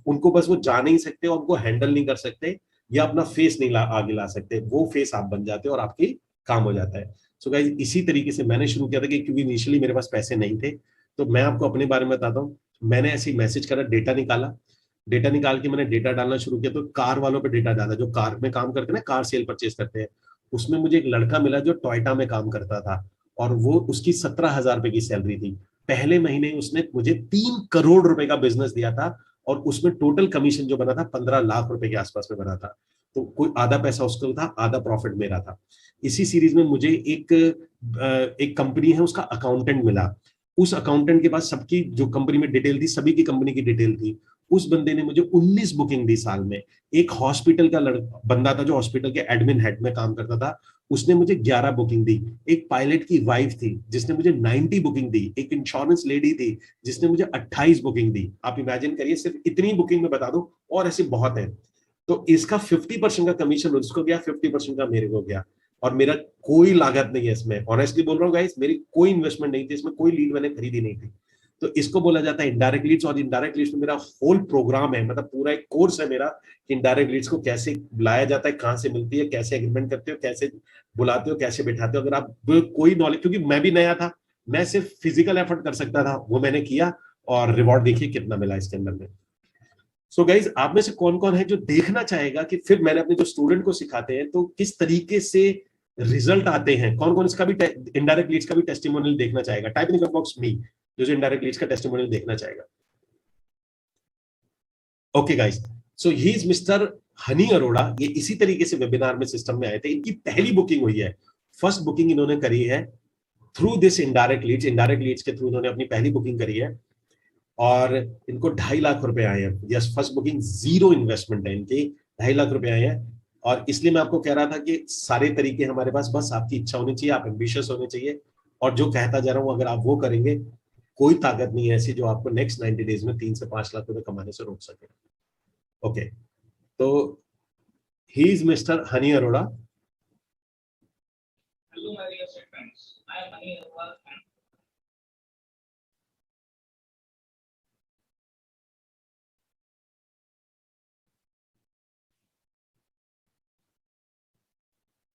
उनको बस वो जा नहीं सकते, उनको हैंडल नहीं कर सकते, या अपना फेस नहीं आगे ला सकते, वो फेस आप बन जाते हो और आपकी काम हो जाता है। सो गाइस, इसी तरीके से मैंने शुरू किया था कि क्योंकि इनिशियली मेरे पास पैसे नहीं थे, तो मैं आपको अपने बारे में बताता हूँ। मैंने ऐसी मैसेज करा, डेटा निकाल के मैंने डेटा डालना शुरू किया। तो कार वालों पे डेटा डाला, जो कार में काम करते हैं ना, कार सेल परचेज करते हैं, उसमें मुझे एक लड़का मिला जो टोयोटा में काम करता था, और वो उसकी 17,000 रुपए की सैलरी थी। पहले महीने उसने मुझे 3 करोड़ रुपए का बिजनेस दिया था, और उसमें टोटल कमीशन जो बना था 15 लाख रुपए के आसपास में बना था। तो कोई आधा पैसा उसका था, आधा प्रॉफिट मेरा था। इसी सीरीज में मुझे एक कंपनी है, उसका अकाउंटेंट मिला। उस अकाउंटेंट के पास सबकी जो कंपनी में डिटेल थी, सभी की कंपनी की डिटेल थी। उस बंदे ने मुझे 19 बुकिंग दी साल में। एक हॉस्पिटल का बंदा था जो हॉस्पिटल के एडमिन हेड में काम करता था, उसने मुझे 11 बुकिंग दी। एक पायलट की वाइफ थी जिसने मुझे 90 बुकिंग दी। एक इंश्योरेंस लेडी थी जिसने मुझे 28 बुकिंग दी। आप इमेजिन करिए, सिर्फ इतनी बुकिंग में बता दो, और ऐसे बहुत है। तो इसका 50% का कमीशन उसको गया, 50% का मेरे को गया, और मेरा कोई लागत नहीं है इसमें। ऑनेस्टली बोल रहा हूँ गाइस, मेरी कोई इन्वेस्टमेंट नहीं थी इसमें, कोई लीड मैंने खरीदी नहीं थी। तो इसको बोला जाता है इनडायरेक्ट लीड्स। और इनडायरेक्ट लीड्स में मेरा होल प्रोग्राम है, मतलब पूरा एक कोर्स है मेरा कि इनडायरेक्ट लीड्स को कैसे लाया जाता है, कहां से मिलती है, कैसे एग्रीमेंट करते हो, कैसे बुलाते हो, कैसे बैठाते हो। अगर आप कोई नॉलेज, क्योंकि मैं भी नया था, मैं सिर्फ फिजिकल एफर्ट कर सकता था, वो मैंने किया, और रिवॉर्ड देखिए कितना मिला इसके अंदर में। सो गाइज, आप में से कौन कौन है जो देखना चाहेगा कि फिर मैंने अपने जो स्टूडेंट को सिखाते हैं तो किस तरीके से रिजल्ट आते हैं? कौन कौन इसका भी इनडायरेक्ट लीड्स का भी टेस्टिमोनियल देखना चाहेगा? Type in the comment box me, जो इनडायरेक्ट लीड्स का टेस्टिमोनियल देखना चाहेगा। Okay guys, so he is mister Honey Arora. ये इसी तरीके से वेबिनार में सिस्टम में आए थे। इनकी पहली बुकिंग हुई है, फर्स्ट बुकिंग इन्होंने करी है through this indirect leads. Indirect leads के थ्रू इन्होंने अपनी पहली बुकिंग करी है, और इनको 2.5 लाख रुपए आए हैं। Yes, first booking, zero investment है इनकी, 2.5 लाख रुपए आए हैं। और इसलिए मैं आपको कह रहा था कि सारे तरीके हमारे पास, बस आपकी इच्छा होनी चाहिए, आप एम्बिशियस होने चाहिए, और जो कहता जा रहा हूं अगर आप वो करेंगे, कोई ताकत नहीं है ऐसी जो आपको नेक्स्ट 90 डेज में 3 से 5 लाख रुपए कमाने से रोक सके। ओके, तो ही is mister Honey Arora. Hello, my dear friends. I am Hany Agarwal.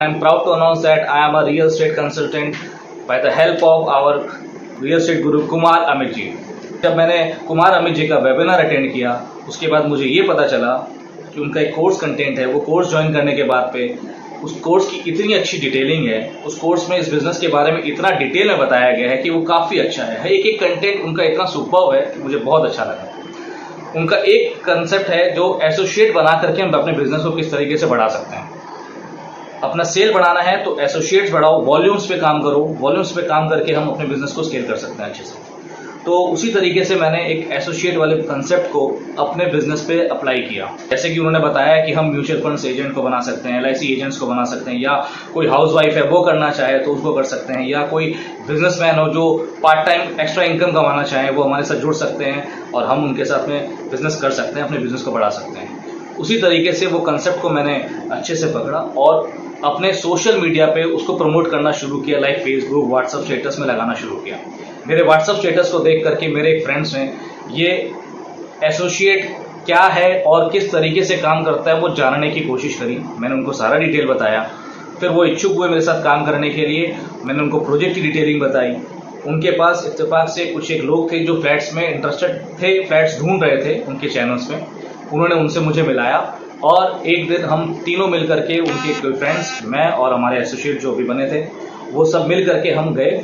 I am proud to announce that I am a real estate consultant by the help of our real estate guru Kumar Amit ji. जब मैंने कुमार अमित जी का webinar attend किया, उसके बाद मुझे ये पता चला कि उनका एक कोर्स कंटेंट है। वो कोर्स ज्वाइन करने के बाद पे उस कोर्स की इतनी अच्छी डिटेलिंग है, उस कोर्स में इस बिजनेस के बारे में इतना डिटेल में बताया गया है कि वो काफ़ी अच्छा है। एक एक कंटेंट उनका इतना सुपर्ब है कि मुझे बहुत अच्छा लगा। उनका एक कंसेप्ट है जो एसोसिएट बना करके हम अपने बिजनेस को किस तरीके से बढ़ा सकते हैं। अपना सेल बढ़ाना है तो एसोसिएट्स बढ़ाओ, वॉल्यूम्स पे काम करो, वॉल्यूम्स पे काम करके हम अपने बिजनेस को स्केल कर सकते हैं अच्छे से। तो उसी तरीके से मैंने एक एसोसिएट वाले कंसेप्ट को अपने बिजनेस पे अप्लाई किया। जैसे कि उन्होंने बताया कि हम म्यूचुअल फंड्स एजेंट को बना सकते हैं, LIC एजेंट्स को बना सकते हैं, या कोई हाउस वाइफ है वो करना चाहे तो उसको कर सकते हैं, या कोई बिजनेसमैन हो जो पार्ट टाइम एक्स्ट्रा इनकम कमाना चाहे वो हमारे साथ जुड़ सकते हैं और हम उनके साथ में बिजनेस कर सकते हैं, अपने बिजनेस को बढ़ा सकते हैं। उसी तरीके से वो कंसेप्ट को मैंने अच्छे से पकड़ा और अपने सोशल मीडिया पे उसको प्रमोट करना शुरू किया, लाइक फेसबुक, व्हाट्सएप स्टेटस में लगाना शुरू किया। मेरे व्हाट्सएप स्टेटस को देख करके मेरे एक फ्रेंड्स ने ये एसोसिएट क्या है और किस तरीके से काम करता है वो जानने की कोशिश करी। मैंने उनको सारा डिटेल बताया, फिर वो इच्छुक हुए मेरे साथ काम करने के लिए। मैंने उनको प्रोजेक्ट की डिटेलिंग बताई, उनके पास इत्तेफाक से कुछ एक लोग थे जो फ्लैट्स में इंटरेस्टेड थे, फ्लैट्स ढूंढ रहे थे उनके चैनल्स में। उन्होंने उनसे मुझे मिलाया और एक दिन हम तीनों मिल करके, उनके कोई फ्रेंड्स, मैं और हमारे एसोसिएट जो भी बने थे, वो सब मिल करके हम गए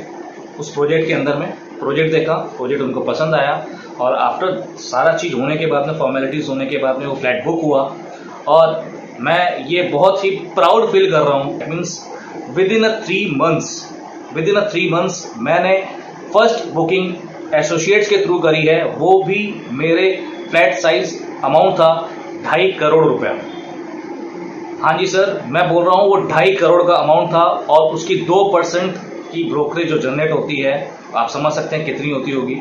उस प्रोजेक्ट के अंदर में। प्रोजेक्ट देखा, प्रोजेक्ट उनको पसंद आया और आफ्टर सारा चीज़ होने के बाद में, फॉर्मेलिटीज़ होने के बाद में वो फ्लैट बुक हुआ। और मैं ये बहुत ही प्राउड फील कर रहा हूँ। मीन्स विद इन 3 मंथ्स मैंने फर्स्ट बुकिंग एसोसिएट्स के थ्रू करी है, वो भी मेरे फ्लैट साइज अमाउंट था 2.5 करोड़ रुपया। हाँ जी सर, मैं बोल रहा हूँ वो 2.5 करोड़ का अमाउंट था और उसकी 2% की ब्रोकरेज जो जनरेट होती है, आप समझ सकते हैं कितनी होती होगी।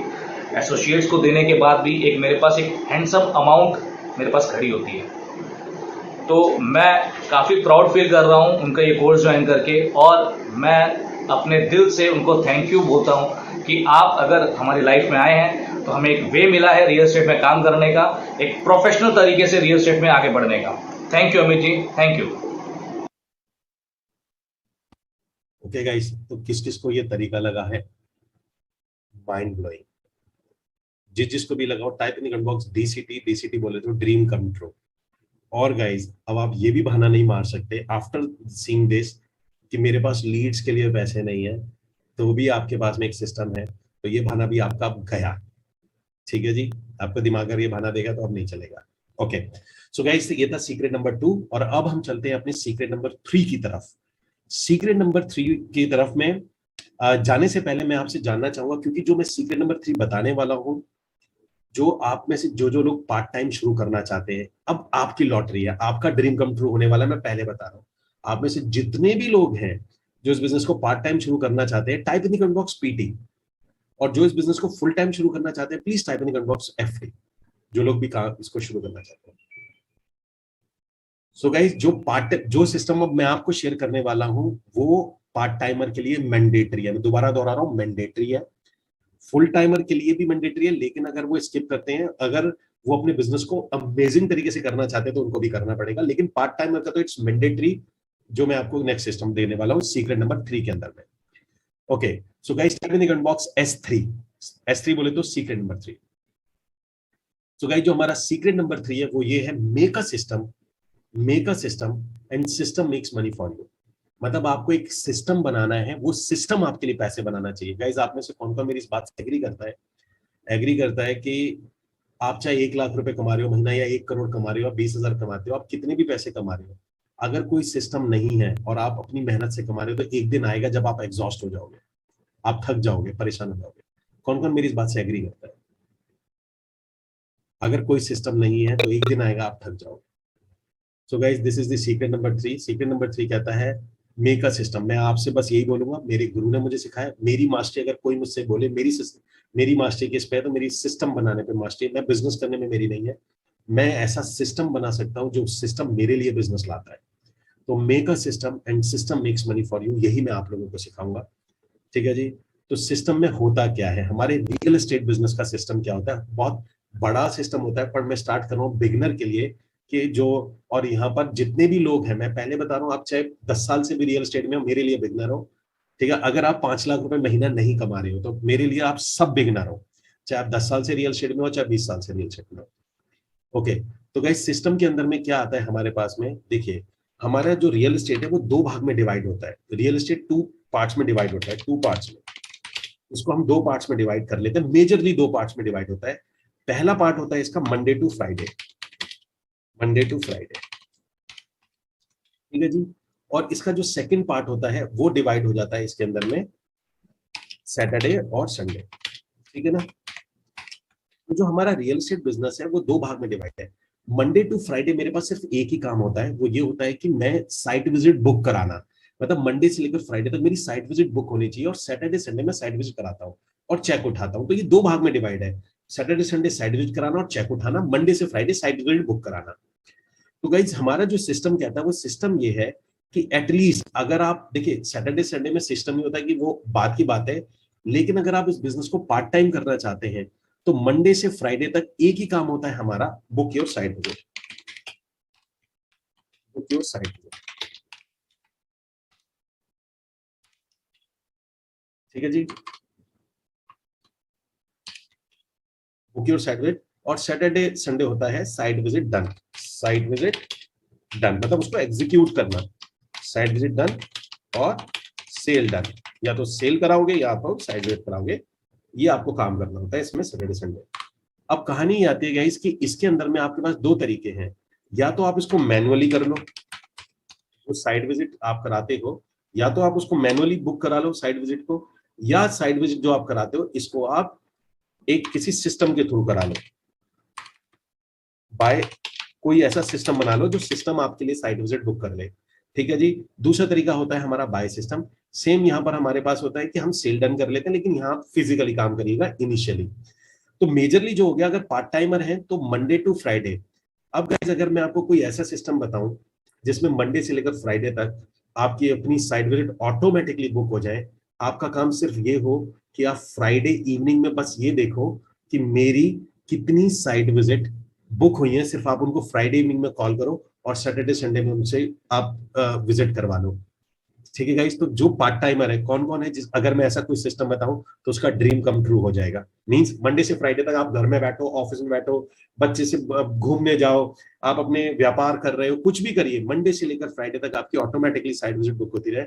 एसोसिएट्स को देने के बाद भी एक मेरे पास एक हैंडसम अमाउंट मेरे पास खड़ी होती है। तो मैं काफ़ी प्राउड फील कर रहा हूँ उनका ये कोर्स ज्वाइन करके, और मैं अपने दिल से उनको थैंक यू बोलता हूँ कि आप अगर हमारी लाइफ में आए हैं तो हमें एक वे मिला है रियल एस्टेट में काम करने का, एक प्रोफेशनल तरीके से रियल एस्टेट में आगे बढ़ने का। Thank you Amit ji, thank you. Okay guys, तो किस किस को ये तरीका लगा है? Mind blowing. जिसको भी लगाओ, type in comment box DCT बोले तो ड्रीम कम ट्रू। और गाइस, अब आप ये भी बहाना नहीं मार सकते आफ्टर सीइंग दिस कि मेरे पास लीड्स के लिए पैसे नहीं है, तो भी आपके पास में एक सिस्टम है, तो ये बहाना भी आपका गया। ठीक है जी, आपका दिमाग अगर ये बहाना देगा तो अब नहीं चलेगा। ओके, सो गाइस, ये था सीक्रेट नंबर 2 और अब हम चलते हैं अपने सीक्रेट नंबर 3 की तरफ। सीक्रेट नंबर 3 की तरफ में जाने से पहले मैं आपसे जानना चाहूंगा, क्योंकि जो मैं सीक्रेट नंबर 3 बताने वाला हूं, जो आप में से जो लोग पार्ट टाइम शुरू करना चाहते हैं, अब आपकी लॉटरी है, आपका ड्रीम कम ट्रू होने वाला है। मैं पहले बता रहा हूं, आप में से जितने भी लोग हैं जो इस बिजनेस को पार्ट टाइम शुरू करना चाहते हैं, type in the comment box PT. और जो इस बिजनेस को फुल टाइम शुरू करना चाहते हैं, please type in the comment box FD, जो लोग भी इसको शुरू करना चाहते हैं। सो गाइस, जो सिस्टम अब मैं आपको शेयर करने वाला हूं, वो पार्ट टाइमर के लिए मैंडेटरी है। मैं दोबारा दोहरा रहा हूं, मैंडेटरी है। फुल टाइमर के लिए भी मैंडेटरी है, लेकिन अगर वो स्किप करते हैं, अगर वो अपने बिजनेस को अमेजिंग तरीके से करना चाहते हैं, तो उनको भी करना पड़ेगा। लेकिन पार्ट टाइमर का तो इट्स मैंडेटरी, जो मैं आपको नेक्स्ट सिस्टम देने वाला हूं सीक्रेट नंबर 3 के अंदर में। Okay, so guys, type in the comment box S3 बोले तो सीक्रेट नंबर 3। सो गाइस, जो हमारा सीक्रेट नंबर 3 है वो ये है, make a system and system makes money for you. मतलब आपको एक सिस्टम बनाना है, वो सिस्टम आपके लिए पैसे बनाना चाहिए। गाइस, आप में से कौन कौन मेरी इस बात से एग्री करता है कि आप चाहे 1 लाख रुपए कमा रहे हो महीना, या 1 करोड़ कमा रहे हो, आप 20,000 कमाते हो, आप कितने भी पैसे कमा रहे हो, अगर कोई सिस्टम नहीं है और आप अपनी मेहनत से कमा रहे हो, तो एक दिन आएगा जब आप एग्जॉस्ट हो जाओगे, आप थक जाओगे, परेशान हो जाओगे। कौन कौन मेरी इस बात से एग्री करता है? अगर कोई सिस्टम नहीं है तो एक दिन आएगा आप थक जाओगे। सो guys, this is the secret number 3। Secret number 3 कहता है, मेक अ सिस्टम। मैं आपसे बस यही बोलूंगा, मेरे गुरु ने मुझे सिखाया, मेरी मास्टरी अगर कोई मुझसे बोले मेरी मास्टरी किस पे है, तो मेरी सिस्टम बनाने पे मास्टरी। मैं बिजनेस करने में मेरी नहीं है, मैं ऐसा सिस्टम बना सकता हूँ जो सिस्टम मेरे लिए बिजनेस लाता है। तो make a system and system makes money for you, यही मैं आप लोगों को सिखाऊंगा। ठीक है जी। तो सिस्टम में होता क्या है, हमारे रियल एस्टेट बिजनेस का सिस्टम क्या होता है? बहुत बड़ा सिस्टम होता है, पर मैं स्टार्ट कर रहा हूँ बिगिनर के लिए कि जो, और यहाँ पर जितने भी लोग हैं, मैं पहले बता रहा हूँ, आप चाहे 10 साल से भी रियल एस्टेट में हो, मेरे लिए बिगिनर हो। ठीक है, अगर आप 5 लाख रुपए महीना नहीं कमा रहे हो, तो मेरे लिए आप सब बिगिनर हो, चाहे आप 10 साल से रियल एस्टेट में हो, चाहे 20 साल से रियल एस्टेट में हो। ओके, तो गाइस, सिस्टम के अंदर में क्या आता है हमारे पास में? देखिए, हमारा जो रियल एस्टेट है वो 2 भाग में डिवाइड होता है। रियल एस्टेट 2 पार्ट्स में डिवाइड होता है, 2 पार्ट्स में। इसको हम 2 पार्ट्स में डिवाइड कर लेते हैं, मेजरली 2 पार्ट्स में डिवाइड होता है। पहला पार्ट होता है इसका मंडे टू फ्राइडे, ठीक है जी। और इसका जो सेकंड पार्ट होता है वो डिवाइड हो जाता है इसके अंदर में सैटरडे और संडे, ठीक है ना। तो जो हमारा रियल एस्टेट बिजनेस है वो 2 भाग में डिवाइड है। मंडे टू फ्राइडे मेरे पास सिर्फ एक ही काम होता है, वो ये होता है कि मैं साइट विजिट बुक कराना। मतलब मंडे से लेकर फ्राइडे तक मेरी साइट विजिट बुक होनी चाहिए, और सैटरडे संडे में साइट विजिट कराता हूँ और चेक उठाता हूँ। तो ये 2 भाग में डिवाइड है, सैटरडे संडे साइट विजिट कराना और चेक उठाना, मंडे से फ्राइडे साइट विजिट बुक कराना। तो गाइज, हमारा जो सिस्टम कहता है वो सिस्टम ये है कि एटलीस्ट अगर आप देखिए, सैटरडे संडे में सिस्टम ये होता है कि वो बात की बात है, लेकिन अगर आप इस बिजनेस को पार्ट टाइम करना चाहते हैं, तो मंडे से फ्राइडे तक एक ही काम होता है हमारा, book your site visit, book your site visit. ठीक है जी। बुक योर साइट विजिट, और सैटरडे संडे होता है site visit done. Site visit done मतलब उसको एग्जीक्यूट करना, साइट विजिट डन और सेल डन, या तो सेल कराओगे या तो साइट विजिट कराओगे, ये आपको काम करना होता है इसमें सैटरडे संडे। अब कहानी ये आती है गाइस कि इसके अंदर में आपके पास दो तरीके हैं, या तो आप इसको मैनुअली कर लो, तो साइट विजिट आप कराते हो, या तो आप उसको मैनुअली बुक करा लो साइट विजिट को, या साइट विजिट जो आप कराते हो इसको आप एक किसी सिस्टम के थ्रू करा लो, बाय कोई ऐसा सिस्टम बना लो जो सिस्टम आपके लिए साइट विजिट बुक कर ले। ठीक है जी। दूसरा तरीका होता है हमारा बाय सिस्टम। सेम यहां पर हमारे पास होता है कि हम सेल डन कर लेते हैं, लेकिन यहाँ फिजिकली काम करिएगा इनिशियली। तो मेजरली जो हो गया, अगर पार्ट टाइमर है तो मंडे टू फ्राइडे। अब गाइस अगर मैं आपको कोई ऐसा सिस्टम बताऊं जिसमें मंडे से लेकर फ्राइडे तक आपकी अपनी साइट विजिट ऑटोमेटिकली बुक हो जाए, आपका काम सिर्फ ये हो कि आप फ्राइडे इवनिंग में बस ये देखो कि मेरी कितनी साइट विजिट बुक हुई है, सिर्फ आप उनको फ्राइडे इवनिंग में कॉल करो और सैटरडे संडे में उनसे आप विजिट करवा लो। ठीक है गाइस। तो जो पार्ट टाइमर है कौन कौन है, अगर मैं ऐसा कोई सिस्टम बताऊं तो उसका ड्रीम कम ट्रू हो जाएगा। मींस मंडे से फ्राइडे तक आप घर में बैठो, ऑफिस में बैठो, बच्चे से घूमने जाओ, आप अपने व्यापार कर रहे हो, कुछ भी करिए, मंडे से लेकर फ्राइडे तक आपकी ऑटोमेटिकली साइट विजिट बुक होती रहे।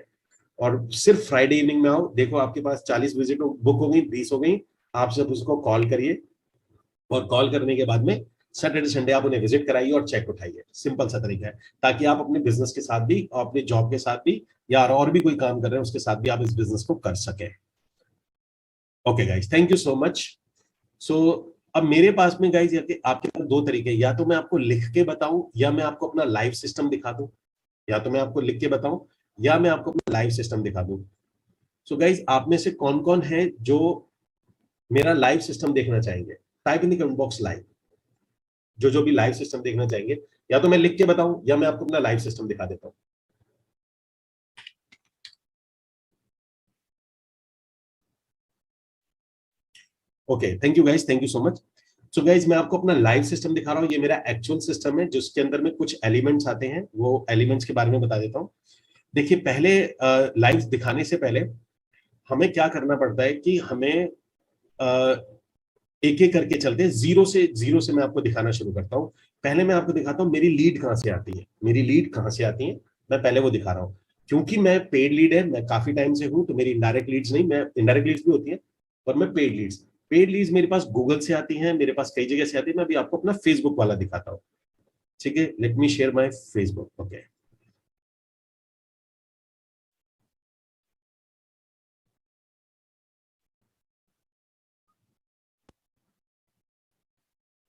और सिर्फ फ्राइडे इवनिंग में आओ, देखो आपके पास 40 विजिट बुक हो गई, 20 हो गई, आप सब उसको कॉल करिए और कॉल करने के बाद में सैटरडे संडे आप उन्हें विजिट कराइए और चेक उठाइए। सिंपल सा तरीका है, ताकि आप अपने बिजनेस के साथ भी और अपने जॉब के साथ भी या और भी कोई काम कर रहे हैं उसके साथ भी आप इस बिजनेस को कर सके। Okay guys, thank you so much. So अब मेरे पास में गाइस आपके पास दो तरीके, या तो मैं आपको लिख के बताऊं या मैं आपको अपना लाइव सिस्टम दिखा दूं, या तो मैं आपको लिख के बताऊं या मैं आपको अपना लाइव सिस्टम दिखा दूं। सो गाइस आप में से कौन कौन है जो मेरा लाइव सिस्टम देखना चाहेंगे? Type in the comment box live, जो भी लाइव सिस्टम देखना चाहेंगे, या तो मैं लिख के बताऊं या मैं आपको अपना लाइव सिस्टम दिखा देता हूं। Okay, thank you guys, thank you so much. So guys मैं आपको अपना लाइव सिस्टम दिखा रहा हूं, ये मेरा एक्चुअल सिस्टम है जिसके अंदर में कुछ एलिमेंट्स आते हैं, वो एलिमेंट्स के बारे में बता देता हूं। देखिए पहले लाइव दिखाने से पहले हमें क्या करना पड़ता है कि हमें एक एक करके चलते हैं, जीरो से मैं आपको दिखाना शुरू करता हूं। पहले मैं आपको दिखाता हूं मेरी लीड कहां से आती है, मेरी लीड कहां से आती है, मैं पहले वो दिखा रहा हूं। क्योंकि मैं पेड लीड है, मैं काफी टाइम से हूं, तो मेरी इनडायरेक्ट लीड्स नहीं, मैं इनडायरेक्ट लीड्स भी होती है पर मैं पेड लीड्स मेरे पास गूगल से आती हैं, मेरे पास कई जगह से आती है। मैं अभी आपको अपना फेसबुक वाला दिखाता हूं। ठीक है, let me share my Facebook. Okay,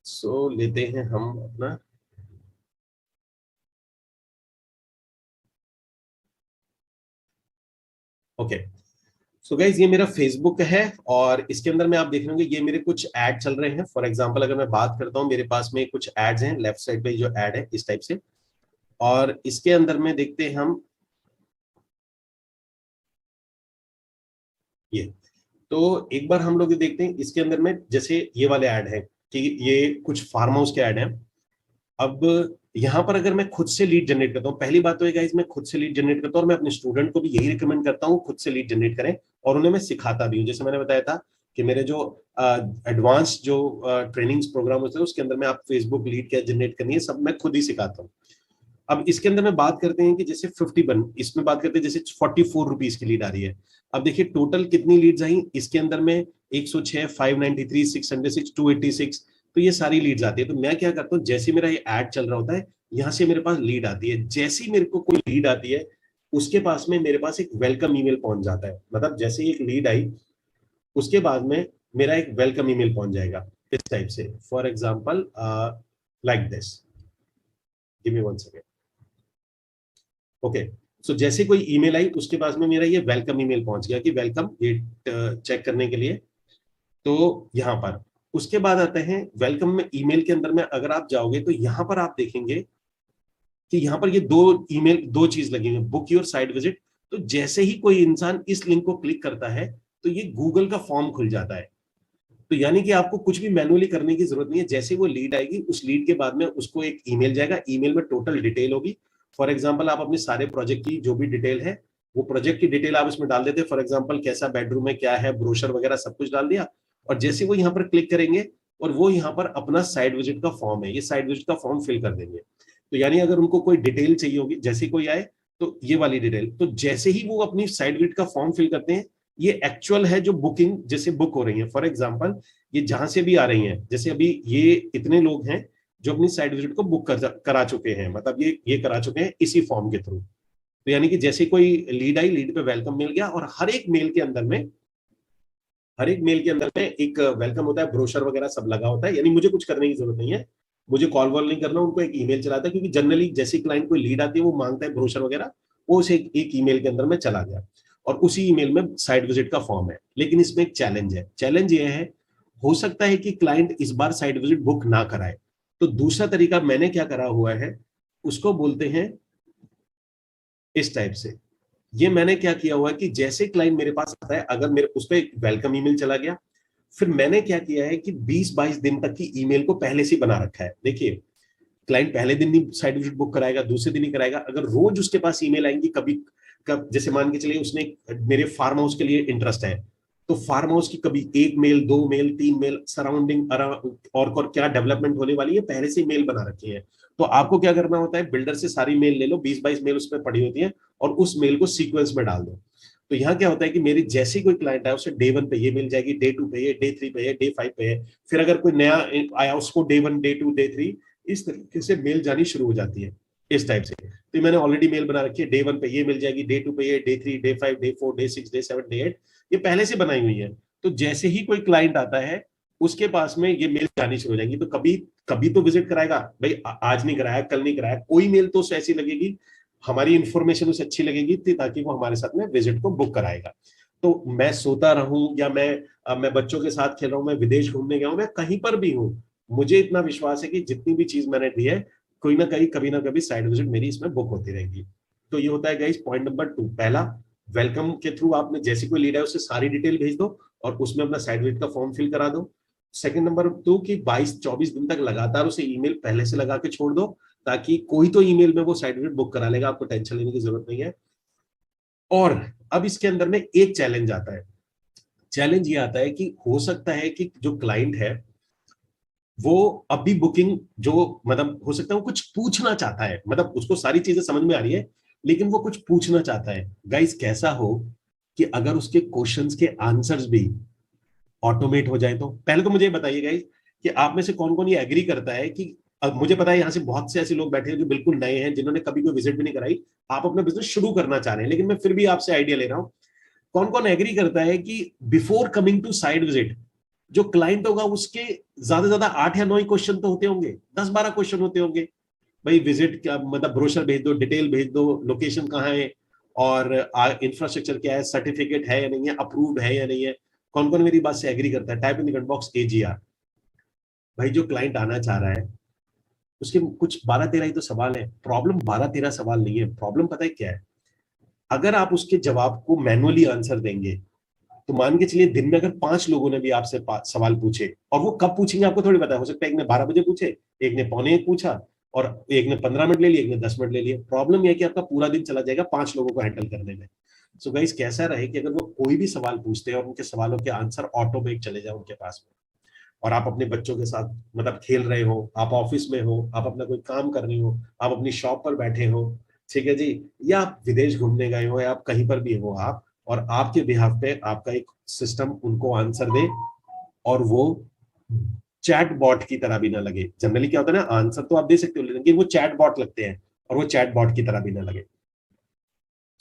so लेते हैं हम अपना, ओके। सो गाइज ये मेरा फेसबुक है और इसके अंदर में आप देख रहे होंगे ये मेरे कुछ ऐड चल रहे हैं। फॉर एग्जांपल अगर मैं बात करता हूं, मेरे पास में कुछ एड्स हैं, लेफ्ट साइड पे जो ऐड है इस टाइप से, और इसके अंदर में देखते हैं हम ये। तो एक बार हम लोग ये देखते हैं इसके अंदर में, जैसे ये वाले ऐड है कि ये कुछ फार्म हाउस के ऐड हैं। अब यहाँ पर अगर मैं खुद से लीड जनरेट करता हूँ, पहली बात तो ये गाइस मैं खुद से लीड जनरेट करता हूँ और मैं अपने स्टूडेंट को भी यही रिकमेंड करता हूँ खुद से लीड जनरेट करें, और उन्हें मैं सिखाता भी हूँ। जैसे मैंने बताया था कि मेरे जो एडवांस जो ट्रेनिंग्स प्रोग्राम होते हैं उसके अंदर में आप फेसबुक लीड क्या जनरेट करनी है सब मैं खुद ही सिखाता हूँ। अब इसके अंदर में बात करते हैं कि जैसे 51, इसमें बात करते हैं जैसे 44 रुपीज की लीड आ रही है। अब देखिए टोटल कितनी लीड्स आई इसके अंदर में, 106, 593, 606, 286, तो ये सारी लीड्स आती है। तो मैं क्या करता हूँ, जैसे मेरा ये ऐड चल रहा होता है यहाँ से मेरे पास लीड आती है, जैसे ही मेरे को कोई लीड आती है उसके पास में मेरे पास एक वेलकम ईमेल पहुंच जाता है। मतलब जैसे ही एक लीड आई उसके बाद में मेरा एक वेलकम ईमेल पहुंच जाएगा इस टाइप से। For example like this, give me 1 second. Okay, so जैसे कोई ईमेल आई उसके पास में मेरा ये वेलकम ईमेल पहुंच गया कि वेलकम, ये चेक करने के लिए। तो यहाँ पर उसके बाद आते हैं वेलकम में, ईमेल के अंदर में अगर आप जाओगे तो यहाँ पर आप देखेंगे कि यहाँ पर ये दो चीज लगी हुई, बुक योर साइट विजिट। तो जैसे ही कोई इंसान इस लिंक को क्लिक करता है तो ये गूगल का फॉर्म खुल जाता है। तो यानी कि आपको कुछ भी मैनुअली करने की जरूरत नहीं है, जैसे वो लीड आएगी उस लीड के बाद में उसको एक ईमेल जाएगा, ईमेल में टोटल डिटेल होगी। फॉर एग्जाम्पल आप अपने सारे प्रोजेक्ट की जो भी डिटेल है वो प्रोजेक्ट की डिटेल आप इसमें डाल देते हैं। फॉर एग्जाम्पल कैसा बेडरूम है, क्या है, ब्रोशर वगैरह सब कुछ डाल दिया, और जैसे वो यहाँ पर क्लिक करेंगे और वो यहाँ पर अपना साइट विजिट का फॉर्म है, ये साइट विजिट का फॉर्म फिल कर देंगे। तो यानी अगर उनको कोई डिटेल चाहिए होगी, जैसे कोई आए तो ये वाली डिटेल, तो जैसे ही वो अपनी साइट विजिट का फॉर्म फिल करते हैं, ये एक्चुअल है जो बुकिंग जैसे बुक हो रही है। फॉर एग्जाम्पल ये जहां से भी आ रही हैं, जैसे अभी ये इतने लोग हैं जो अपनी साइट विजिट को बुक करा चुके हैं, मतलब ये करा चुके हैं इसी फॉर्म के थ्रू। तो यानी कि जैसे कोई लीड आई, लीड पे वेलकम मिल गया, और हर एक मेल के अंदर में एक वेलकम होता है, ब्रोशर वगैरह सब लगा होता है। यानी मुझे कुछ करने की जरूरत नहीं है, मुझे कॉल वॉल नहीं करना, उनको एक ईमेल चलाता है, क्योंकि जनरली जैसे क्लाइंट कोई लीड आती है वो मांगता है ब्रोशर वगैरह, वो उसे एक ईमेल के अंदर में चला गया, और उसी ईमेल में साइट विजिट का फॉर्म है। लेकिन इसमें एक चैलेंज है, चैलेंज ये है, हो सकता है कि क्लाइंट इस बार साइट विजिट बुक ना कराए। तो दूसरा तरीका मैंने क्या करा हुआ है, उसको बोलते हैं इस टाइप से। ये मैंने क्या किया हुआ है कि जैसे क्लाइंट मेरे पास आता है, अगर मेरे उस पर वेलकम ईमेल चला गया, फिर मैंने क्या किया है कि 20-22 दिन तक की ईमेल को पहले से बना रखा है। देखिए क्लाइंट पहले दिन नहीं साइट विजिट बुक कराएगा, दूसरे दिन ही कराएगा। अगर रोज उसके पास ईमेल आएंगी, कभी जैसे मान के चलिए उसने मेरे फार्म हाउस के लिए इंटरेस्ट है, तो फार्म हाउस की कभी 1 मेल, 2 मेल, 3 मेल, सराउंडिंग और क्या डेवलपमेंट होने वाली है पहले से मेल बना रखी है। तो आपको क्या करना होता है, बिल्डर से सारी मेल ले लो, 20-22 मेल उसमें पड़ी होती है, और उस मेल को सीक्वेंस में डाल दो। तो यहाँ क्या होता है कि मेरी जैसे कोई क्लाइंट आया, उसे डे 1 पे ये मिल जाएगी, डे 2 पे ये, डे 3 पे ये, डे 5 पे है। फिर अगर कोई नया आया, उसको डे 1, डे 2, डे 3, इस तरीके से मेल जानी शुरू हो जाती है इस टाइप से। तो मैंने ऑलरेडी मेल बना रखी है, डे 1 पे ये मिल जाएगी, डे 2 पे ये, day 3, day 5, day 4, day 6, day 7, day 8, ये पहले से बनाई हुई है। तो जैसे ही कोई क्लाइंट आता है, उसके पास में ये मेल जानी शुरू हो जाएंगी। तो कभी तो विजिट कराएगा भाई, आज नहीं कराया, कल नहीं कराया, कोई मेल तो उसे ऐसी लगेगी, हमारी इंफॉर्मेशन उसे अच्छी लगेगी, ताकि वो हमारे साथ में विजिट को बुक कराएगा। तो मैं सोता रहूं या मैं बच्चों के साथ खेल रहा हूं, मैं विदेश घूमने गया हूं, मैं कहीं पर भी हूं, मुझे इतना विश्वास है कि जितनी भी चीज मैंने दी है, कोई ना कहीं कभी ना कभी साइड विजिट मेरी इसमें बुक होती रहेगी। तो ये होता है गाइस पॉइंट नंबर 2। पहला, वेलकम के थ्रू आपने जैसे कोई लीड है उससे सारी डिटेल भेज दो और उसमें अपना साइड विजिट का फॉर्म फिल करा दो। सेकंड नंबर 2 कि 22-24 दिन तक लगातार उसे ईमेल पहले से लगा के छोड़ दो, ताकि कोई तो ईमेल में वो साइट विजिट बुक करा लेगा, आपको टेंशन लेने की जरूरत नहीं है। और अब इसके अंदर में एक चैलेंज आता है। चैलेंज ये आता है कि हो सकता है कि जो क्लाइंट है वो अभी बुकिंग जो मतलब हो सकता है वो कुछ पूछना चाहता है, मतलब उसको सारी चीजें समझ में आ रही है लेकिन वो कुछ पूछना चाहता है। गाइस कैसा हो कि अगर उसके क्वेश्चंस के आंसर्स भी ऑटोमेट हो जाए। तो पहले तो मुझे बताइए गाइस कि आप में से कौन कौन ये एग्री करता है कि अब मुझे पता है यहाँ से बहुत से ऐसे लोग बैठे हैं जो बिल्कुल नए हैं, जिन्होंने कभी कोई विजिट भी नहीं कराई, आप अपना बिजनेस शुरू करना चाह रहे हैं, लेकिन मैं फिर भी आपसे आइडिया ले रहा हूं, कौन कौन एग्री करता है कि before coming to site visit जो क्लाइंट होगा उसके ज्यादा से ज्यादा 8 या 9 ही क्वेश्चन तो होते होंगे, 10-12 क्वेश्चन होते होंगे। भाई विजिट क्या मतलब, ब्रोशर भेज दो, डिटेल भेज दो, लोकेशन कहाँ है और इंफ्रास्ट्रक्चर क्या है, सर्टिफिकेट है या नहीं है, अप्रूव्ड है या नहीं है। कौन कौन मेरी बात से एग्री करता है? Type in the comment box AGR। भाई जो क्लाइंट आना चाह रहा है उसके कुछ 12-13 ही तो सवाल है। प्रॉब्लम 12-13 सवाल नहीं है, प्रॉब्लम पता है क्या है, अगर आप उसके जवाब को मैनुअली आंसर देंगे तो मान के चलिए दिन में अगर 5 लोगों ने भी आपसे सवाल पूछे, और वो कब पूछेंगे आपको थोड़ी पता है, हो सकता है एक ने 12 बजे पूछे, एक ने 12:45 पूछा, और एक ने 15 मिनट ले लिए, एक ने 10 मिनट ले लिए। प्रॉब्लम यह है कि आपका पूरा दिन चला जाएगा 5 लोगों को हैंडल करने में। सो गाइस कैसा रहे कि अगर वो कोई भी सवाल पूछते हैं और उनके सवालों के आंसर ऑटोमेटिक चले जाए उनके पास में, और आप अपने बच्चों के साथ मतलब खेल रहे हो, आप ऑफिस में हो, आप अपना कोई काम कर रहे हो, आप अपनी शॉप पर बैठे हो, ठीक है जी, या आप विदेश घूमने गए हो, या आप कहीं पर भी हो आप, और आपके बिहाफ पे आपका एक सिस्टम उनको आंसर दे और वो चैट बॉट की तरह भी ना लगे। जनरली क्या होता है ना, आंसर तो आप दे सकते हो लेकिन वो चैट बॉट लगते हैं, और वो चैट बॉट की तरह भी ना लगे।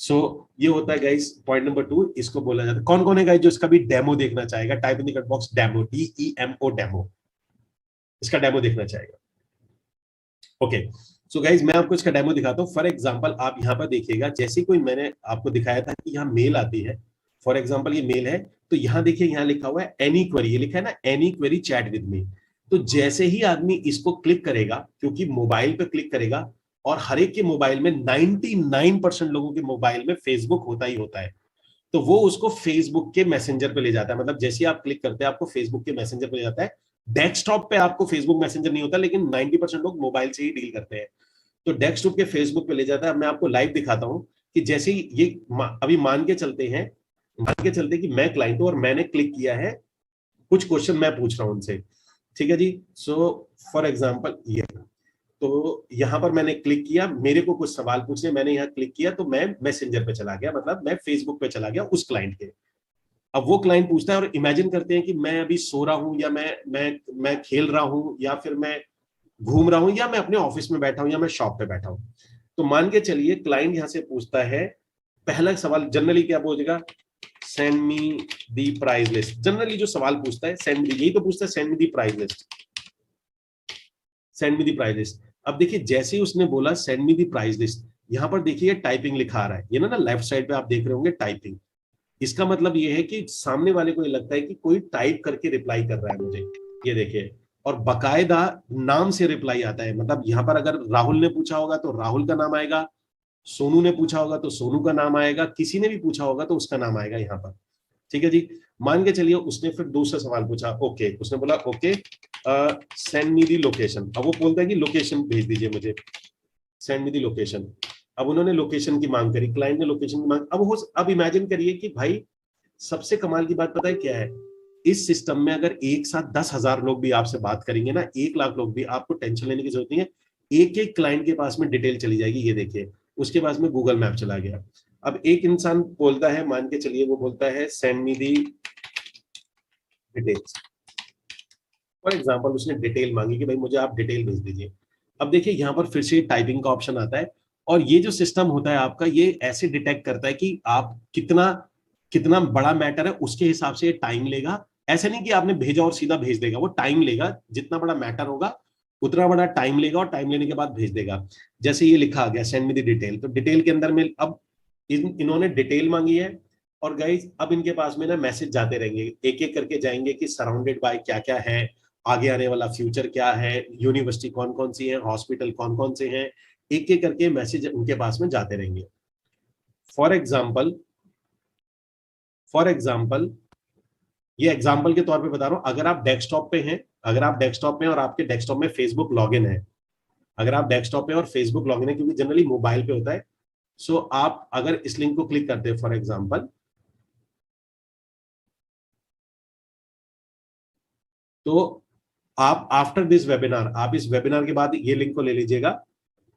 सो ये होता है गाइस पॉइंट नंबर 2, इसको बोला जाता है। कौन कौन है गाइस जो इसका भी डेमो देखना चाहेगा? Type in the comment box demo, DEMO demo, इसका डेमो देखना चाहेगा। ओके सो गाइज मैं आपको इसका डेमो दिखाता हूं। फॉर एग्जांपल आप यहां पर देखिएगा, जैसे कोई मैंने आपको दिखाया था कि यहाँ मेल आती है, फॉर एग्जांपल ये मेल है, तो यहाँ देखिए यहाँ लिखा हुआ है एनी क्वेरी, ये लिखा है ना any query chat with me. तो जैसे ही आदमी इसको क्लिक करेगा, क्योंकि मोबाइल पे क्लिक करेगा, और हर एक के मोबाइल में 99% लोगों के मोबाइल में फेसबुक होता ही होता है, तो वो उसको फेसबुक के मैसेंजर पे ले जाता है। मतलब जैसे आप क्लिक करते हैं आपको फेसबुक के मैसेंजर पे ले जाता है। डेस्कटॉप पे आपको फेसबुक मैसेंजर नहीं होता, लेकिन 90% लोग मोबाइल से ही डील करते हैं, तो डेस्कटॉप के फेसबुक पे ले जाता है। मैं आपको लाइव दिखाता हूं कि जैसे ही ये अभी मान के चलते कि मैं क्लाइंट हूं और मैंने क्लिक किया है, कुछ क्वेश्चन मैं पूछ रहा हूं उनसे, ठीक है जी। सो फॉर एग्जाम्पल ये, तो यहां पर मैंने क्लिक किया, मेरे को कुछ सवाल पूछने, मैंने यहाँ क्लिक किया तो मैं मैसेंजर पे चला गया, मतलब मैं फेसबुक पे चला गया उस क्लाइंट के। अब वो क्लाइंट पूछता है, और इमेजिन करते हैं कि मैं अभी सो रहा हूं, या मैं खेल रहा हूं, या फिर मैं घूम रहा हूं, या मैं अपने ऑफिस में बैठा हूं, या मैं शॉप पे बैठा हूं। तो मान के चलिए क्लाइंट यहां से पूछता है, पहला सवाल जनरली क्या पूछेगा, सेंड मी दी प्राइस लिस्ट। जनरली जो सवाल पूछता है सेंड मी, यही तो पूछता है, सेंड मी दी प्राइस लिस्ट, सेंड मी दी प्राइस लिस्ट। अब देखिए जैसे ही उसने बोला सेंड मी दी प्राइस लिस्ट, यहां पर देखिए टाइपिंग लिखा आ रहा है, ये ना लेफ्ट साइड पे आप देख रहे होंगे टाइपिंग। इसका मतलब ये है कि सामने वाले को ये लगता है कि कोई टाइप करके रिप्लाई कर रहा है मुझे, ये देखिए। और बकायदा नाम से रिप्लाई आता है, मतलब यहां पर अगर राहुल ने पूछा होगा तो राहुल का नाम आएगा, सोनू ने पूछा होगा तो सोनू का नाम आएगा, किसी ने भी पूछा होगा तो उसका नाम आएगा यहाँ पर। ठीक है जी। मान के चलिए उसने फिर दूसरा सवाल पूछा, ओके, उसने बोला ओके सेंड मी दी लोकेशन। अब वो बोलता है कि लोकेशन भेज दीजिए मुझे, सेंड मी दी लोकेशन। अब उन्होंने लोकेशन की मांग करी, क्लाइंट ने लोकेशन की मांग। अब इमेजिन करिए कि भाई सबसे कमाल की बात पता है क्या है, इस सिस्टम में अगर एक साथ 10,000 लोग भी आपसे बात करेंगे ना, 1 लाख लोग भी, आपको टेंशन लेने की जरूरत नहीं है। एक एक क्लाइंट के पास में डिटेल चली जाएगी, ये देखिए उसके पास में गूगल मैप चला गया। अब एक इंसान बोलता है, मान के चलिए वो बोलता है send me the details, for example उसने डिटेल मांगी कि भाई मुझे आप डिटेल भेज दीजिए। अब देखिए यहाँ पर फिर से टाइपिंग का ऑप्शन आता है, और ये जो सिस्टम होता है आपका, ये ऐसे डिटेक्ट करता है कि आप कितना कितना बड़ा मैटर है, उसके हिसाब से ये टाइम लेगा। ऐसा नहीं कि आपने भेजा और सीधा भेज देगा, वो टाइम लेगा, जितना बड़ा मैटर होगा उतना बड़ा टाइम लेगा, और टाइम लेने के बाद भेज देगा। जैसे ये लिखा आ गया सेंड मी द डिटेल, तो डिटेल के अंदर में अब इन्होंने डिटेल मांगी है, और गाइस अब इनके पास में ना मैसेज जाते रहेंगे, एक एक करके जाएंगे कि सराउंडेड बाय क्या क्या है, आगे आने वाला फ्यूचर क्या है, यूनिवर्सिटी कौन कौन सी है, हॉस्पिटल कौन कौन से हैं, एक एक करके मैसेज उनके पास में जाते रहेंगे। फॉर एग्जाम्पल ये एग्जाम्पल के तौर पे बता रहा हूं, अगर आप डेस्कटॉप पे हैं, अगर आप डेस्कटॉप पे और आपके डेस्कटॉप में फेसबुक लॉगिन है, अगर आप डेस्कटॉप पे और फेसबुक लॉगिन है, क्योंकि जनरली मोबाइल पे होता है, सो आप अगर इस लिंक को क्लिक करते हैं फॉर एग्जाम्पल, तो आप आफ्टर दिस वेबिनार, आप इस वेबिनार के बाद ये लिंक को ले लीजिएगा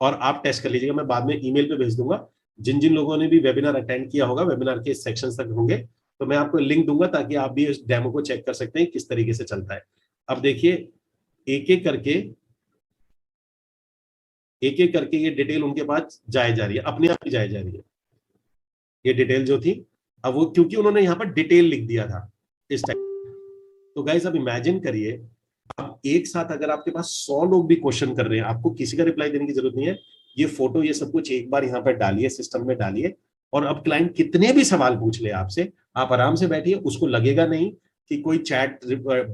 और आप टेस्ट कर लीजिएगा। मैं बाद में ईमेल पे भेज दूंगा, जिन जिन लोगों ने भी वेबिनार अटेंड किया होगा, वेबिनार के सेक्शन तक होंगे, तो मैं आपको लिंक दूंगा ताकि आप भी इस डेमो को चेक कर सकते हैं किस तरीके से चलता है। अब देखिए एक एक करके ये डिटेल उनके पास जाए जा रही है, अपने आप ही जाए जा रही है ये डिटेल जो थी। अब वो क्योंकि उन्होंने यहाँ पर डिटेल लिख दिया था इस टाइप। तो गाइस अब इमेजिन करिए, अब एक साथ अगर आपके पास 100 लोग भी क्वेश्चन कर रहे हैं, आपको किसी का रिप्लाई देने की जरूरत नहीं है, ये फोटो ये सब कुछ एक बार यहाँ पर डालिए, सिस्टम में डालिए, और अब क्लाइंट कितने भी सवाल पूछ ले आपसे, आप आराम से बैठिए, उसको लगेगा नहीं कि कोई चैट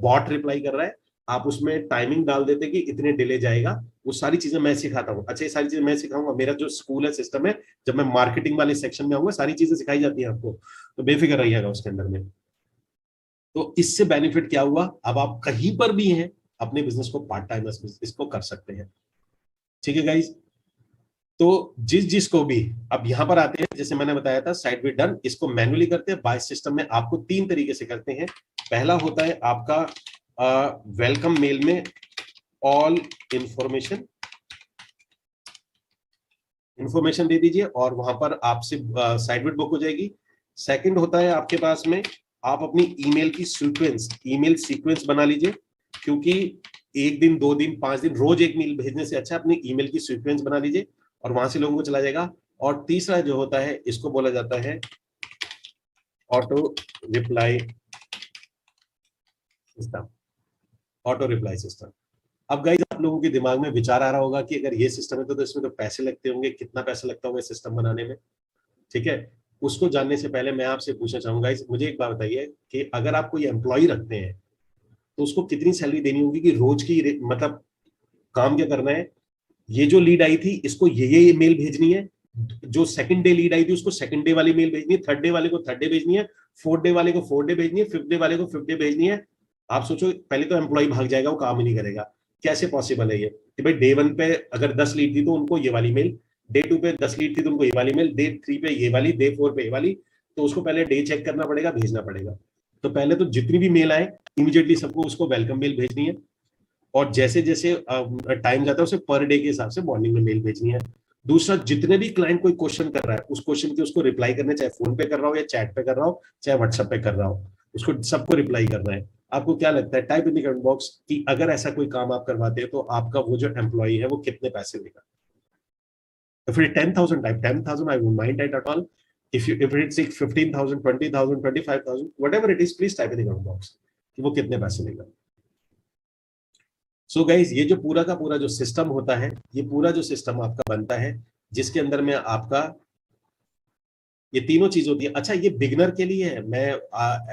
बॉट रिप्लाई कर रहा है। आप उसमें टाइमिंग डाल देते कि इतने डिले जाएगा, वो सारी चीजें मैं सिखाता हूँ। अच्छा, ये सारी चीजें मैं सिखाऊंगा, मेरा जो स्कूल है, सिस्टम है, जब मैं मार्केटिंग वाले सेक्शन में आऊंगा सारी चीजें सिखाई जाती है आपको, तो बेफिक्र रहिएगा उसके अंदर में। तो इससे बेनिफिट क्या हुआ, अब आप कहीं पर भी हैं अपने बिजनेस को पार्ट टाइम इसको कर सकते हैं। ठीक है गाइज, तो जिसको भी, अब यहां पर आते हैं, जैसे मैंने बताया था साइट विद डन, इसको मैन्युअली करते हैं, बाय सिस्टम में आपको 3 तरीके से करते हैं। पहला होता है आपका वेलकम मेल में ऑल इंफॉर्मेशन दे दीजिए और वहां पर आपसे साइट विद बुक हो जाएगी। सेकंड होता है आपके पास में, आप अपनी ईमेल की ईमेल सीक्वेंस बना लीजिए, क्योंकि 1 दिन 2 दिन 5 दिन रोज एक मेल भेजने से अच्छा अपनी ईमेल की सीक्वेंस बना लीजिए, और वहां से लोगों को चला जाएगा। और तीसरा जो होता है, इसको बोला जाता है ऑटो रिप्लाई सिस्टम। अब गाइस आप लोगों के दिमाग में विचार आ रहा होगा कि अगर ये सिस्टम है तो इसमें तो पैसे लगते होंगे, कितना पैसा लगता होगा सिस्टम बनाने में। ठीक है, उसको जानने से पहले मैं आपसे पूछना चाहूंगा, मुझे एक बात बताइए कि अगर आप कोई एम्प्लॉय रखते हैं तो उसको कितनी सैलरी देनी होगी, कि रोज की मतलब काम क्या करना है, ये जो लीड आई थी इसको ये मेल भेजनी है, जो सेकंड डे लीड आई थी उसको सेकंड डे वाली मेल भेजनी है, थर्ड डे वाले को थर्ड डे भेजनी है, फोर्थ डे वाले को फोर्थ डे भेजनी है, फिफ्थ डे वाले को फिफ्थ डे भेजनी है। आप सोचो, पहले तो एम्प्लॉय भाग जाएगा, वो काम ही नहीं करेगा। कैसे पॉसिबल है ये कि भाई डे 1 पे अगर 10 लीड थी तो उनको ये वाली मेल, डे 2 पे 10 लीड थी तो उनको ये वाली मेल, डे 3 पे ये वाली, डे 4 पे ये वाली, तो उसको पहले डे चेक करना पड़ेगा, भेजना पड़ेगा। तो पहले तो जितनी भी मेल आए इमीडिएटली सबको उसको वेलकम मेल भेजनी है। और जैसे जैसे टाइम जाता है उसे पर डे के हिसाब से मॉर्निंग में मेल भेजनी है। दूसरा, जितने भी क्लाइंट कोई क्वेश्चन कर रहा है उस क्वेश्चन के उसको रिप्लाई करने, चाहे फोन पे कर रहा हो या चैट पे कर रहा हो, चाहे व्हाट्सएप पे कर रहा हो, उसको सबको रिप्लाई करना है। आपको क्या लगता है, type in the comment box कि अगर ऐसा कोई काम आप करवाते हैं तो आपका वो जो एम्प्लॉई है वो कितने पैसे देगा। If it is 10,000, type 10,000. I won't mind it at all. If it's like 15,000, 20,000, 25,000, whatever it is, please type in the comment box कि वो कितने पैसे लेगा। So guys, ये जो पूरा का पूरा जो सिस्टम होता है, ये पूरा जो सिस्टम आपका बनता है, जिसके अंदर में आपका ये तीनों चीज होती है। अच्छा, ये बिगनर के लिए है, मैं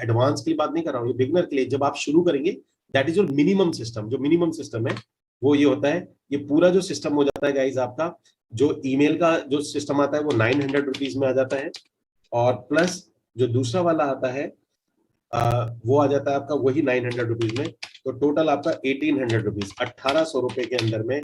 एडवांस की बात नहीं कर रहा हूँ, ये बिगनर के लिए जब आप शुरू करेंगे, that is your minimum system. जो मिनिमम सिस्टम है वो ये होता है, ये पूरा जो सिस्टम हो जाता है गाइज, आपका जो ईमेल का जो सिस्टम आता है वो 900 रुपीज में आ जाता है, और प्लस जो दूसरा वाला आता है वो आ जाता है आपका वही 900 रुपीज में। तो टोटल आपका 1800 रुपीज, 1800 रुपए के अंदर में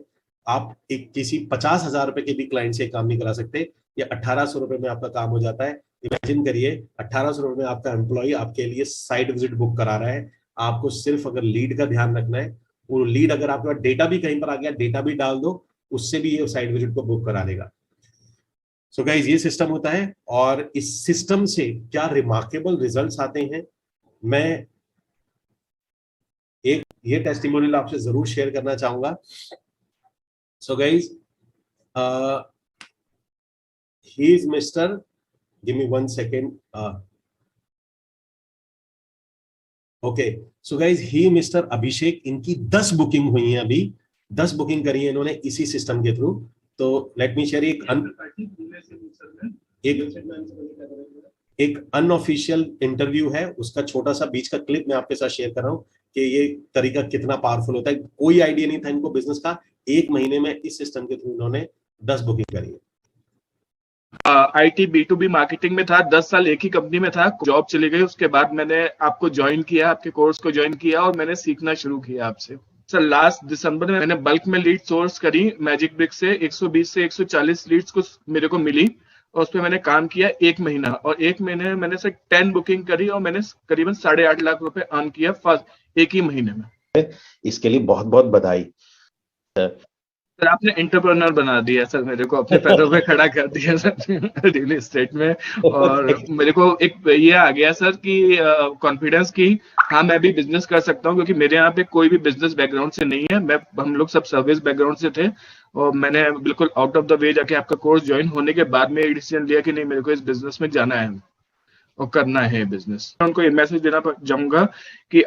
आप एक किसी 50,000 रुपए के भी क्लाइंट से काम नहीं करा सकते। ये 1800 रुपए में आपका काम हो जाता है। इमेजिन करिए 1800 रुपए में आपका एम्प्लॉय आपके लिए साइट विजिट बुक करा रहा है। आपको सिर्फ अगर लीड का ध्यान रखना है, वो लीड अगर आपके पास डेटा भी कहीं पर आ गया, डेटा भी डाल दो, उससे भी ये साइट विजिट को बुक करा देगा। सो गाइज, ये सिस्टम होता है, और इस सिस्टम से क्या रिमार्केबल रिजल्ट्स आते हैं, मैं एक ये टेस्टिमोनियल आपसे जरूर शेयर करना चाहूंगा। So guys, he is mister, give me 1 second, okay. So guys, he mister Abhishek, इनकी 10 बुकिंग हुई है, अभी 10 बुकिंग करी है इन्होंने इसी सिस्टम के थ्रू। तो लेट मी शेयर एक अनऑफिशियल इंटरव्यू है, उसका छोटा सा बीच का क्लिप मैं आपके साथ शेयर कर रहा हूँ कि ये तरीका कितना पावरफुल होता है। कोई आइडिया नहीं था इनको बिजनेस का, 1 महीने में इस सिस्टम के थ्रू इन्होंने 10 बुकिंग करी है। IT B2B मार्केटिंग में था, 10 साल एक ही कंपनी में था, जॉब चली गई, उसके बाद मैंने आपको ज्वाइन किया, आपके कोर्स को ज्वाइन किया और मैंने सीखना शुरू किया आपसे। सर, लास्ट दिसंबर में मैंने बल्क में लीड सोर्स करी मैजिक ब्रिक से, 120 से 140 लीड्स को मेरे को मिली, और उस पर मैंने काम किया 1 महीना, और 1 महीने में मैंने से 10 बुकिंग करी और मैंने करीबन 8.5 लाख रुपए अर्न किया फर्स्ट 1 ही महीने में। इसके लिए बहुत बहुत बधाई सर। आपने एंटरप्रेन्योर बना दिया सर, मेरे को अपने पैरों पे खड़ा कर दिया सर रियल एस्टेट में, और मेरे को एक ये आ गया सर कि कॉन्फिडेंस की, हाँ मैं भी बिजनेस कर सकता हूँ, क्योंकि मेरे यहाँ पे कोई भी बिजनेस बैकग्राउंड से नहीं है, हम लोग सब सर्विस बैकग्राउंड से थे, और मैंने बिल्कुल आउट ऑफ द वे जाके आपका कोर्स ज्वाइन होने के बाद में एक डिसीजन लिया कि नहीं, मेरे को इस बिजनेस में जाना है और करना है बिजनेस। उनको ये मैसेज देना चाहूंगा कि